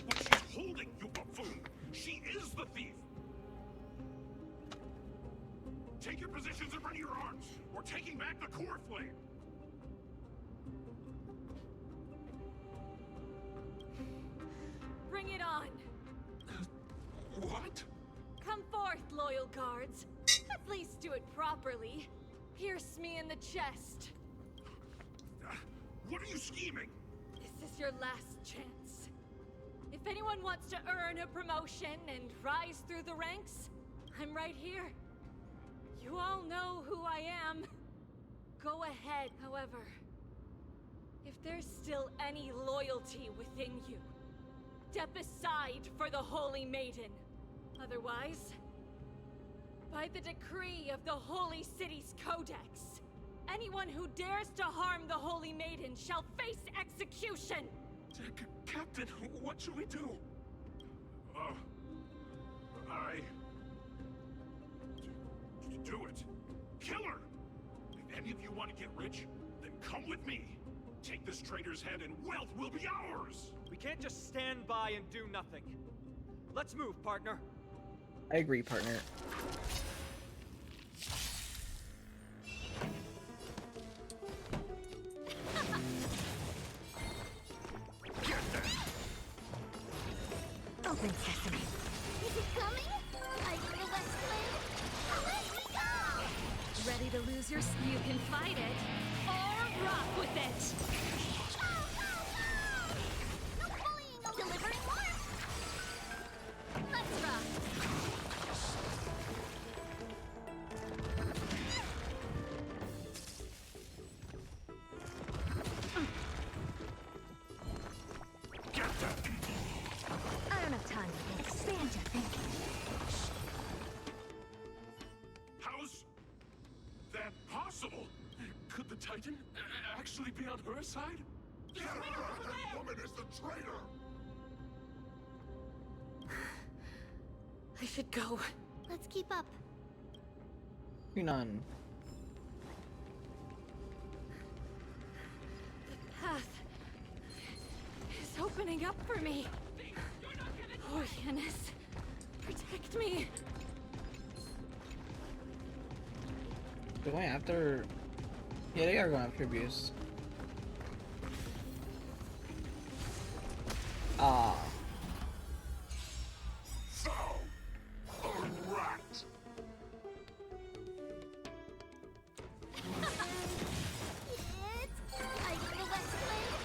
What she's holding, you buffoon! She is the thief! Take your positions and ready your arms! We're taking back the core flame! Bring it on! What? Come forth, loyal guards. At least do it properly. Pierce me in the chest. What are you scheming? This is your last chance. If anyone wants to earn a promotion and rise through the ranks, I'm right here. You all know who I am. Go ahead, however. If there's still any loyalty within you, step aside for the Holy Maiden. Otherwise, by the decree of the Holy City's Codex, anyone who dares to harm the Holy Maiden shall face execution! Captain, what should we do? Do it. Kill her! If any of you want to get rich, then come with me. Take this traitor's head and wealth will be ours! We can't just stand by and do nothing. Let's move, partner. I agree, partner. Open sesame. Is it coming? Are you the West Wind? Let me go! Ready to lose your... You can fight it, or rock with it! No bullying! Delivering warmth! Let's rock! I don't have time to expand your thinking. How's that possible? Could the Titan actually be on her side? Get her! That woman is the traitor! I should go. Let's keep up. None. The path is opening up for me. Oh, Yanis, protect me. They're going after... Yeah, they are going after Tribios. Ah. So, a rat! Are you the West Wind?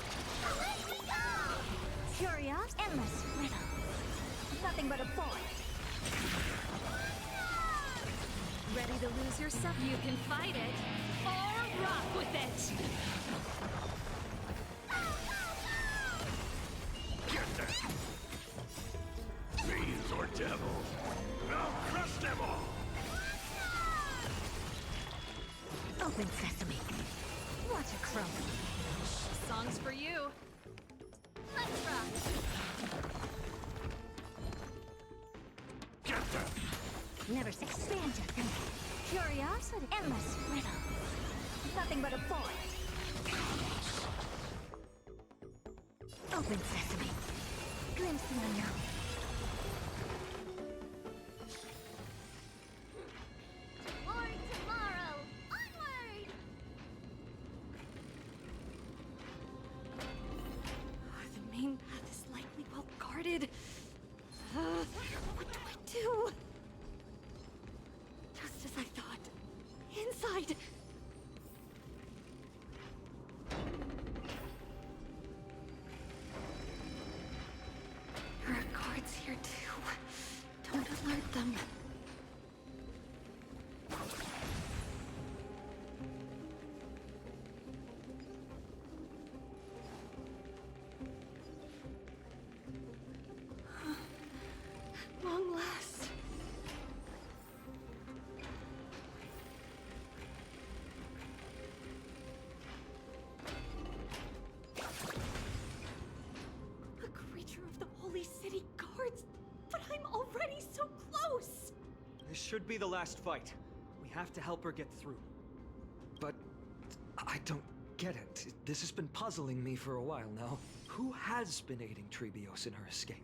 Let me go! Curious, endless riddle. Nothing but a boy. Ready to lose lose yourself, you can fight it or rock with it. Get them! Fiends or devils, I'll crush them all! Open sesame. Watch a crumble. Song's for you. Let's rock. Get them! Never say expand your thinking. Curiosity. Endless riddles. Nothing but a void. Open sesame. Glimpse the unknown. Or tomorrow. Onward! The main path is likely well guarded. What do I do? Just as I thought. Inside! There are guards here too. Don't alert them. Long last. A creature of the Holy City Guards, but I'm already so close. This should be the last fight. We have to help her get through. But I don't get it. This has been puzzling me for a while now. Who has been aiding Trebios in her escape?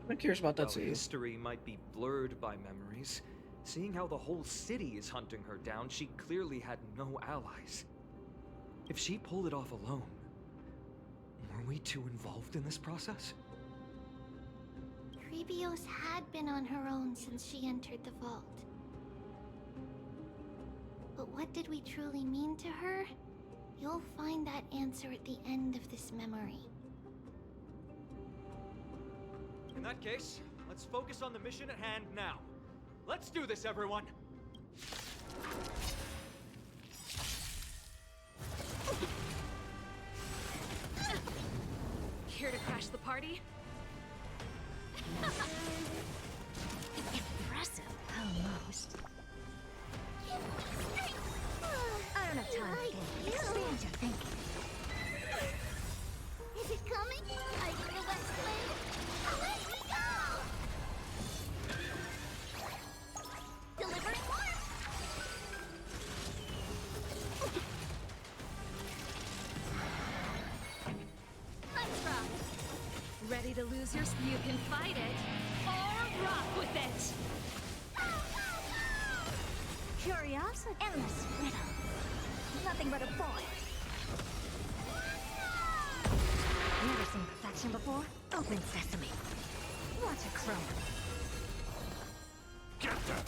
I'm curious about that While too. history might be blurred by memories, seeing how the whole city is hunting her down, she clearly had no allies. If she pulled it off alone, were we too involved in this process? Trebios had been on her own since she entered the vault. But what did we truly mean to her? You'll find that answer at the end of this memory. In that case, let's focus on the mission at hand now. Let's do this, everyone! Here to crash the party? Impressive. Almost. I don't have time for games. Expand your thinking. Is it coming? Are you the West Wind? Let me go! Delivering warmth! Let's rock! Ready to lose your... You can fight it or rock with it. Curiosity. Endless riddle. Nothing but a void. Never seen perfection before? Open sesame. Watch a crumble. Get them!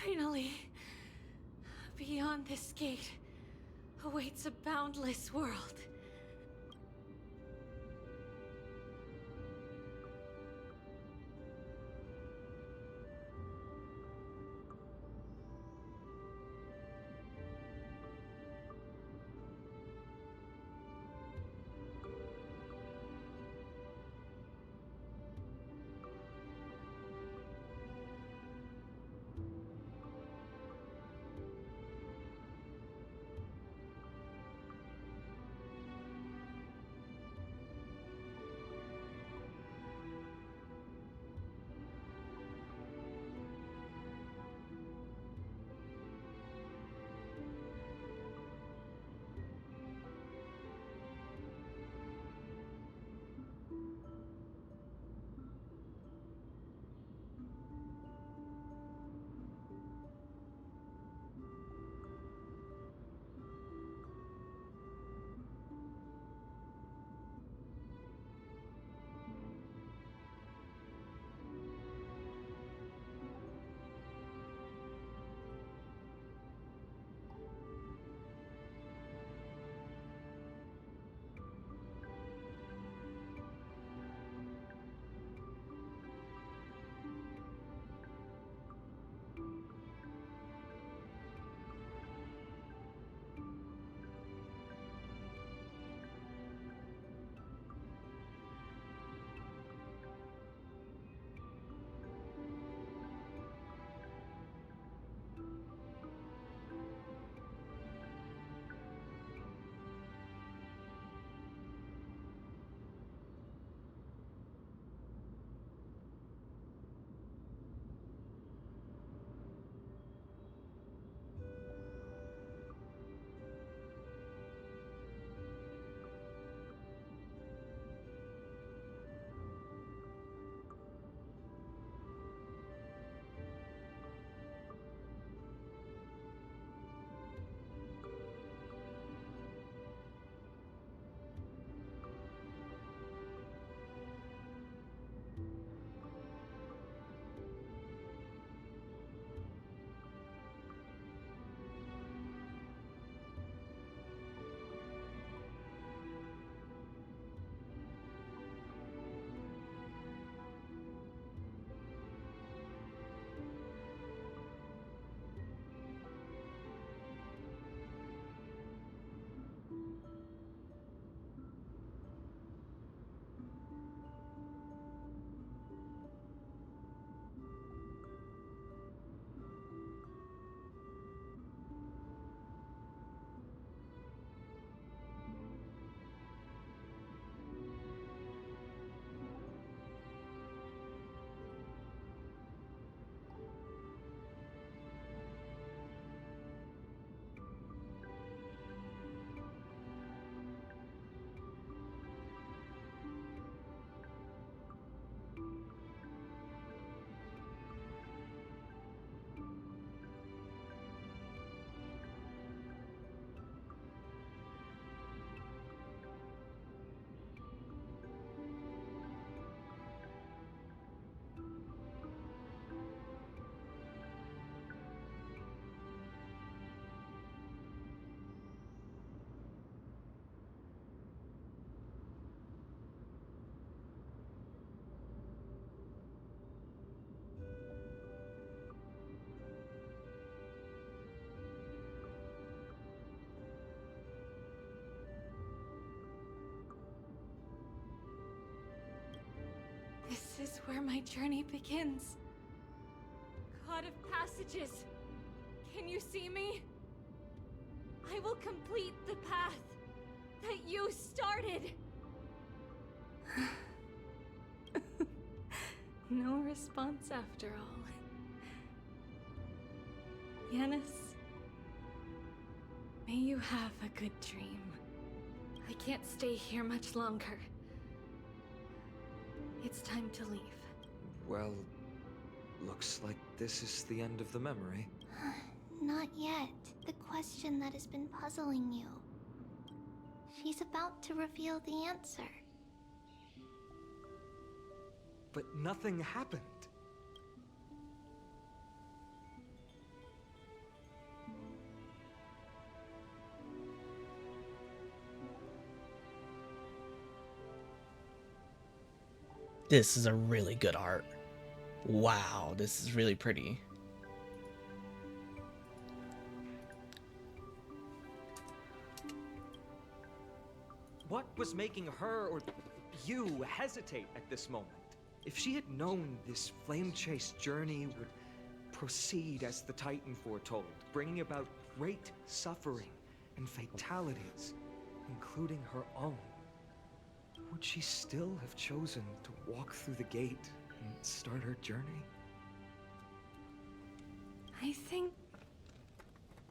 Finally, beyond this gate awaits a boundless world. where my journey begins. God of Passages, can you see me? I will complete the path that you started. No response after all. Yanis, may you have a good dream. I can't stay here much longer. It's time to leave. Well, looks like this is the end of the memory. Not yet. The question that has been puzzling you. She's about to reveal the answer. But nothing happened. This is a really good art. Wow, this is really pretty. What was making her or you hesitate at this moment? If she had known this flame chase journey would proceed as the Titan foretold, bringing about great suffering and fatalities, including her own, would she still have chosen to walk through the gate and start her journey? I think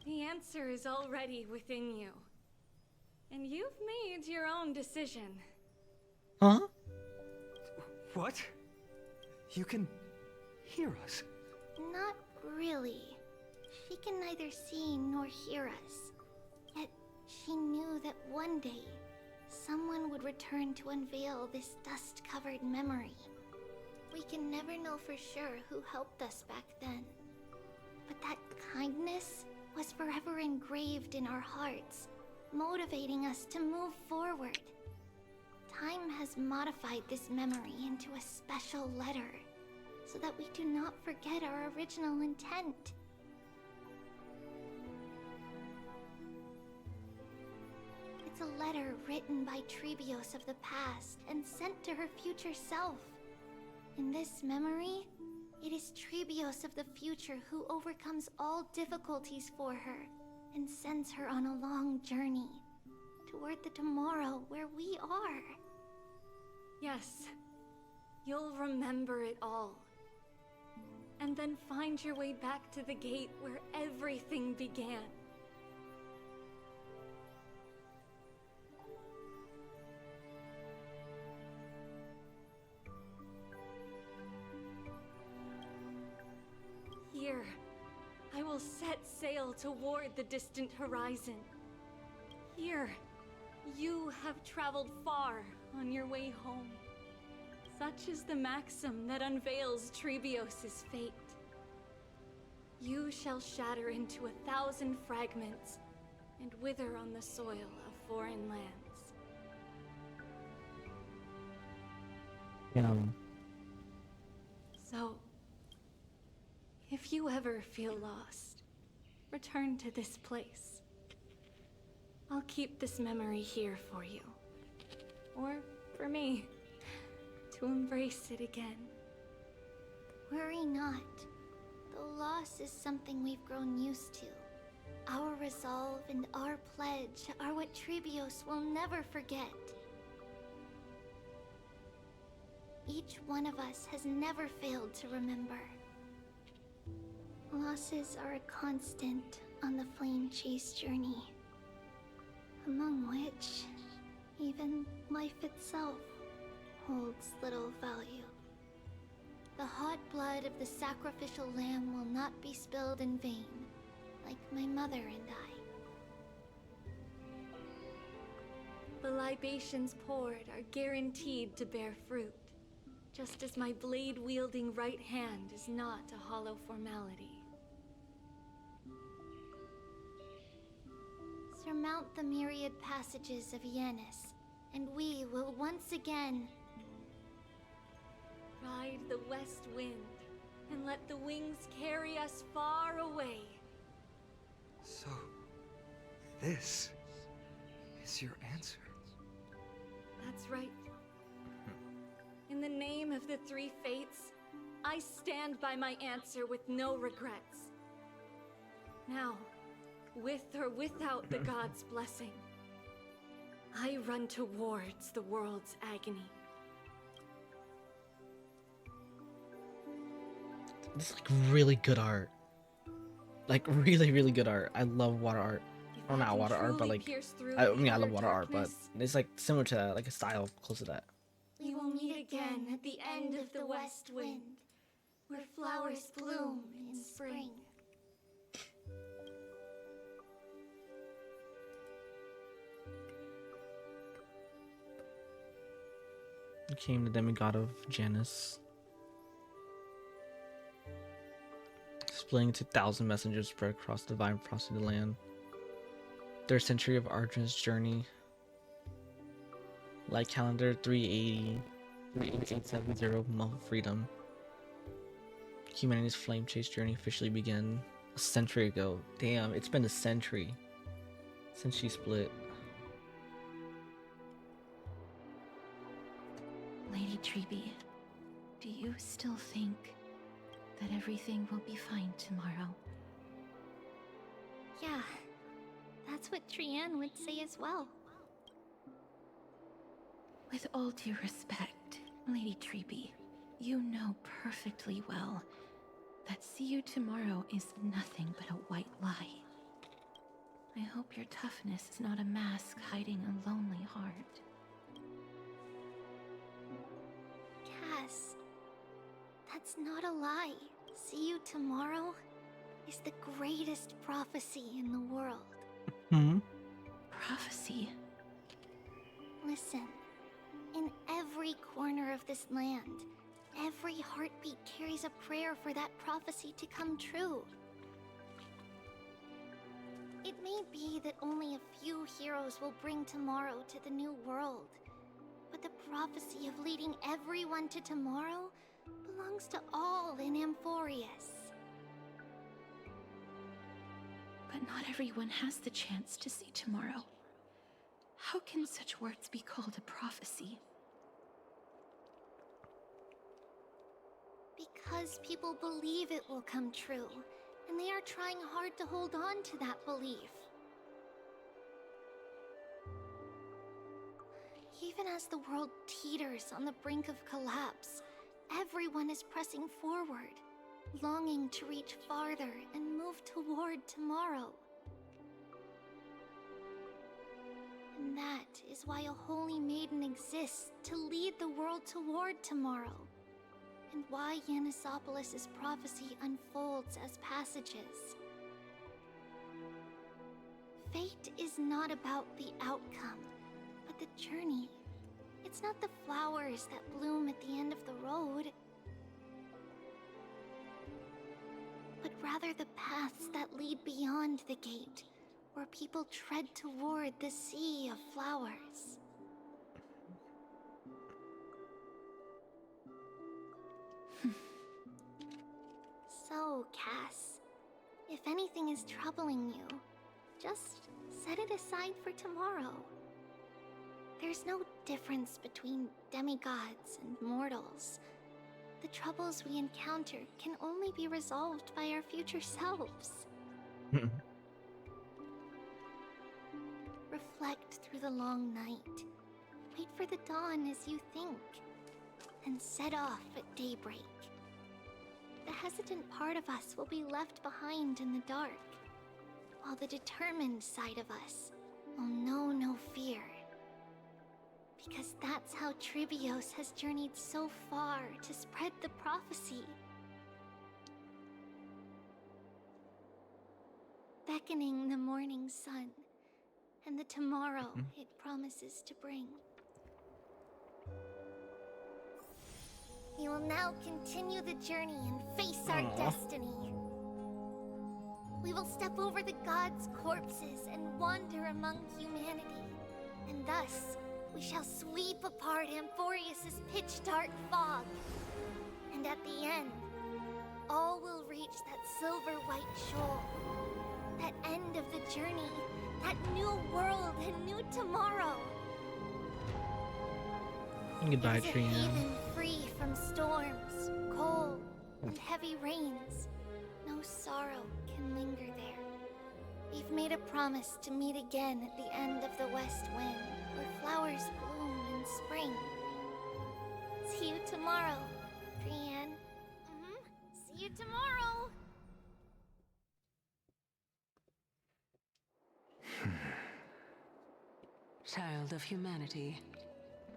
the answer is already within you. And you've made your own decision. Huh? What? You can hear us? Not really. She can neither see nor hear us. Yet she knew that one day, someone would return to unveil this dust-covered memory. We can never know for sure who helped us back then. But that kindness was forever engraved in our hearts, motivating us to move forward. Time has modified this memory into a special letter, so that we do not forget our original intent. It's a letter written by Trebios of the past and sent to her future self. In this memory, it is Trebios of the future who overcomes all difficulties for her and sends her on a long journey toward the tomorrow where we are. Yes, you'll remember it all. And then find your way back to the gate where everything began. Here, I will set sail toward the distant horizon. Here, you have traveled far on your way home. Such is the maxim that unveils Trebios' fate. You shall shatter into 1,000 fragments and wither on the soil of foreign lands. So, if you ever feel lost, return to this place. I'll keep this memory here for you. Or for me, to embrace it again. Worry not. The loss is something we've grown used to. Our resolve and our pledge are what Trebios will never forget. Each one of us has never failed to remember. Losses are a constant on the flame chase journey, among which even life itself holds little value. The hot blood of the sacrificial lamb will not be spilled in vain, like my mother and I. The libations poured are guaranteed to bear fruit, just as my blade-wielding right hand is not a hollow formality. Surmount the myriad passages of Yanis, and we will once again ride the west wind and let the wings carry us far away. So, this is your answer? That's right. In the name of the three fates, I stand by my answer with no regrets. Now, with or without the god's blessing, I run towards the world's agony. This is like really good art. Like really, really good art. I love water art. Or not water art, but like I mean I love water art, but it's like similar to that, like a style close to that. We will meet again at the end of the west wind, where flowers bloom in spring. Became the demigod of Janus. Splitting into 1,000 messengers spread across the divine frosted land. Third century of Arjun's journey. Light calendar 380. 38870 month of freedom. Humanity's flame chase journey officially began a century ago. Damn, it's been a century since she split. Lady Treby, do you still think that everything will be fine tomorrow? Yeah, that's what Trianne would say as well. With all due respect, Lady Treby, you know perfectly well that see you tomorrow is nothing but a white lie. I hope your toughness is not a mask hiding a lonely heart. Cass, that's not a lie. See you tomorrow is the greatest prophecy in the world. Prophecy? Listen, in every corner of this land, every heartbeat carries a prayer for that prophecy to come true. It may be that only a few heroes will bring tomorrow to the new world, but the prophecy of leading everyone to tomorrow belongs to all in Amphorius. But not everyone has the chance to see tomorrow. How can such words be called a prophecy? Because people believe it will come true, and they are trying hard to hold on to that belief. Even as the world teeters on the brink of collapse, everyone is pressing forward, longing to reach farther and move toward tomorrow. And that is why a holy maiden exists to lead the world toward tomorrow, and why Yanisopoulos' prophecy unfolds as passages. Fate is not about the outcome, but the journey. It's not the flowers that bloom at the end of the road, but rather the paths that lead beyond the gate, where people tread toward the sea of flowers. So, Cass, if anything is troubling you, just set it aside for tomorrow. There's no difference between demigods and mortals. The troubles we encounter can only be resolved by our future selves. Reflect through the long night. Wait for the dawn as you think, and set off at daybreak. The hesitant part of us will be left behind in the dark, while the determined side of us will know no fear. Because that's how Tribios has journeyed so far to spread the prophecy. Beckoning the morning sun, and the tomorrow it promises to bring. We will now continue the journey and face our destiny. We will step over the gods' corpses and wander among humanity, and thus we shall sweep apart Amphorius' pitch-dark fog. And at the end, all will reach that silver-white shoal. That end of the journey, that new world and new tomorrow. Goodbye, It's a Trian. haven free from storms, cold, and heavy rains. No sorrow can linger there. We've made a promise to meet again at the end of the west wind, where flowers bloom in spring. See you tomorrow, Trian. See you tomorrow. Child of humanity,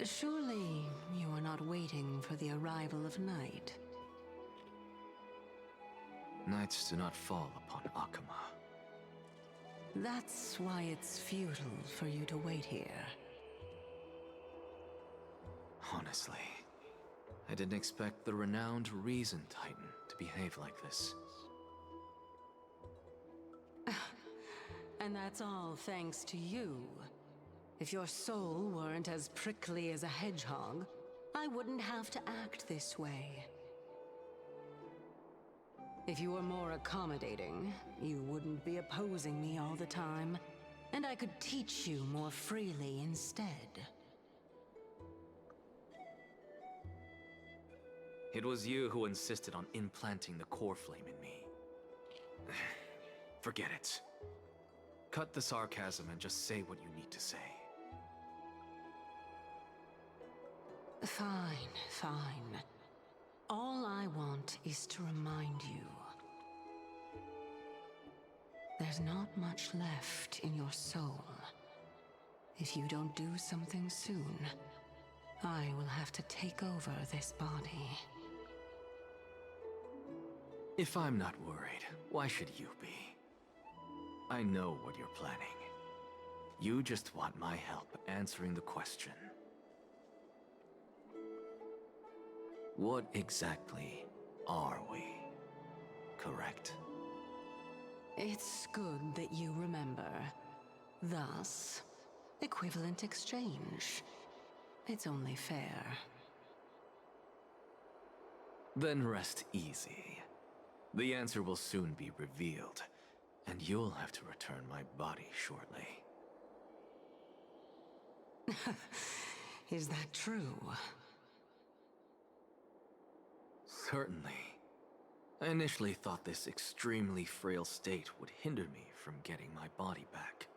surely you are not waiting for the arrival of night. Nights do not fall upon Akama. That's why it's futile for you to wait here. Honestly, I didn't expect the renowned Reason Titan to behave like this. And that's all thanks to you. If your soul weren't as prickly as a hedgehog, I wouldn't have to act this way. If you were more accommodating, you wouldn't be opposing me all the time, and I could teach you more freely instead. It was you who insisted on implanting the core flame in me. Forget it. Cut the sarcasm and just say what you need to say. Fine, fine. All I want is to remind you. There's not much left in your soul. If you don't do something soon, I will have to take over this body. If I'm not worried, why should you be? I know what you're planning. You just want my help answering the question. What exactly are we? Correct? It's good that you remember. Thus, equivalent exchange. It's only fair. Then rest easy. The answer will soon be revealed, and you'll have to return my body shortly. Is that true? Certainly. I initially thought this extremely frail state would hinder me from getting my body back.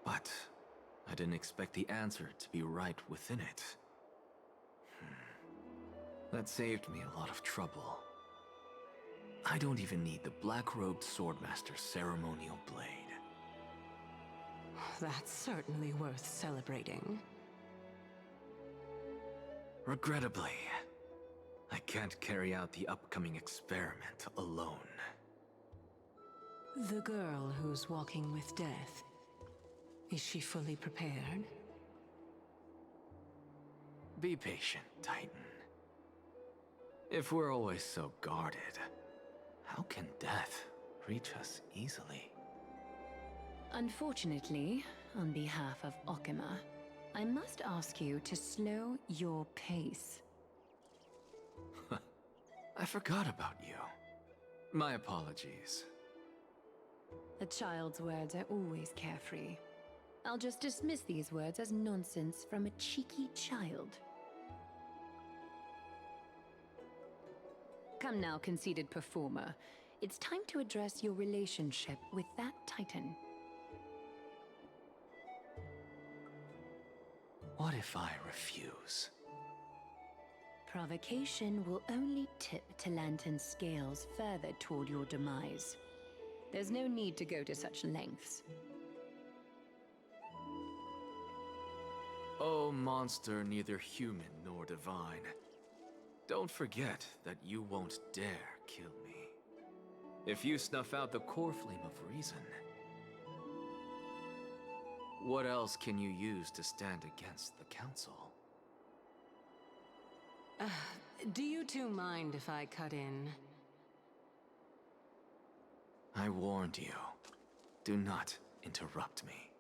But I didn't expect the answer to be right within it. That saved me a lot of trouble. I don't even need the black-robed swordmaster's ceremonial blade. That's certainly worth celebrating. Regrettably, I can't carry out the upcoming experiment alone. The girl who's walking with death, is she fully prepared? Be patient, Titan. If we're always so guarded, how can death reach us easily? Unfortunately, on behalf of Okima, I must ask you to slow your pace. I forgot about you. My apologies. A child's words are always carefree. I'll just dismiss these words as nonsense from a cheeky child. Come now, conceited performer. It's time to address your relationship with that Titan. What if I refuse? Provocation will only tip Talantan's scales further toward your demise. There's no need to go to such lengths. Oh, monster neither human nor divine. Don't forget that you won't dare kill me. If you snuff out the core flame of reason, what else can you use to stand against the Council? Do you two mind if I cut in? I warned you. Do not interrupt me.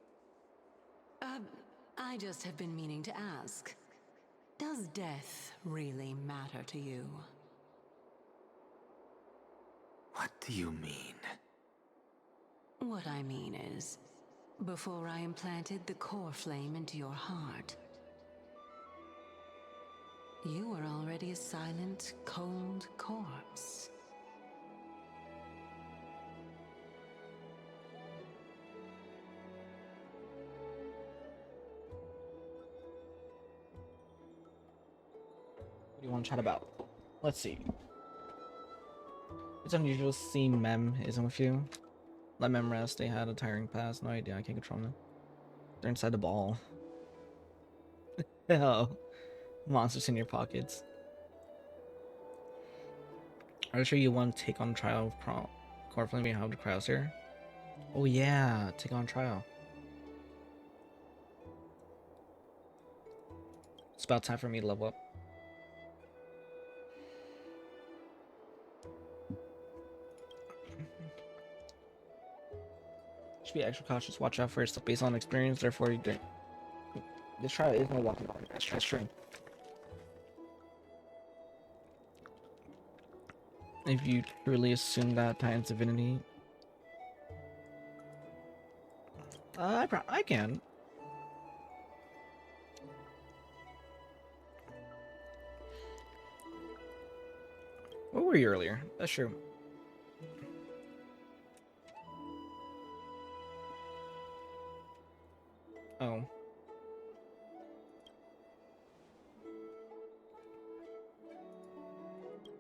I just have been meaning to ask. Does death really matter to you? What do you mean? What I mean is, Before I implanted the core flame into your heart, you were already a silent, cold corpse. What do you want to chat about? Let's see. It's unusual to see Mem isn't with you. Let Mem rest. They had a tiring past. No idea. I can't control them. They're inside the ball. Oh, monsters in your pockets. Are you sure you want to take on trial of Corflame and have the crowds here? Oh yeah, take on trial. It's about time for me to level up. Should be extra cautious. Watch out for stuff based on experience. Therefore, you don't. This trial is no walking on. That's true. If you truly assume that Titan's divinity, I can. What were you earlier? That's true. Oh.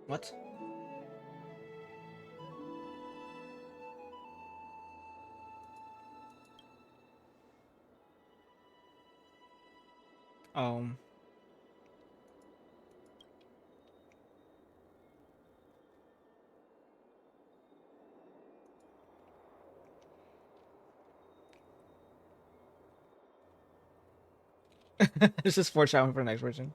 What? This is foreshadowing for the next version.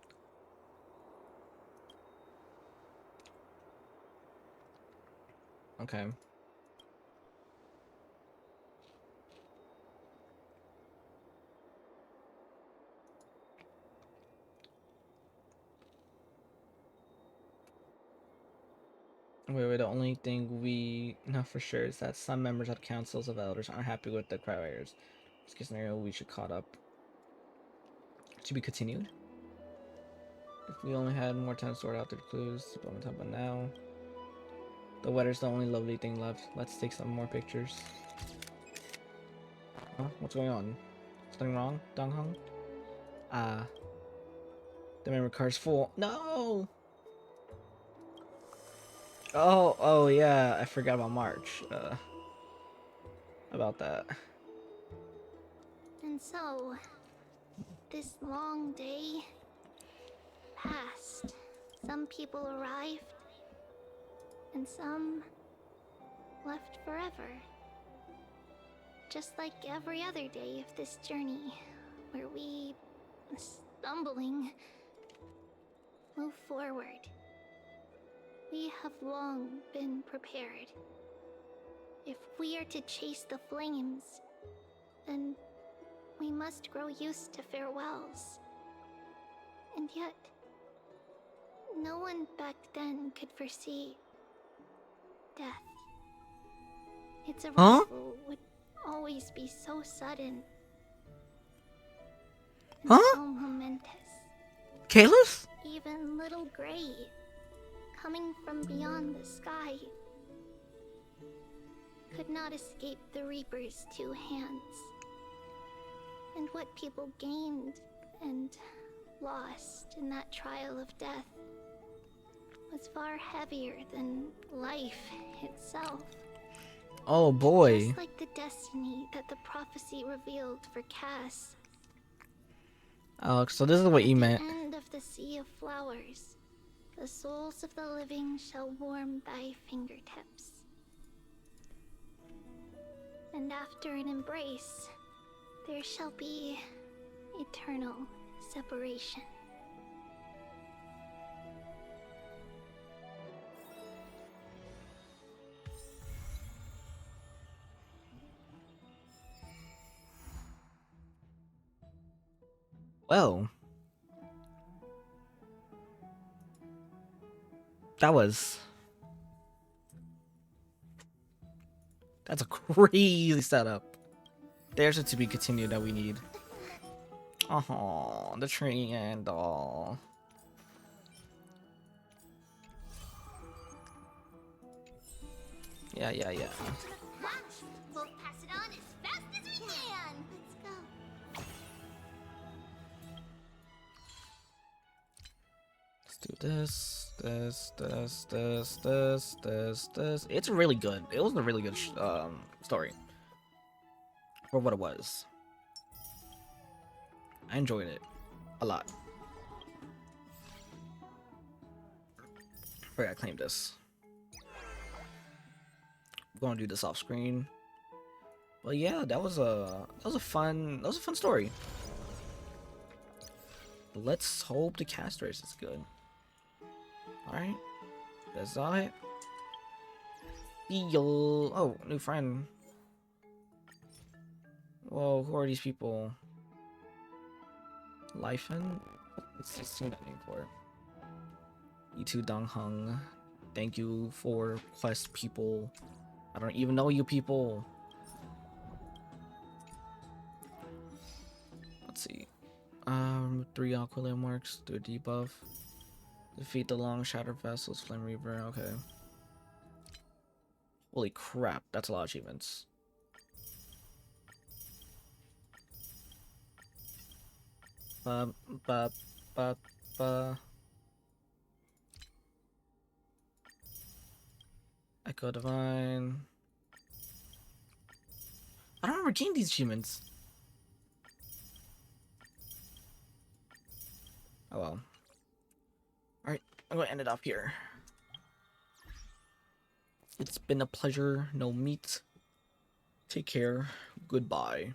Okay. Wait, the only thing we know for sure is that some members of councils of elders aren't happy with the crowd. This case scenario, we should caught up. To be continued. If we only had more time to sort out the clues, but I'm talking about now. The weather's the only lovely thing left. Let's take some more pictures. Huh? What's going on? Something wrong, Dong Hong? The memory card's full. No! Oh yeah, I forgot about March. About that. And so, this long day passed. Some people arrived, and some left forever. Just like every other day of this journey, where we, stumbling, move forward. We have long been prepared. If we are to chase the flames, then we must grow used to farewells. And yet, no one back then could foresee death. Its arrival would always be so sudden and so momentous. Kalos? Even little Gray, coming from beyond the sky, could not escape the Reaper's two hands. And what people gained and lost in that trial of death was far heavier than life itself. Oh boy. Just like the destiny that the prophecy revealed for Cass. Oh, so this is what you meant. At the end of the sea of flowers, the souls of the living shall warm thy fingertips. And after an embrace, there shall be eternal separation. Well, that's a crazy setup. There's a to be continued that we need. Oh, the tree and all. Yeah. We'll pass it on as fast as we can. Let's go. Let's do this. It's really good. It was a really good story for what it was. I enjoyed it a lot. Wait, I claimed this. I'm gonna do this off screen. But yeah, that was a fun story. Let's hope the cast race is good. Alright. That's all it. Oh, new friend. Whoa, who are these people? Lifen? Let's just see that name for it. You2 Dong Hung. Thank you for quest people. I don't even know you people. Let's see. 3 Aquila marks, do a debuff. Defeat the long shattered vessels, Flame Reaver, okay. Holy crap, that's a lot of achievements. Echo Divine. I don't remember getting these achievements. Oh well. Alright, I'm gonna end it off here. It's been a pleasure. No meat. Take care. Goodbye.